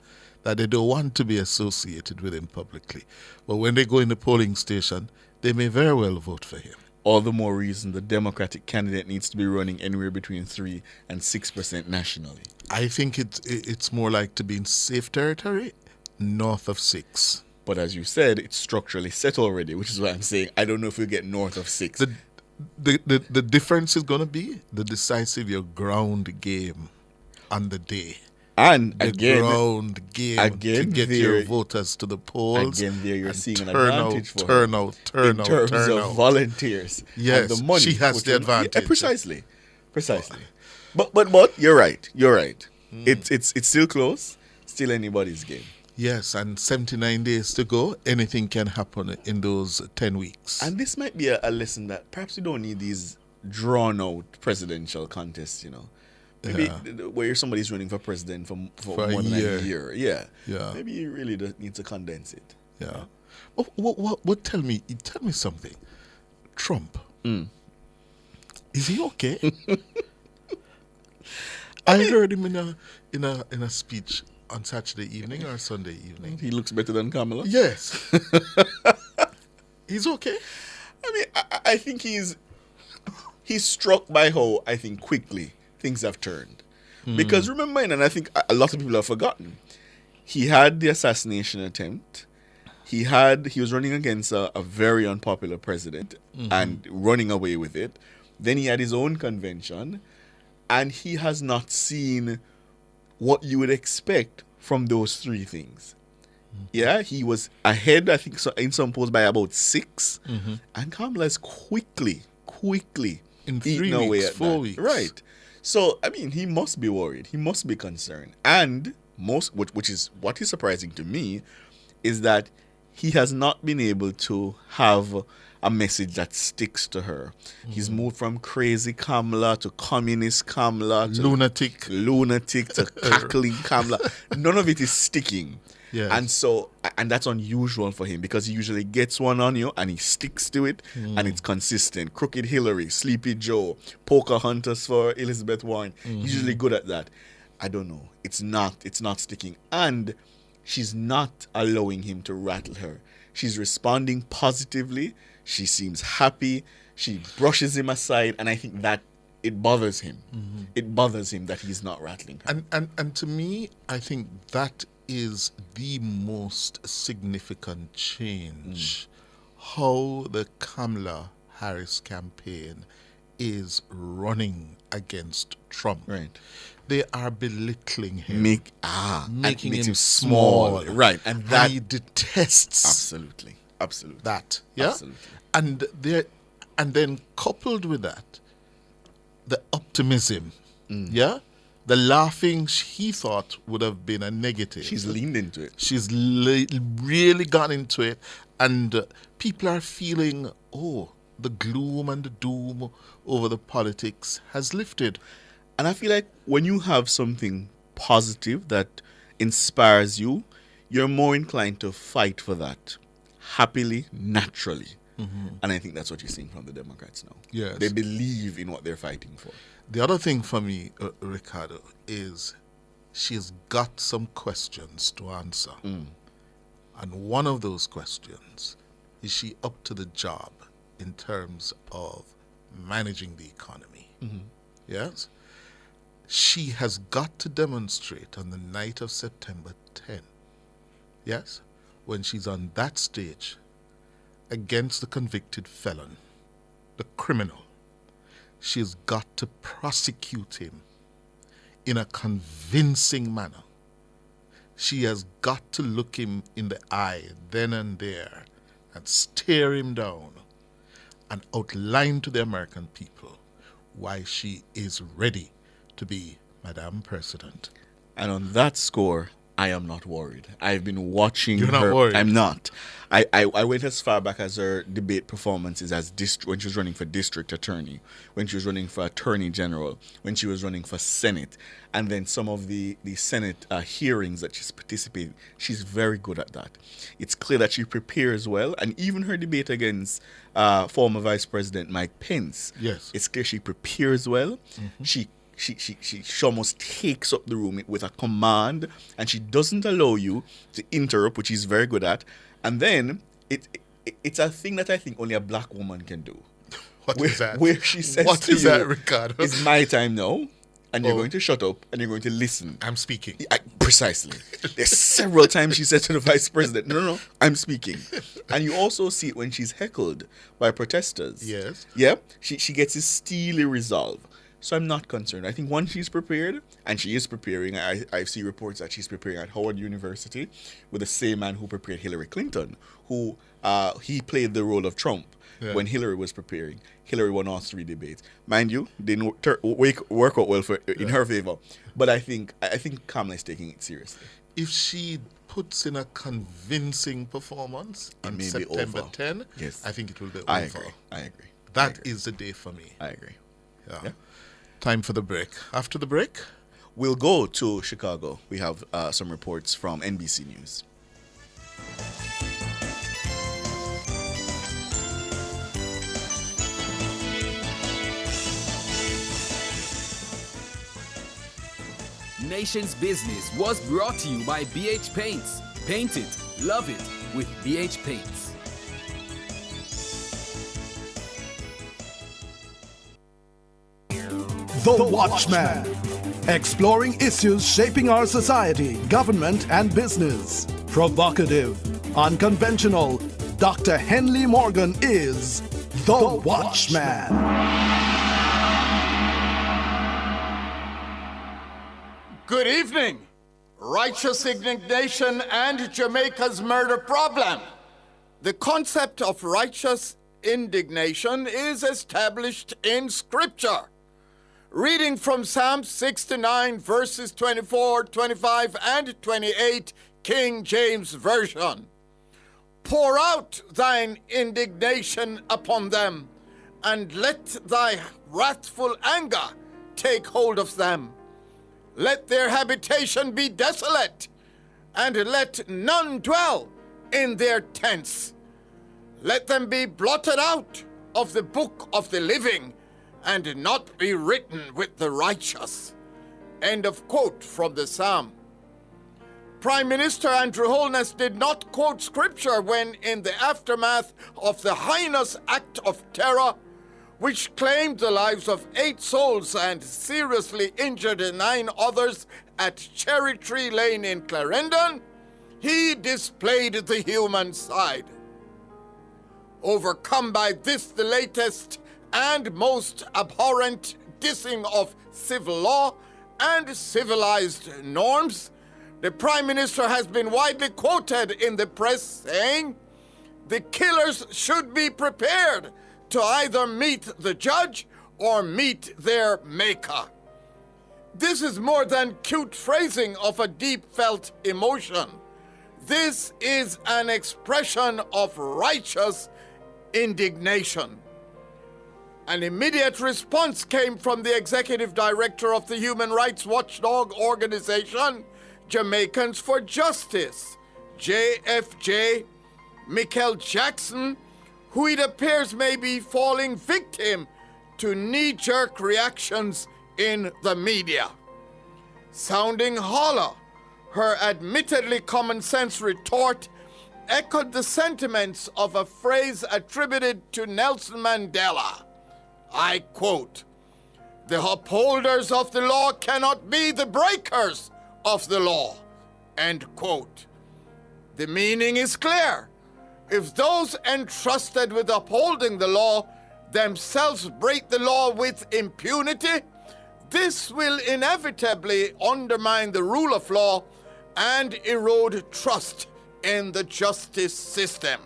that they don't want to be associated with him publicly. But when they go in the polling station, they may very well vote for him. All the more reason the Democratic candidate needs to be running anywhere between 3 and 6% nationally. I think it's more like to be in safe territory, north of 6. But as you said, it's structurally set already, which is why I'm saying I don't know if we'll get north of 6. The difference is going to be the decisive your ground game on the day. And the again, ground game to get your voters to the polls. Again, there you're seeing an advantage for turnout in terms of volunteers. Yes, and the money, she has the advantage. Yeah, precisely. But you're right. It's still close. Still anybody's game. Yes, and 79 days to go. Anything can happen in those 10 weeks. And this might be a lesson that perhaps we don't need these drawn-out presidential contests, Maybe where somebody's running for president for more than a year. Yeah. Maybe you really need to condense it. Yeah. What tell me something. Trump. Is he okay? I heard him in a speech on Saturday evening or Sunday evening. He looks better than Kamala. Yes. He's okay. I mean, I think he's struck by how quickly things have turned. Because remember, and I think a lot of people have forgotten, he had the assassination attempt. He was running against a very unpopular president and running away with it. Then he had his own convention, and he has not seen what you would expect from those 3 things. Yeah, he was ahead, I think, in some polls by about 6, and Kamala is quickly in 3 weeks, 4 weeks. Right. So, I mean, he must be worried. He must be concerned. And which is what is surprising to me, is that he has not been able to have a message that sticks to her. He's moved from crazy Kamala to communist Kamala to lunatic to cackling Kamala. None of it is sticking. Yes. And that's unusual for him, because he usually gets one on you and he sticks to it and it's consistent. Crooked Hillary, Sleepy Joe, Pocahontas for Elizabeth Warren. He's usually good at that. I don't know. It's not sticking. And she's not allowing him to rattle her. She's responding positively. She seems happy. She brushes him aside, and I think that it bothers him. It bothers him that he's not rattling her. And to me, I think that is the most significant change. How the Kamala Harris campaign is running against Trump. Right. They are belittling him. Making him small. Right. And that he detests. Absolutely. That. Yeah. Absolutely. And then coupled with that, the optimism. Yeah. The laughing he thought would have been a negative. She's leaned into it. She's really gone into it. And people are feeling, the gloom and the doom over the politics has lifted. And I feel like when you have something positive that inspires you, you're more inclined to fight for that happily, naturally. Mm-hmm. And I think that's what you're seeing from the Democrats now. Yes. They believe in what they're fighting for. The other thing for me, Ricardo, is she has got some questions to answer. And one of those questions, is she up to the job in terms of managing the economy? Mm-hmm. Yes? She has got to demonstrate on the night of September 10, yes, when she's on that stage against the convicted felon, the criminal. She has got to prosecute him in a convincing manner. She has got to look him in the eye then and there and stare him down and outline to the American people why she is ready to be Madam President. And on that score, I am not worried. I've been watching You're her. not worried? I'm not. I went as far back as her debate performances as when she was running for district attorney, when she was running for attorney general, when she was running for Senate, and then some of the Senate hearings that she's participated. She's very good at that. It's clear that she prepares well, and even her debate against former Vice President Mike Pence. Yes. It's clear she prepares well. Mm-hmm. She almost takes up the room with a command, and she doesn't allow you to interrupt, which she's very good at. And then it's a thing that I think only a black woman can do. What is that? Where she says what to is you, that, Ricardo? It's my time now, and you're going to shut up, and you're going to listen. I'm speaking. Precisely. There's several times she said to the vice president, no, I'm speaking. And you also see it when she's heckled by protesters. Yes. Yeah? She gets a steely resolve. So I'm not concerned. I think once she's prepared, and she is preparing, I see reports that she's preparing at Howard University with the same man who prepared Hillary Clinton, who he played the role of Trump when Hillary was preparing. Hillary won all 3 debates. Mind you, didn't work out well in her favor. But I think Kamala is taking it seriously. If she puts in a convincing performance on September 10, yes. I think it will be over. I agree. That is the day for me. I agree. Yeah. Time for the break. After the break, we'll go to Chicago. We have some reports from NBC News. Nation's Business was brought to you by BH Paints. Paint it, love it with BH Paints. The Watchman, exploring issues shaping our society, government, and business. Provocative, unconventional, Dr. Henley Morgan is The Watchman. Good evening. Righteous indignation and Jamaica's murder problem. The concept of righteous indignation is established in Scripture. Reading from Psalm 69, verses 24, 25, and 28, King James Version. Pour out thine indignation upon them, and let thy wrathful anger take hold of them. Let their habitation be desolate, and let none dwell in their tents. Let them be blotted out of the book of the living, and not be written with the righteous. End of quote from the Psalm. Prime Minister Andrew Holness did not quote Scripture when, in the aftermath of the heinous act of terror, which claimed the lives of 8 souls and seriously injured 9 others at Cherry Tree Lane in Clarendon, he displayed the human side. Overcome by this, the latest and most abhorrent dissing of civil law and civilized norms, the Prime Minister has been widely quoted in the press saying, the killers should be prepared to either meet the judge or meet their maker. This is more than cute phrasing of a deep-felt emotion. This is an expression of righteous indignation. An immediate response came from the executive director of the human rights watchdog organization, Jamaicans for Justice, JFJ, Michael Jackson, who it appears may be falling victim to knee-jerk reactions in the media. Sounding hollow, her admittedly common-sense retort echoed the sentiments of a phrase attributed to Nelson Mandela. I quote, "The upholders of the law cannot be the breakers of the law," end quote. The meaning is clear. If those entrusted with upholding the law themselves break the law with impunity, this will inevitably undermine the rule of law and erode trust in the justice system.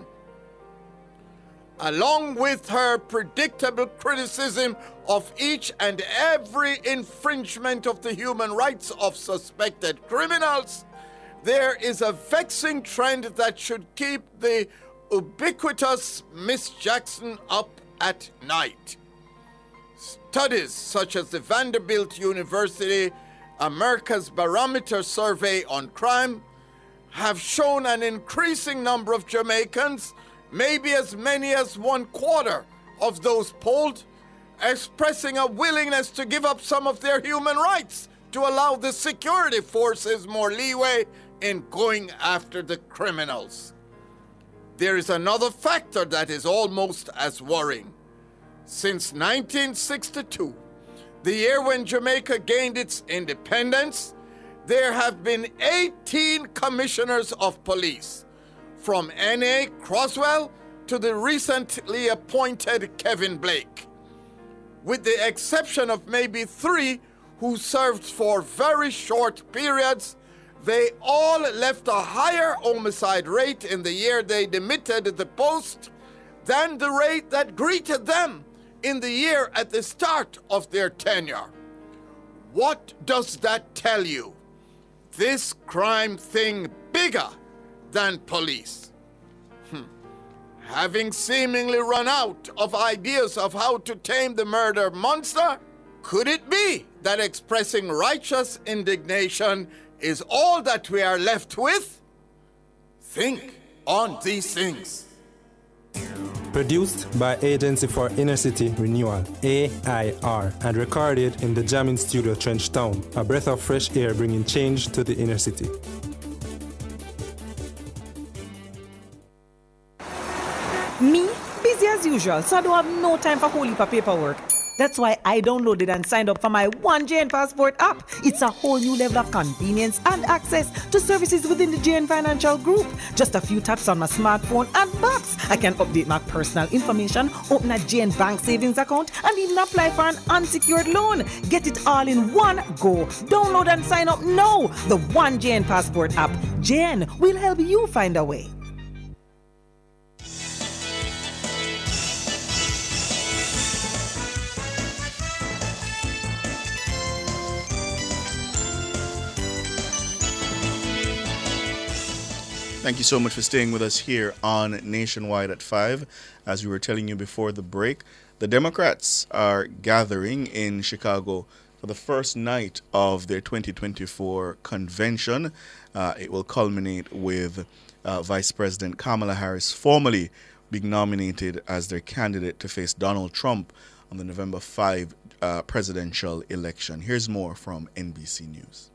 Along with her predictable criticism of each and every infringement of the human rights of suspected criminals, there is a vexing trend that should keep the ubiquitous Miss Jackson up at night. Studies such as the Vanderbilt University America's Barometer Survey on Crime have shown an increasing number of Jamaicans, maybe as many as 1/4 of those polled, expressing a willingness to give up some of their human rights to allow the security forces more leeway in going after the criminals. There is another factor that is almost as worrying. Since 1962, the year when Jamaica gained its independence, there have been 18 commissioners of police, from N.A. Croswell to the recently appointed Kevin Blake. With the exception of maybe 3 who served for very short periods, they all left a higher homicide rate in the year they demitted the post than the rate that greeted them in the year at the start of their tenure. What does that tell you? This crime thing bigger than police. Having seemingly run out of ideas of how to tame the murder monster, could it be that expressing righteous indignation is all that we are left with? Think on these things. Produced by Agency for Inner City Renewal, AIR, and recorded in the Jamming Studio Trenchtown, a breath of fresh air bringing change to the inner city. Me? Busy as usual, so I don't have no time for whole heap of paperwork. That's why I downloaded and signed up for my One JN Passport app. It's a whole new level of convenience and access to services within the JN Financial Group. Just a few taps on my smartphone and box. I can update my personal information, open a JN Bank savings account, and even apply for an unsecured loan. Get it all in one go. Download and sign up now. The One JN Passport app. JN will help you find a way. Thank you so much for staying with us here on Nationwide at 5. As we were telling you before the break, the Democrats are gathering in Chicago for the first night of their 2024 convention. It will culminate with Vice President Kamala Harris formally being nominated as their candidate to face Donald Trump on the November 5 presidential election. Here's more from NBC News.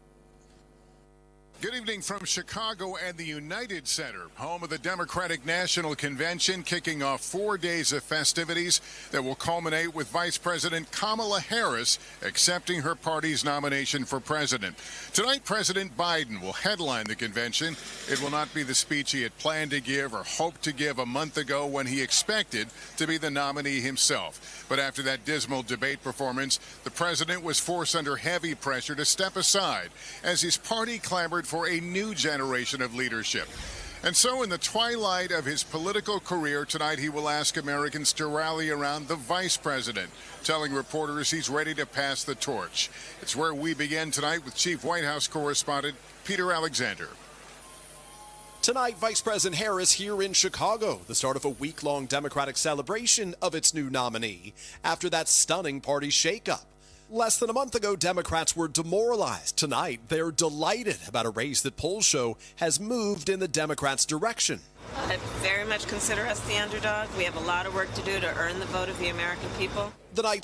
Good evening from Chicago and the United Center, home of the Democratic National Convention, kicking off 4 days of festivities that will culminate with Vice President Kamala Harris accepting her party's nomination for president. Tonight, President Biden will headline the convention. It will not be the speech he had planned to give or hoped to give a month ago when he expected to be the nominee himself. But after that dismal debate performance, the president was forced under heavy pressure to step aside as his party clamored for a new generation of leadership. And so in the twilight of his political career tonight, he will ask Americans to rally around the vice president, telling reporters he's ready to pass the torch. It's where we begin tonight with Chief White House correspondent Peter Alexander. Tonight, Vice President Harris here in Chicago, the start of a week-long Democratic celebration of its new nominee after that stunning party shakeup. Less than a month ago, Democrats were demoralized. Tonight, they're delighted about a race that polls show has moved in the Democrats' direction. I very much consider us the underdog. We have a lot of work to do to earn the vote of the American people. The night